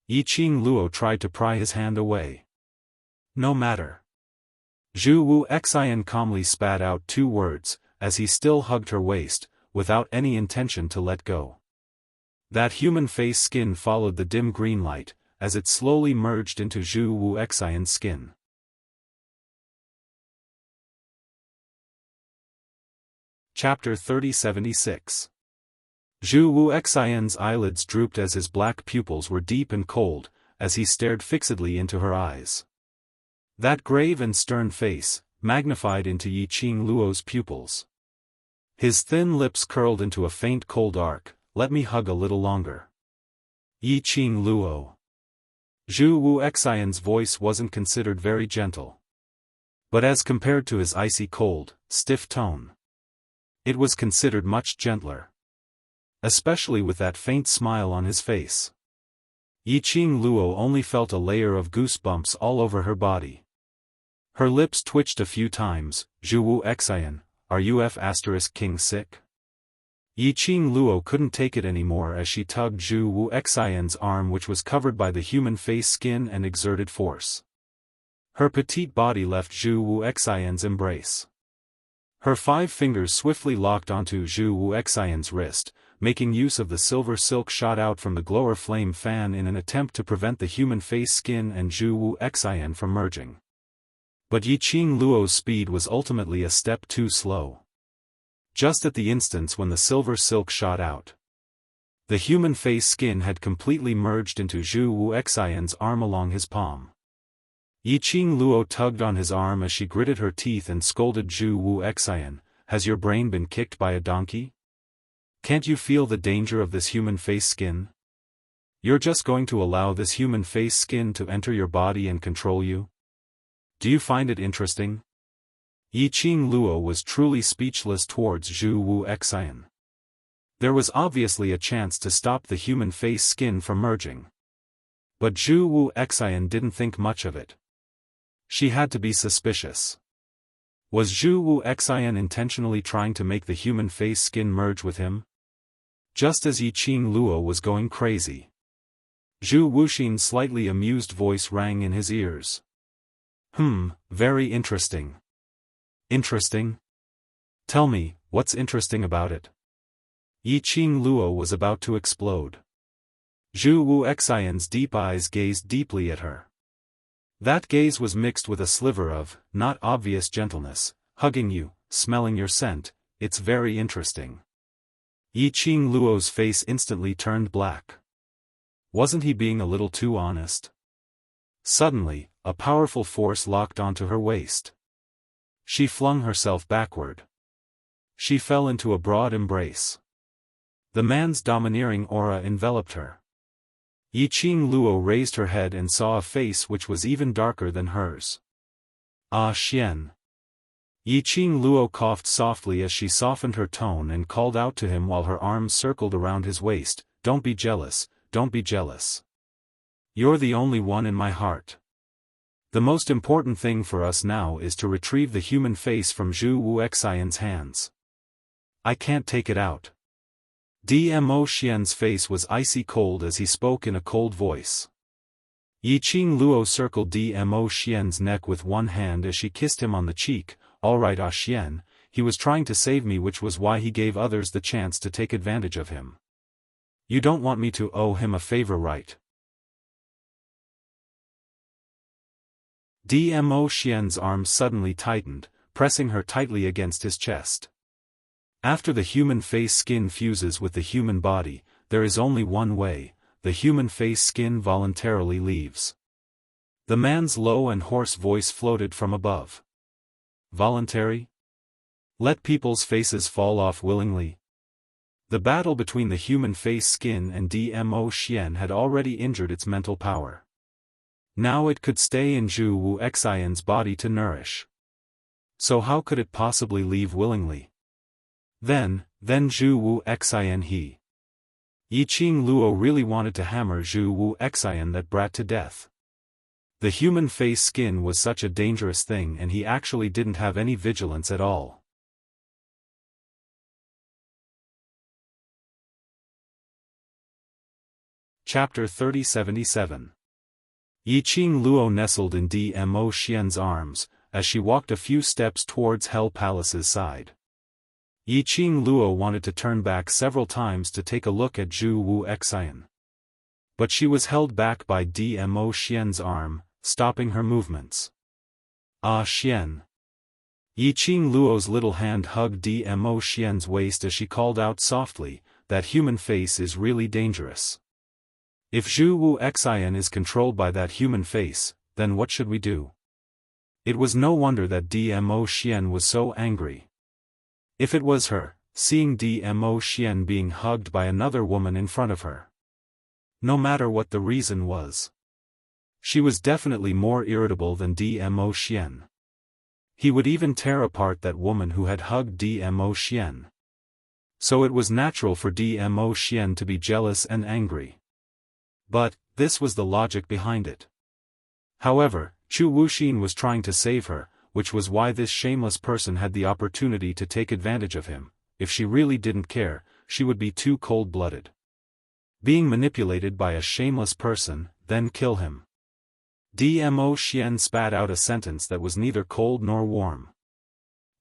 Yiqing Luo tried to pry his hand away. No matter. Zhu Wu Xian calmly spat out 2 words, as he still hugged her waist, without any intention to let go. That human face skin followed the dim green light, as it slowly merged into Zhu Wu Xian's skin. Chapter 3076. Zhu Wu Xian's eyelids drooped as his black pupils were deep and cold, as he stared fixedly into her eyes. That grave and stern face, magnified into Yiqing Luo's pupils. His thin lips curled into a faint cold arc. Let me hug a little longer. Yiqing Luo. Zhu Wu Xian's voice wasn't considered very gentle. But as compared to his icy cold, stiff tone, it was considered much gentler. Especially with that faint smile on his face. Yiqing Luo only felt a layer of goosebumps all over her body. Her lips twitched a few times. Zhu Wu Xian, are you King sick? Yiqing Luo couldn't take it anymore as she tugged Zhu Wu Xian's arm, which was covered by the human face skin, and exerted force. Her petite body left Zhu Wu Xian's embrace. Her 5 fingers swiftly locked onto Zhu Wu Xian's wrist, making use of the silver silk shot out from the glower flame fan in an attempt to prevent the human face skin and Zhu Wu Xian from merging. But Yiqing Luo's speed was ultimately a step too slow. Just at the instance when the silver silk shot out, the human face skin had completely merged into Zhu Wu Xian's arm along his palm. Yiqing Luo tugged on his arm as she gritted her teeth and scolded Zhu Wu Xian, has your brain been kicked by a donkey? Can't you feel the danger of this human face skin? You're just going to allow this human face skin to enter your body and control you? Do you find it interesting? Yiqing Luo was truly speechless towards Zhu Wu Xian. There was obviously a chance to stop the human face skin from merging. But Zhu Wu Xian didn't think much of it. She had to be suspicious. Was Zhu Wu Xian intentionally trying to make the human face skin merge with him? Just as Yiqing Luo was going crazy, Zhu Wuxin's slightly amused voice rang in his ears. Very interesting. Interesting? Tell me, what's interesting about it? Yiqing Luo was about to explode. Zhu Wu Xian's deep eyes gazed deeply at her. That gaze was mixed with a sliver of, not obvious gentleness, hugging you, smelling your scent, it's very interesting. Yiqing Luo's face instantly turned black. Wasn't he being a little too honest? Suddenly, a powerful force locked onto her waist. She flung herself backward. She fell into a broad embrace. The man's domineering aura enveloped her. Yiqing Luo raised her head and saw a face which was even darker than hers. Ah Xian. Yiqing Luo coughed softly as she softened her tone and called out to him while her arms circled around his waist, don't be jealous, don't be jealous. You're the only one in my heart. The most important thing for us now is to retrieve the human face from Zhu Wu Xian's hands. I can't take it out. Dmo Xian's face was icy cold as he spoke in a cold voice. Yiqing Luo circled Dmo Xian's neck with one hand as she kissed him on the cheek. Alright Xian, he was trying to save me, which was why he gave others the chance to take advantage of him. You don't want me to owe him a favor, right? Dmo Xian's arms suddenly tightened, pressing her tightly against his chest. After the human face skin fuses with the human body, there is only one way, the human face skin voluntarily leaves. The man's low and hoarse voice floated from above. Voluntary? Let people's faces fall off willingly. The battle between the human face skin and Dmo Xian had already injured its mental power. Now it could stay in Zhu Wu Xian's body to nourish. So how could it possibly leave willingly? Then Zhu Wu Xian he. Yiqing Luo really wanted to hammer Zhu Wu Xian, that brat, to death. The human face skin was such a dangerous thing, and he actually didn't have any vigilance at all. Chapter 3077. Yiqing Luo nestled in Dmo Xian's arms, as she walked a few steps towards Hell Palace's side. Yiqing Luo wanted to turn back several times to take a look at Zhu Wu Xian. But she was held back by Dmo Xian's arm, stopping her movements. Ah Xian. Yiqing Luo's little hand hugged Dmo Xian's waist as she called out softly, that human face is really dangerous. If Zhu Wu Xian is controlled by that human face, then what should we do? It was no wonder that Dmo Xian was so angry. If it was her, seeing Dmo Xian being hugged by another woman in front of her. No matter what the reason was. She was definitely more irritable than Dmo Xian. He would even tear apart that woman who had hugged Dmo Xian. So it was natural for Dmo Xian to be jealous and angry. But, this was the logic behind it. However, Chu Wuxin was trying to save her, which was why this shameless person had the opportunity to take advantage of him. If she really didn't care, she would be too cold-blooded. Being manipulated by a shameless person, then kill him. Dmo Xian spat out a sentence that was neither cold nor warm.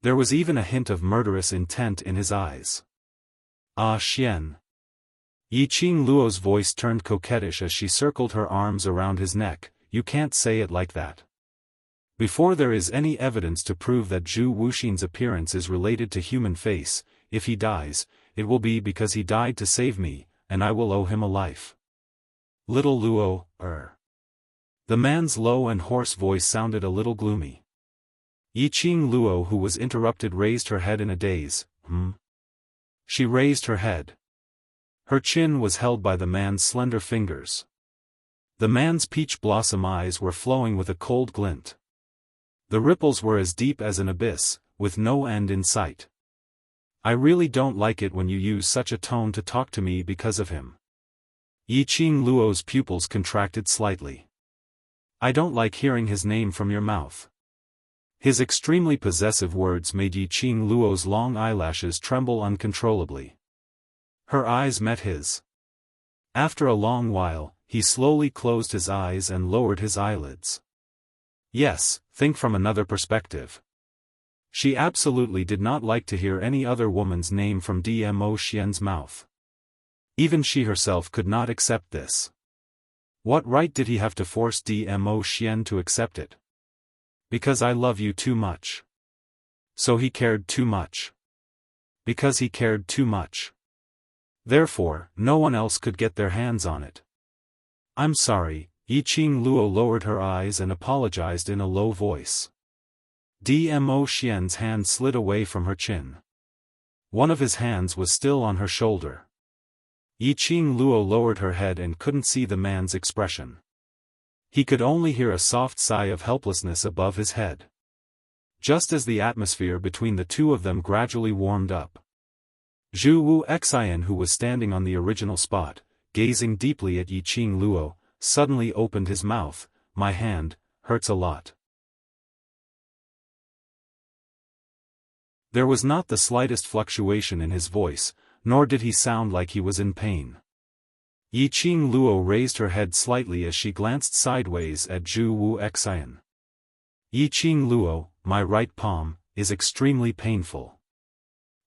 There was even a hint of murderous intent in his eyes. Ah Xian. Yiqing Luo's voice turned coquettish as she circled her arms around his neck. You can't say it like that. Before there is any evidence to prove that Zhu Wuxin's appearance is related to human face, if he dies, it will be because he died to save me, and I will owe him a life. Little Luo, The man's low and hoarse voice sounded a little gloomy. Yiqing Luo, who was interrupted, raised her head in a daze. She raised her head. Her chin was held by the man's slender fingers. The man's peach blossom eyes were flowing with a cold glint. The ripples were as deep as an abyss, with no end in sight. I really don't like it when you use such a tone to talk to me because of him. Yiqing Luo's pupils contracted slightly. I don't like hearing his name from your mouth. His extremely possessive words made Yiqing Luo's long eyelashes tremble uncontrollably. Her eyes met his. After a long while, he slowly closed his eyes and lowered his eyelids. Yes, think from another perspective. She absolutely did not like to hear any other woman's name from Dmo Xian's mouth. Even she herself could not accept this. What right did he have to force Dmo Xian to accept it? Because I love you too much. So he cared too much. Because he cared too much. Therefore, no one else could get their hands on it. I'm sorry, Yiqing Luo lowered her eyes and apologized in a low voice. Dmo Xian's hand slid away from her chin. One of his hands was still on her shoulder. Yiqing Luo lowered her head and couldn't see the man's expression. He could only hear a soft sigh of helplessness above his head. Just as the atmosphere between the two of them gradually warmed up. Zhu Wuxian, who was standing on the original spot, gazing deeply at Yiqing Luo, suddenly opened his mouth. My hand hurts a lot. There was not the slightest fluctuation in his voice, nor did he sound like he was in pain. Yiqing Luo raised her head slightly as she glanced sideways at Zhu Wuxian. Yiqing Luo, my right palm, is extremely painful.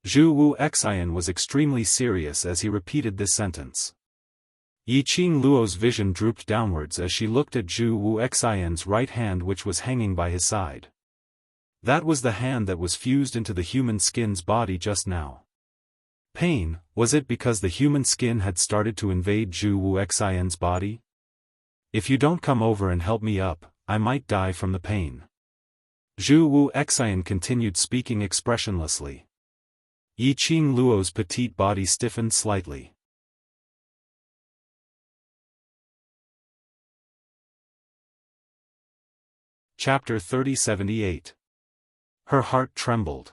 Zhu Wuxian was extremely serious as he repeated this sentence. Yiqing Luo's vision drooped downwards as she looked at Zhu Wuxian's right hand, which was hanging by his side. That was the hand that was fused into the human skin's body just now. Pain, was it because the human skin had started to invade Zhu Wuxian's body? If you don't come over and help me up, I might die from the pain. Zhu Wuxian continued speaking expressionlessly. Yiqing Luo's petite body stiffened slightly. Chapter 3078. Her heart trembled.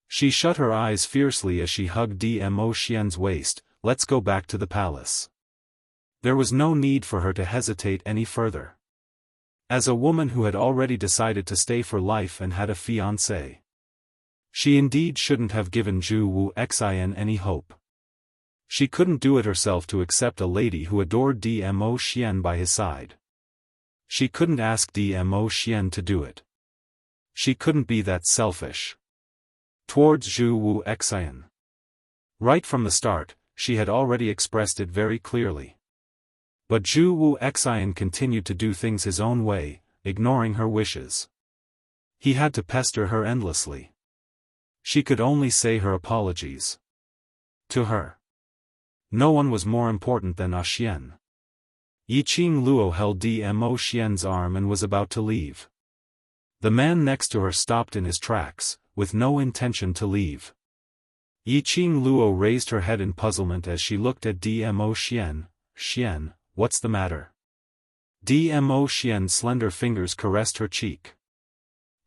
She shut her eyes fiercely as she hugged Dmo Xian's waist. Let's go back to the palace. There was no need for her to hesitate any further. As a woman who had already decided to stay for life and had a fiancé, she indeed shouldn't have given Zhu Wuxian any hope. She couldn't do it herself to accept a lady who adored Dmo Xian by his side. She couldn't ask Dmo Xian to do it. She couldn't be that selfish. Towards Zhu Wuxian. Right from the start, she had already expressed it very clearly. But Zhu Wuxian continued to do things his own way, ignoring her wishes. He had to pester her endlessly. She could only say her apologies. To her, no one was more important than Xian. Yiqing Luo held Dmo Xian's arm and was about to leave. The man next to her stopped in his tracks, with no intention to leave. Yiqing Luo raised her head in puzzlement as she looked at Dmo Xian. Xian, what's the matter? Dmo Xian's slender fingers caressed her cheek.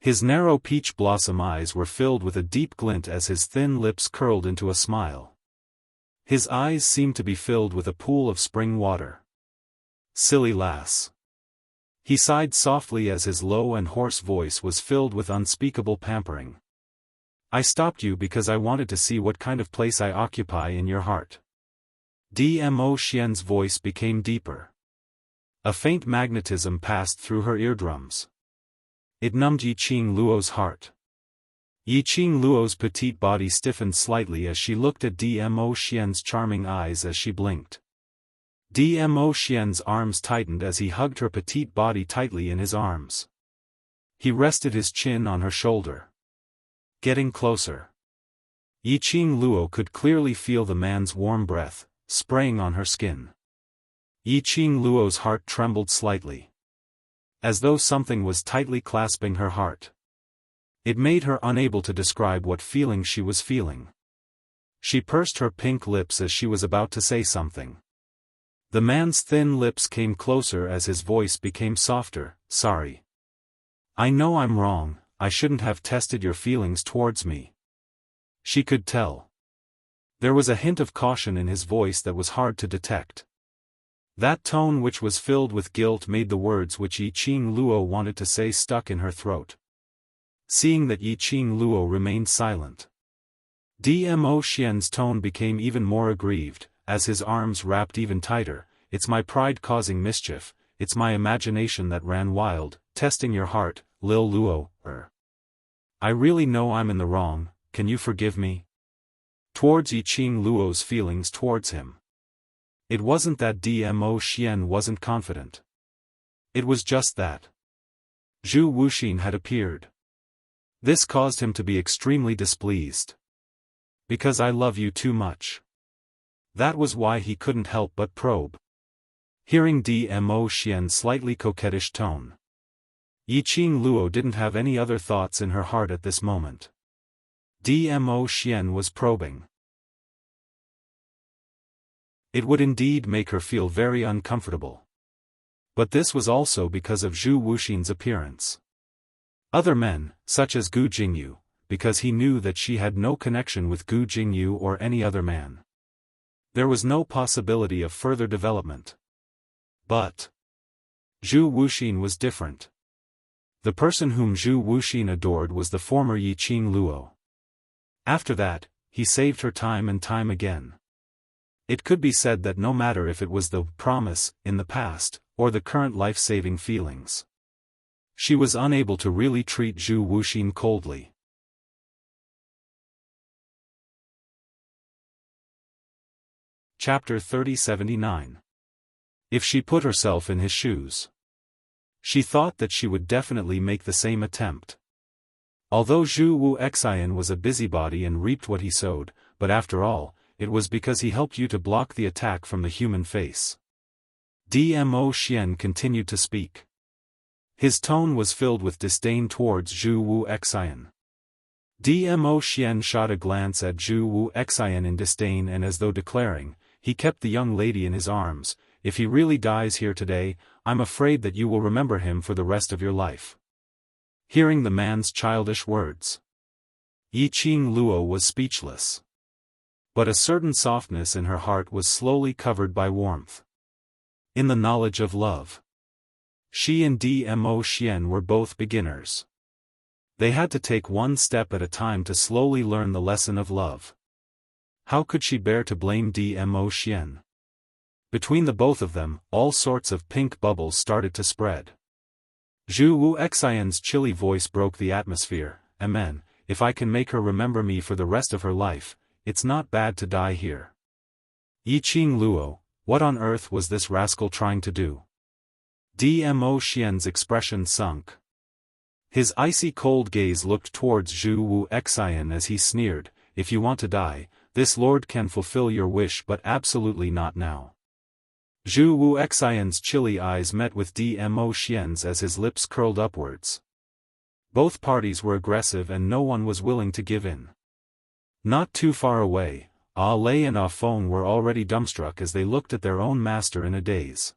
His narrow peach blossom eyes were filled with a deep glint as his thin lips curled into a smile. His eyes seemed to be filled with a pool of spring water. Silly lass. He sighed softly as his low and hoarse voice was filled with unspeakable pampering. I stopped you because I wanted to see what kind of place I occupy in your heart. Dmo Xian's voice became deeper. A faint magnetism passed through her eardrums. It numbed Yiqing Luo's heart. Yiqing Luo's petite body stiffened slightly as she looked at Dmo Xian's charming eyes as she blinked. Dmo Xian's arms tightened as he hugged her petite body tightly in his arms. He rested his chin on her shoulder. Getting closer. Yiqing Luo could clearly feel the man's warm breath, spraying on her skin. Yiqing Luo's heart trembled slightly. As though something was tightly clasping her heart. It made her unable to describe what feeling she was feeling. She pursed her pink lips as she was about to say something. The man's thin lips came closer as his voice became softer. Sorry. I know I'm wrong, I shouldn't have tested your feelings towards me. She could tell. There was a hint of caution in his voice that was hard to detect. That tone which was filled with guilt made the words which Yiqing Luo wanted to say stuck in her throat. Seeing that Yiqing Luo remained silent, Dmo Xian's tone became even more aggrieved, as his arms wrapped even tighter. It's my pride causing mischief, it's my imagination that ran wild, testing your heart, Lil Luo. I really know I'm in the wrong, can you forgive me? Towards Yiqing Luo's feelings towards him. It wasn't that Dmo Xian wasn't confident. It was just that Zhu Wuxin had appeared. This caused him to be extremely displeased. Because I love you too much. That was why he couldn't help but probe. Hearing Dmo Xian's slightly coquettish tone, Yiqing Luo didn't have any other thoughts in her heart at this moment. Dmo Xian was probing. It would indeed make her feel very uncomfortable. But this was also because of Zhu Wuxin's appearance. Other men, such as Gu Jingyu, because he knew that she had no connection with Gu Jingyu or any other man. There was no possibility of further development. But Zhu Wuxin was different. The person whom Zhu Wuxin adored was the former Yiqing Luo. After that, he saved her time and time again. It could be said that no matter if it was the promise in the past, or the current life-saving feelings, she was unable to really treat Zhu Wuxin coldly. Chapter 3079. If she put herself in his shoes. She thought that she would definitely make the same attempt. Although Zhu Wuxian was a busybody and reaped what he sowed, but after all, it was because he helped you to block the attack from the human face. Dmo Xian continued to speak. His tone was filled with disdain towards Zhu Wuxian. Dmo Xian shot a glance at Zhu Wuxian in disdain and as though declaring, he kept the young lady in his arms, if he really dies here today, I'm afraid that you will remember him for the rest of your life. Hearing the man's childish words, Yiqing Luo was speechless. But a certain softness in her heart was slowly covered by warmth. In the knowledge of love. She and Dmo Xian were both beginners. They had to take one step at a time to slowly learn the lesson of love. How could she bear to blame Dmo Xian? Between the both of them, all sorts of pink bubbles started to spread. Zhu Wuxian's chilly voice broke the atmosphere. Amen, if I can make her remember me for the rest of her life, it's not bad to die here. Yiqing Luo, what on earth was this rascal trying to do? Dmo Xian's expression sunk. His icy cold gaze looked towards Zhu Wuxian as he sneered, if you want to die, this lord can fulfill your wish but absolutely not now. Zhu Wuxian's chilly eyes met with Dmo Xian's as his lips curled upwards. Both parties were aggressive and no one was willing to give in. Not too far away, Lei and Feng were already dumbstruck as they looked at their own master in a daze.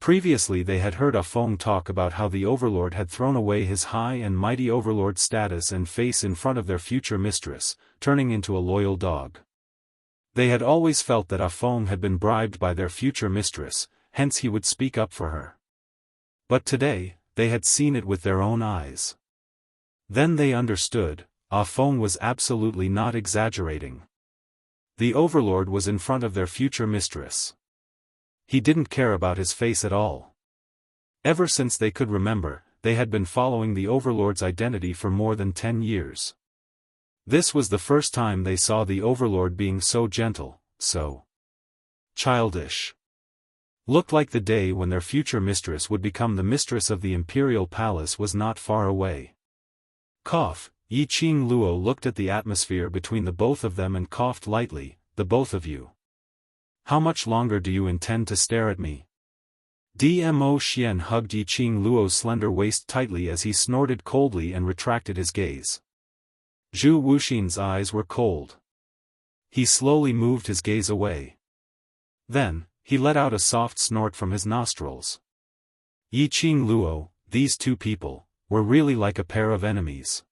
Previously they had heard Ah Feng talk about how the Overlord had thrown away his high and mighty Overlord status and face in front of their future mistress, turning into a loyal dog. They had always felt that Ah Feng had been bribed by their future mistress, hence he would speak up for her. But today, they had seen it with their own eyes. Then they understood, Ah Feng was absolutely not exaggerating. The Overlord was in front of their future mistress. He didn't care about his face at all. Ever since they could remember, they had been following the Overlord's identity for more than 10 years. This was the first time they saw the Overlord being so gentle, so childish. Looked like the day when their future mistress would become the mistress of the Imperial Palace was not far away. Cough. Yi Qing Luo looked at the atmosphere between the both of them and coughed lightly, the both of you. How much longer do you intend to stare at me? Dmo Xian hugged Yi Qing Luo's slender waist tightly as he snorted coldly and retracted his gaze. Zhu Wuxin's eyes were cold. He slowly moved his gaze away. Then, he let out a soft snort from his nostrils. Yi Qing Luo, these two people, were really like a pair of enemies.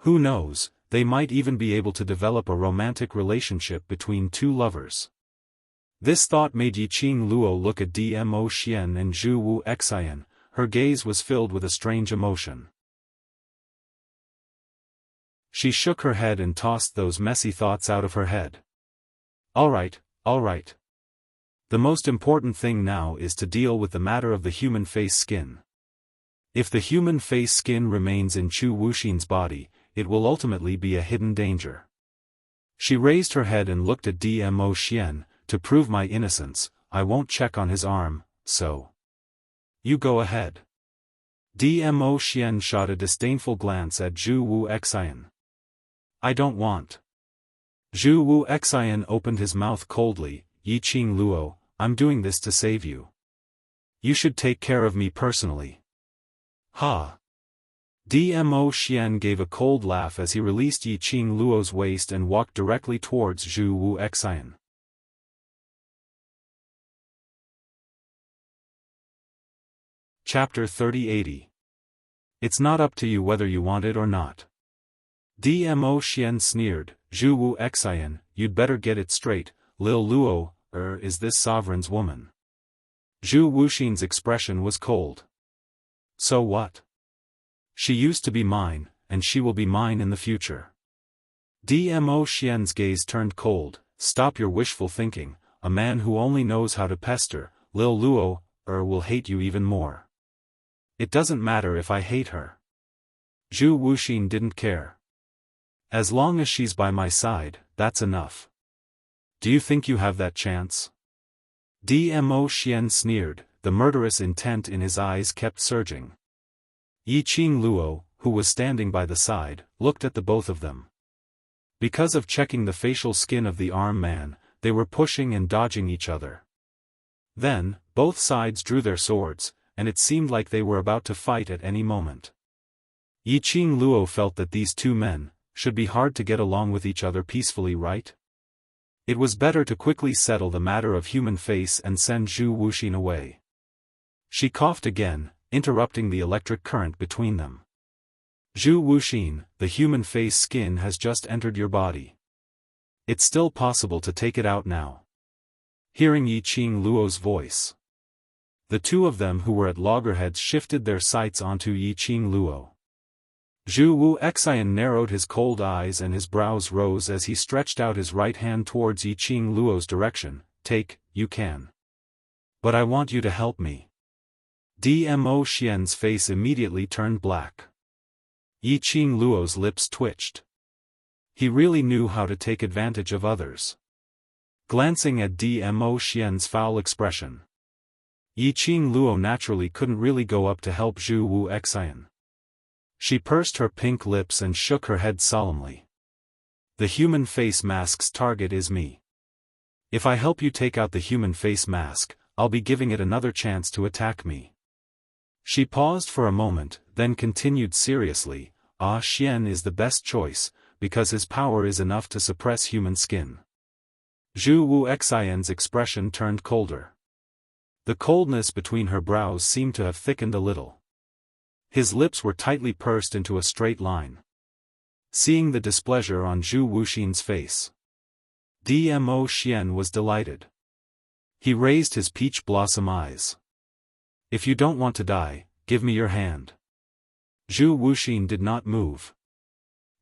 Who knows, they might even be able to develop a romantic relationship between two lovers. This thought made Yi Qing Luo look at Dmo Xian and Zhu Wu Xian. Her gaze was filled with a strange emotion. She shook her head and tossed those messy thoughts out of her head. All right. The most important thing now is to deal with the matter of the human face skin. If the human face skin remains in Zhu Wuxin's body, it will ultimately be a hidden danger. She raised her head and looked at Dmo Xian. To prove my innocence, I won't check on his arm, so you go ahead. Dmo Xian shot a disdainful glance at Zhu Wu Xian. I don't want. Zhu Wu Xian opened his mouth coldly. Yi Qing Luo, I'm doing this to save you. You should take care of me personally. Ha! Dmo Xian gave a cold laugh as he released Yi Qing Luo's waist and walked directly towards Zhu Wu Xian. Chapter 3080. It's not up to you whether you want it or not. Dmo Xian sneered. Zhu Wu Xian, you'd better get it straight, Lil Luo, is this sovereign's woman? Zhu Wuxin's expression was cold. So what? She used to be mine, and she will be mine in the future. Dmo Xian's gaze turned cold. Stop your wishful thinking, a man who only knows how to pester, Lil Luo, will hate you even more. It doesn't matter if I hate her. Zhu Wuxin didn't care. As long as she's by my side, that's enough. Do you think you have that chance? Dmo Xian sneered, the murderous intent in his eyes kept surging. Yi Qing Luo, who was standing by the side, looked at the both of them. Because of checking the facial skin of the arm man, they were pushing and dodging each other. Then, both sides drew their swords, and it seemed like they were about to fight at any moment. Yi Qing Luo felt that these two men should be hard to get along with each other peacefully, right? It was better to quickly settle the matter of human face and send Zhu Wuxin away. She coughed again, interrupting the electric current between them. Zhu Wuxin, the human face skin has just entered your body. It's still possible to take it out now. Hearing Yi Qing Luo's voice, the two of them who were at loggerheads shifted their sights onto Yi Qing Luo. Zhu Wu Xian narrowed his cold eyes and his brows rose as he stretched out his right hand towards Yi Qing Luo's direction. Take, you can. But I want you to help me. Dmo Xian's face immediately turned black. Yi Qing Luo's lips twitched. He really knew how to take advantage of others. Glancing at Dmo Xian's foul expression, Yi Qing Luo naturally couldn't really go up to help Zhu Wu Xian. She pursed her pink lips and shook her head solemnly. The human face mask's target is me. If I help you take out the human face mask, I'll be giving it another chance to attack me. She paused for a moment, then continued seriously, Ah Xian is the best choice, because his power is enough to suppress human skin. Zhu Wu Xian's expression turned colder. The coldness between her brows seemed to have thickened a little. His lips were tightly pursed into a straight line. Seeing the displeasure on Zhu Wuxin's face, Dmo Xian was delighted. He raised his peach blossom eyes. "If you don't want to die, give me your hand." Zhu Wuxin did not move.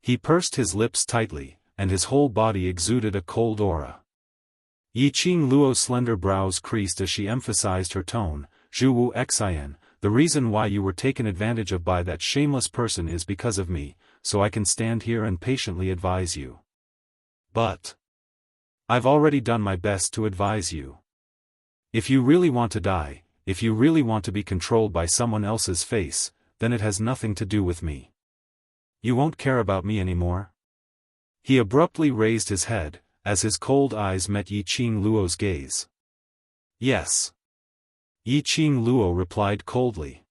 He pursed his lips tightly, and his whole body exuded a cold aura. Yiqing Luo's slender brows creased as she emphasized her tone. "Zhu Wu Xian, the reason why you were taken advantage of by that shameless person is because of me, so I can stand here and patiently advise you. But I've already done my best to advise you. If you really want to die, if you really want to be controlled by someone else's face, then it has nothing to do with me. You won't care about me anymore." He abruptly raised his head, as his cold eyes met Yiqing Luo's gaze. "Yes." Yiqing Luo replied coldly.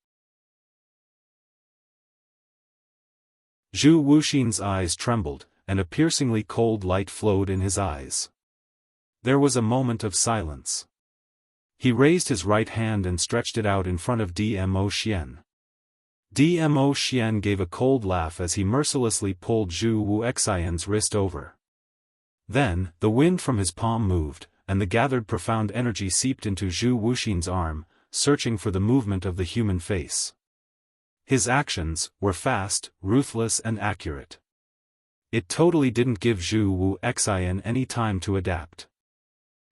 Zhu Wuxin's eyes trembled, and a piercingly cold light flowed in his eyes. There was a moment of silence. He raised his right hand and stretched it out in front of Dmo Xian. Dmo Xian gave a cold laugh as he mercilessly pulled Zhu Wuxian's wrist over. Then, the wind from his palm moved, and the gathered profound energy seeped into Zhu Wuxin's arm, searching for the movement of the human face. His actions were fast, ruthless and accurate. It totally didn't give Zhu Wuxian any time to adapt.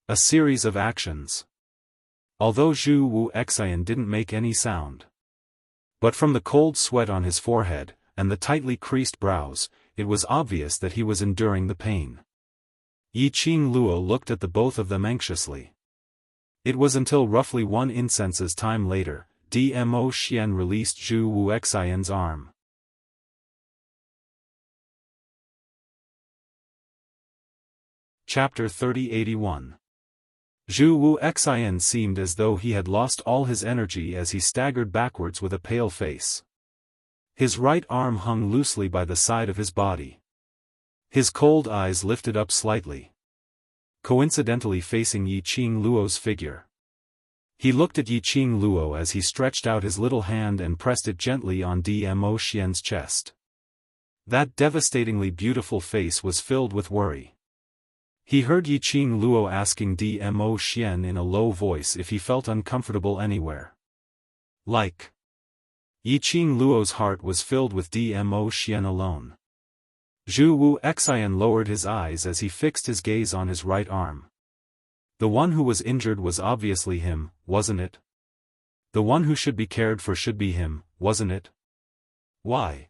A series of actions. Although Zhu Wuxian didn't make any sound. But from the cold sweat on his forehead, and the tightly creased brows, it was obvious that he was enduring the pain. Yiqing Luo looked at the both of them anxiously. It was until roughly 1 incense's time later, Dmo Xian released Zhu Wuxian's arm. Chapter 3081. Zhu Wuxian seemed as though he had lost all his energy as he staggered backwards with a pale face. His right arm hung loosely by the side of his body. His cold eyes lifted up slightly, coincidentally facing Yiqing Luo's figure. He looked at Yiqing Luo as he stretched out his little hand and pressed it gently on Dmo Xian's chest. That devastatingly beautiful face was filled with worry. He heard Yiqing Luo asking Dmo Xian in a low voice if he felt uncomfortable anywhere. Like. Yiqing Luo's heart was filled with Dmo Xian alone. Zhu Wuxian lowered his eyes as he fixed his gaze on his right arm. The one who was injured was obviously him, wasn't it? The one who should be cared for should be him, wasn't it? Why?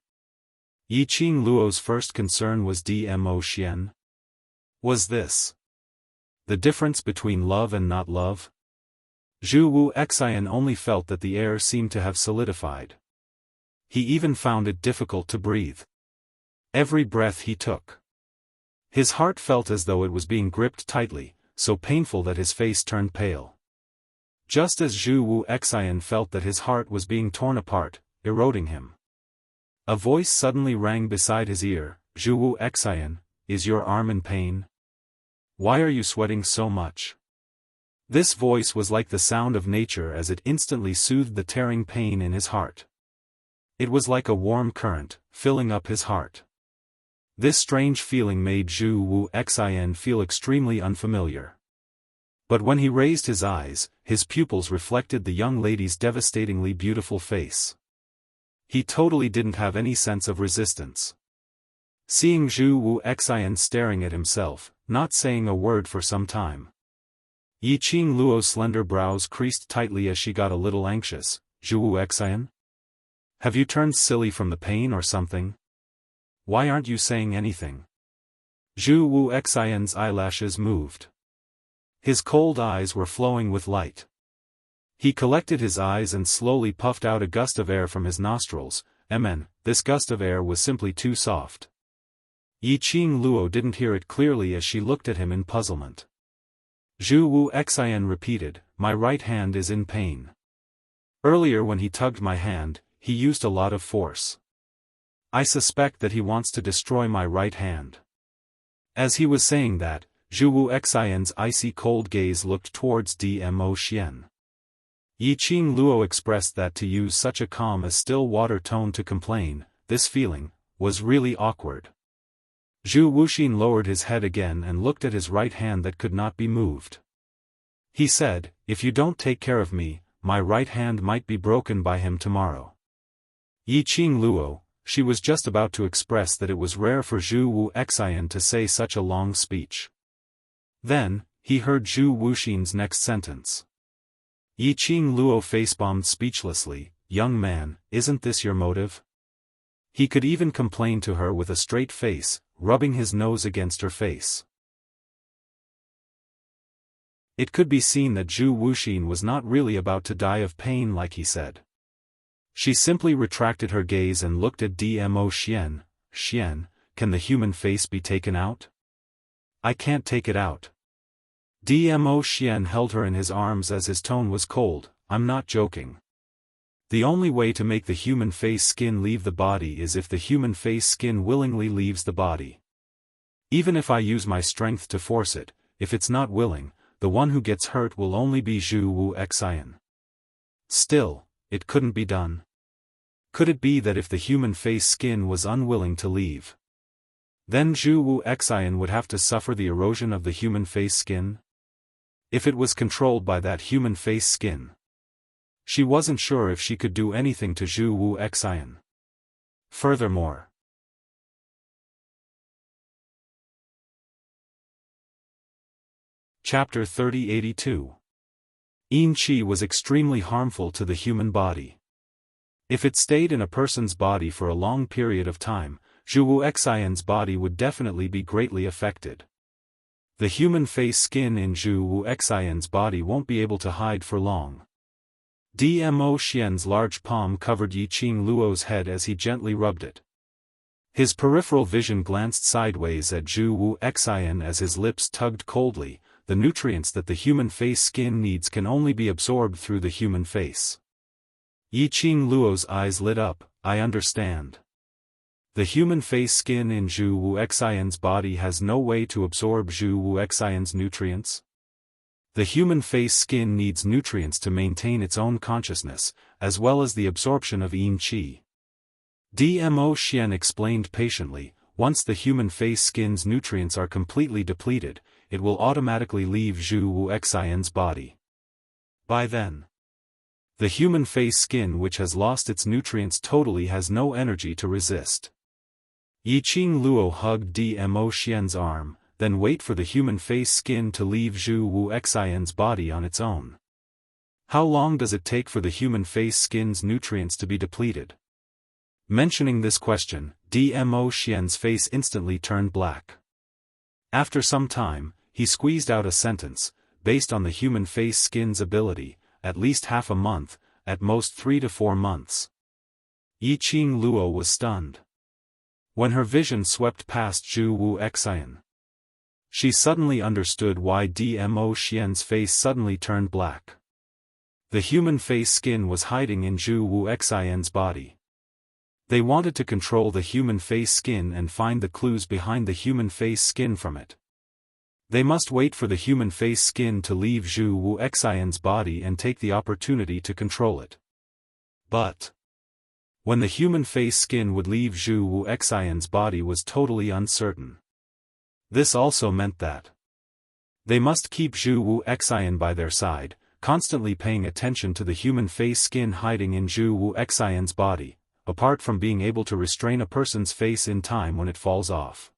Yiqing Luo's first concern was Dmo Xian. Was this the difference between love and not love? Zhu Wuxian only felt that the air seemed to have solidified. He even found it difficult to breathe. Every breath he took, his heart felt as though it was being gripped tightly, so painful that his face turned pale. Just as Zhu Wuxian felt that his heart was being torn apart, eroding him. A voice suddenly rang beside his ear. "Zhu Wuxian, is your arm in pain? Why are you sweating so much?" This voice was like the sound of nature as it instantly soothed the tearing pain in his heart. It was like a warm current, filling up his heart. This strange feeling made Zhu Wuxian feel extremely unfamiliar. But when he raised his eyes, his pupils reflected the young lady's devastatingly beautiful face. He totally didn't have any sense of resistance. Seeing Zhu Wuxian staring at himself, not saying a word for some time. Yiqing Luo's slender brows creased tightly as she got a little anxious. "Zhu Wuxian? Have you turned silly from the pain or something? Why aren't you saying anything?" Zhu Wuxian's eyelashes moved. His cold eyes were flowing with light. He collected his eyes and slowly puffed out a gust of air from his nostrils. This gust of air was simply too soft. Yiqing Luo didn't hear it clearly as she looked at him in puzzlement. Zhu Wuxian repeated, "My right hand is in pain. Earlier when he tugged my hand, he used a lot of force. I suspect that he wants to destroy my right hand." As he was saying that, Zhu Wuxian's icy cold gaze looked towards Dmo Xian. Yi Qing Luo expressed that to use such a calm as still water tone to complain, this feeling, was really awkward. Zhu Wuxin lowered his head again and looked at his right hand that could not be moved. He said, "If you don't take care of me, my right hand might be broken by him tomorrow." Yi Qing Luo, she was just about to express that it was rare for Zhu Wu Xian to say such a long speech. Then, he heard Zhu Wuxin's next sentence. Yi Qing Luo facepalmed speechlessly, "Young man, isn't this your motive?" He could even complain to her with a straight face, rubbing his nose against her face. It could be seen that Zhu Wuxin was not really about to die of pain like he said. She simply retracted her gaze and looked at Dmo Xian. "Xian, can the human face be taken out?" "I can't take it out." Dmo Xian held her in his arms as his tone was cold, "I'm not joking. The only way to make the human face skin leave the body is if the human face skin willingly leaves the body. Even if I use my strength to force it, if it's not willing, the one who gets hurt will only be Zhu Wu Xian. Still, it couldn't be done. Could it be that if the human face skin was unwilling to leave, then Zhu Wu Xian would have to suffer the erosion of the human face skin? If it was controlled by that human face skin, she wasn't sure if she could do anything to Zhu Wu Xian. Furthermore, Chapter 3082. Yin Qi was extremely harmful to the human body. If it stayed in a person's body for a long period of time, Zhu Wu Xian's body would definitely be greatly affected. The human face skin in Zhu Wu Xian's body won't be able to hide for long. Dmo Xian's large palm covered Yi Qing Luo's head as he gently rubbed it. His peripheral vision glanced sideways at Zhu Wu Xian as his lips tugged coldly. The nutrients that the human face skin needs can only be absorbed through the human face. Yi Qing Luo's eyes lit up, "I understand. The human face skin in Zhu Wu Xian's body has no way to absorb Zhu Wu Xian's nutrients? The human face skin needs nutrients to maintain its own consciousness, as well as the absorption of Yin Qi." Dmo Xian explained patiently, "Once the human face skin's nutrients are completely depleted, it will automatically leave Zhu Wu Xian's body. By then, the human face skin which has lost its nutrients totally has no energy to resist." Yi Qing Luo hugged Dmo Xian's arm, "Then wait for the human face skin to leave Zhu Wu Xian's body on its own. How long does it take for the human face skin's nutrients to be depleted?" Mentioning this question, Dmo Xian's face instantly turned black. After some time, he squeezed out a sentence, "Based on the human face skin's ability, at least half a month, at most 3 to 4 months." Yi Qing Luo was stunned. When her vision swept past Zhu Wu Xian, she suddenly understood why Dmo Xian's face suddenly turned black. The human face skin was hiding in Zhu Wu Xian's body. They wanted to control the human face skin and find the clues behind the human face skin from it. They must wait for the human face skin to leave Zhu Wu Xian's body and take the opportunity to control it. But when the human face skin would leave Zhu Wu Xian's body was totally uncertain. This also meant that they must keep Zhu Wu Xian by their side, constantly paying attention to the human face skin hiding in Zhu Wu Xian's body, apart from being able to restrain a person's face in time when it falls off.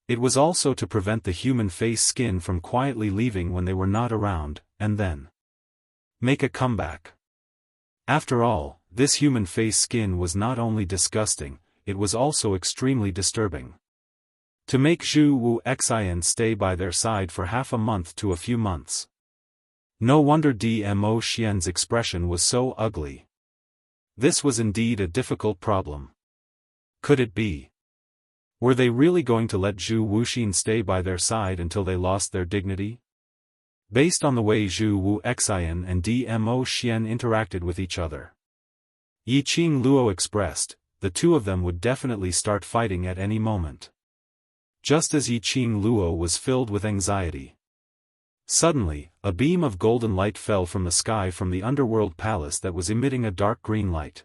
It was also to prevent the human face skin from quietly leaving when they were not around, and then make a comeback. After all, this human face skin was not only disgusting, it was also extremely disturbing. To make Zhu Wu Xian stay by their side for half a month to a few months. No wonder Dmo Xian's expression was so ugly. This was indeed a difficult problem. Could it be? Were they really going to let Zhu Wuxin stay by their side until they lost their dignity? Based on the way Zhu Wu Xian and Dmo Xian interacted with each other, Yi Qing Luo expressed, the two of them would definitely start fighting at any moment. Just as Yi Qing Luo was filled with anxiety, Suddenly, a beam of golden light fell from the sky from the underworld palace that was emitting a dark green light.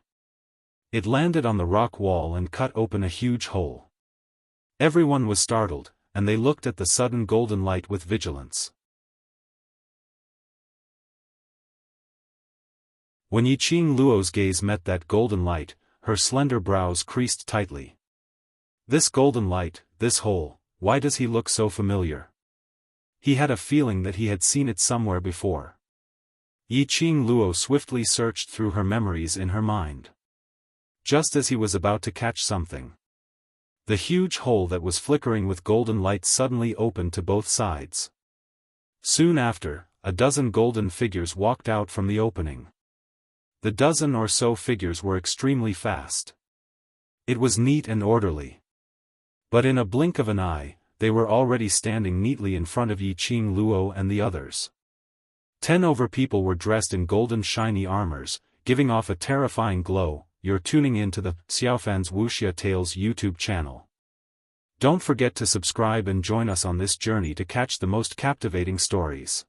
It landed on the rock wall and cut open a huge hole. Everyone was startled, and they looked at the sudden golden light with vigilance. When Yiqing Luo's gaze met that golden light, her slender brows creased tightly. This golden light, this hole, why does he look so familiar? He had a feeling that he had seen it somewhere before. Yiqing Luo swiftly searched through her memories in her mind. Just as he was about to catch something, the huge hole that was flickering with golden light suddenly opened to both sides. Soon after, a dozen golden figures walked out from the opening. The dozen or so figures were extremely fast. It was neat and orderly. But in a blink of an eye, they were already standing neatly in front of Yiqing Luo and the others. 10 over people were dressed in golden shiny armors, giving off a terrifying glow. You're tuning in to the Xiaofan's Wuxia Tales YouTube channel. Don't forget to subscribe and join us on this journey to catch the most captivating stories.